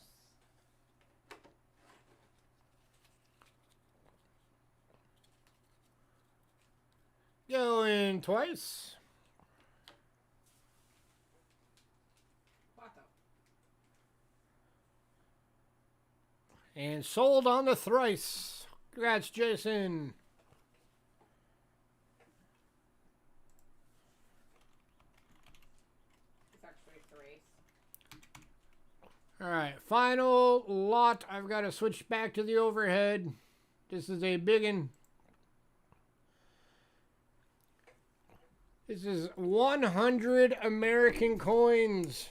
Going twice. Cuatro. And sold on the thrice. Congrats, Jason. It's actually threes. All right, final lot. I've got to switch back to the overhead. This is a big one. This is 100 American coins.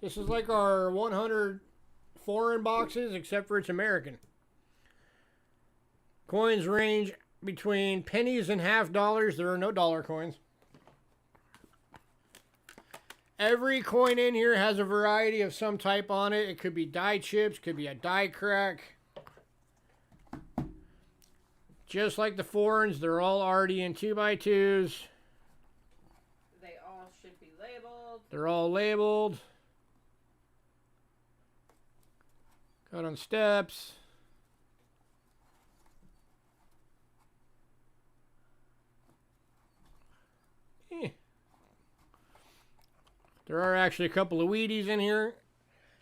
This is like our 100 foreign boxes, except for it's American. Coins range between pennies and $half. There are no dollar coins. Every coin in here has a variety of some type on it. It could be die chips, could be a die crack. Just like the foreigns, they're all already in 2x2s. They all should be labeled. They're all labeled. Cut on steps. There are actually a couple of Wheaties in here.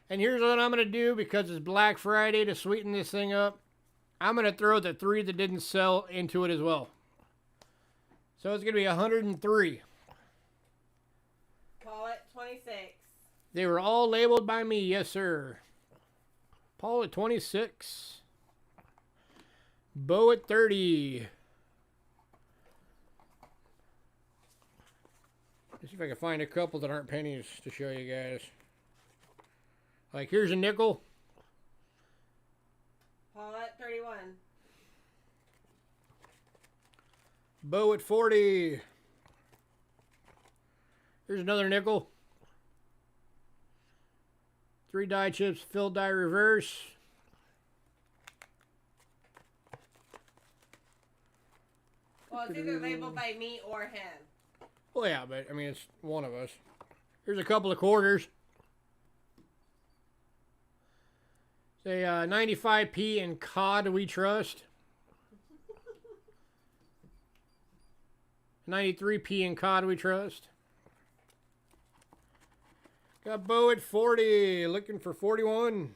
And here's what I'm going to do because it's Black Friday to sweeten this thing up. I'm going to throw the 3 that didn't sell into it as well. So it's going to be 103. Call it 26. They were all labeled by me, yes sir. Paul at 26. Bo at 30. Let's see if I can find a couple that aren't pennies to show you guys. Like, here's a nickel. Call it 31. Bo at 40. Here's another nickel. 3 die chips, filled die reverse. Well, it's either labeled by me or him. Well, yeah, but, I mean, it's one of us. Here's a couple of quarters. Say 95p in COD we trust. 93p in COD we trust. Got Bo at 40, looking for 41.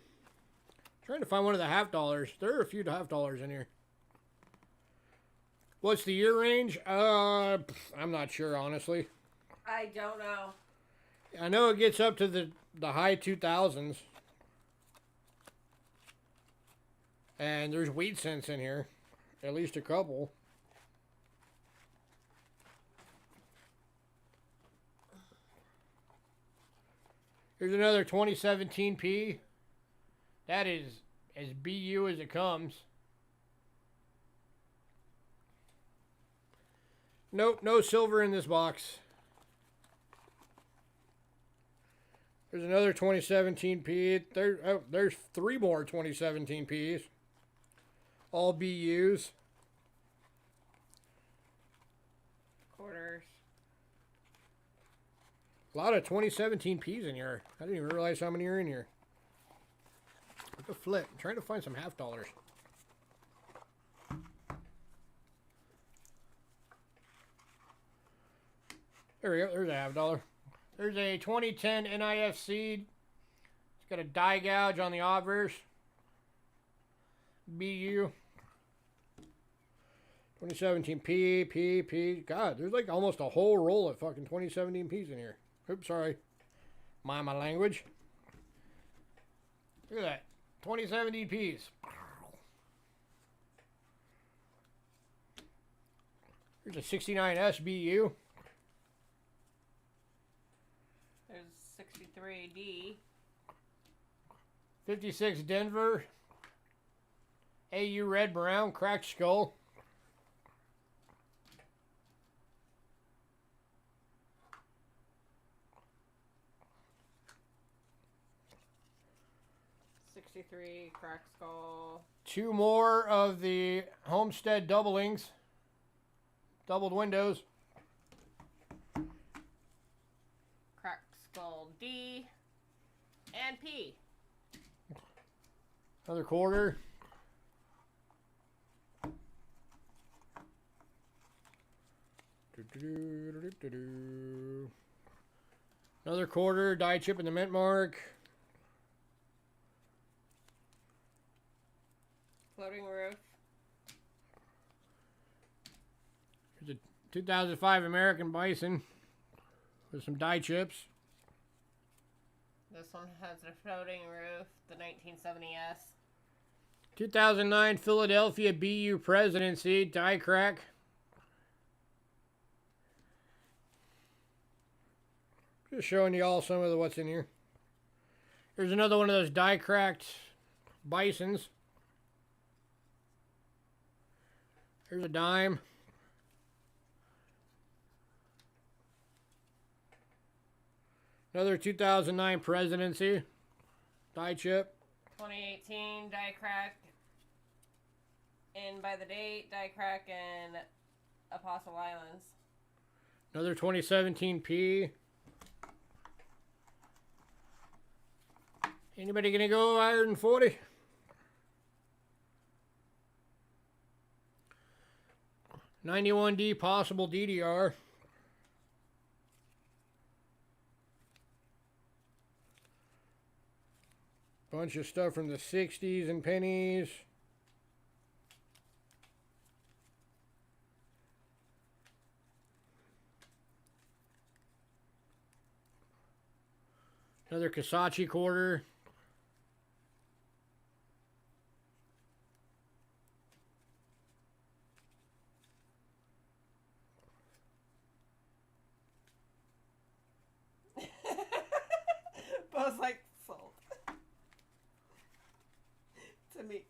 Trying to find one of the $half. There are a few $half in here. What's the year range? I'm not sure, honestly. I don't know. I know it gets up to the high 2000s. And there's wheat cents in here. At least a couple. Here's another 2017p. That is as BU as it comes. Nope, no silver in this box. There's another 2017p. There's 3 more 2017ps. All BUs. Quarters. A lot of 2017ps in here. I didn't even realize how many are in here. Look at flip. I'm trying to find some $half. There we go. There's a $half. There's a 2010 NIFC. It's got a die gouge on the obverse. BU. 2017 P. God, there's like almost a whole roll of fucking 2017 P's in here. Oops, sorry. Mind my language. Look at that. 2017 P's. Here's a 69 SBU. There's 63D. 56 Denver. AU Red Brown. Cracked Skull. Crack Skull. 2 more of the Homestead doublings. Doubled windows. Crack skull D and P. Another quarter. Another quarter. Die chip in the mint mark. Floating roof. Here's a 2005 American Bison with some die chips. This one has a floating roof, the 1970S. 2009 Philadelphia BU Presidency die crack. Just showing you all some of the what's in here. Here's another one of those die cracked Bisons. Here's a dime. Another 2009 Presidency die chip. 2018 die crack. In by the date, die crack in Apostle Islands. Another 2017 P. Anybody gonna go higher than 40? $91D possible DDR. Bunch of stuff from the 60s and pennies. Another Kasachi quarter. Bo's like, sold. To me.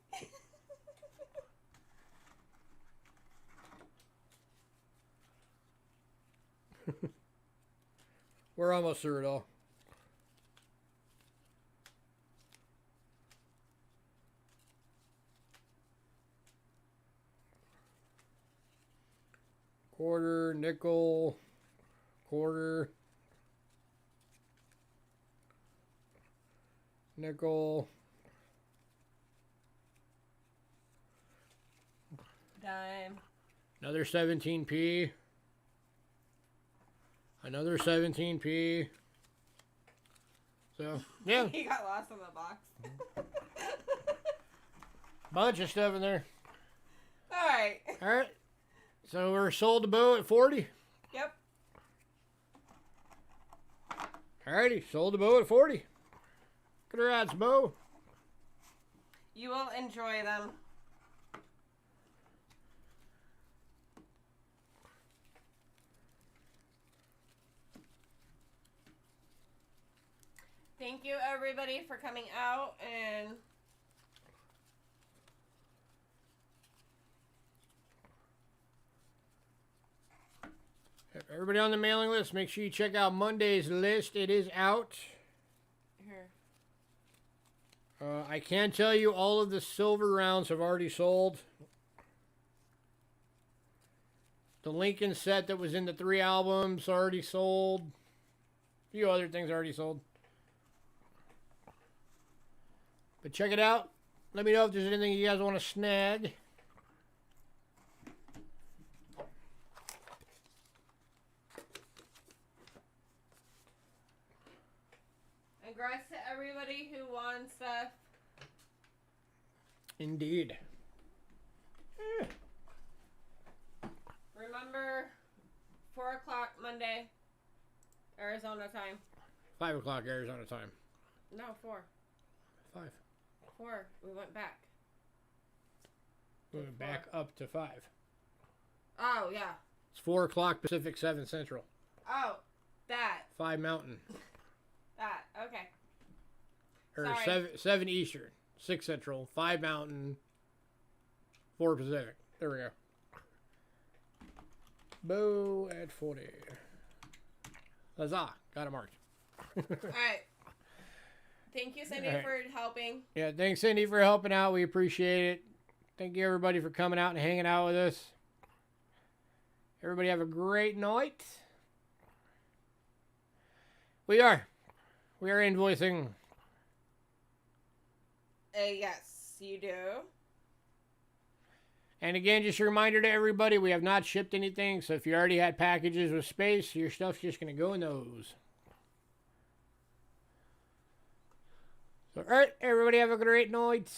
We're almost through it all. Quarter, nickel, quarter, nickel, Dime. another 17p, another 17p. So, yeah, He got lost in the box. bunch of stuff in there. Alright. All right, so we're sold to Bo at 40. Yep. Alrighty, sold to Bo at 40. Congrats, Bo. You will enjoy them. Thank you, everybody, for coming out and Everybody on the mailing list, make sure you check out Monday's list. It is out. here. I can tell you all of the silver rounds have already sold. The Lincoln set that was in the 3 albums already sold. A few other things already sold. But check it out. Let me know if there's anything you guys want to snag. Congrats to everybody who won stuff. Indeed. Remember, 4 o'clock Monday, Arizona time. 5 o'clock Arizona time. No, 4. 5. 4. We went back. We went back up to 5. Oh, yeah. It's 4 o'clock Pacific, 7 Central. Oh, that. 5 Mountain. That. Okay. Or Sorry. 7 Eastern, 6 Central, 5 Mountain, 4 Pacific. There we go. Bo at 40. Huzzah. Got it marked. All right. Thank you, Cindy, All right. for helping. Yeah, thanks, Cindy, for helping out. We appreciate it. Thank you, everybody, for coming out and hanging out with us. Everybody have a great night. We are invoicing. Yes, you do. And again, just a reminder to everybody, we have not shipped anything. So if you already had packages with space, your stuff's just going to go in those. So, all right, everybody have a great night.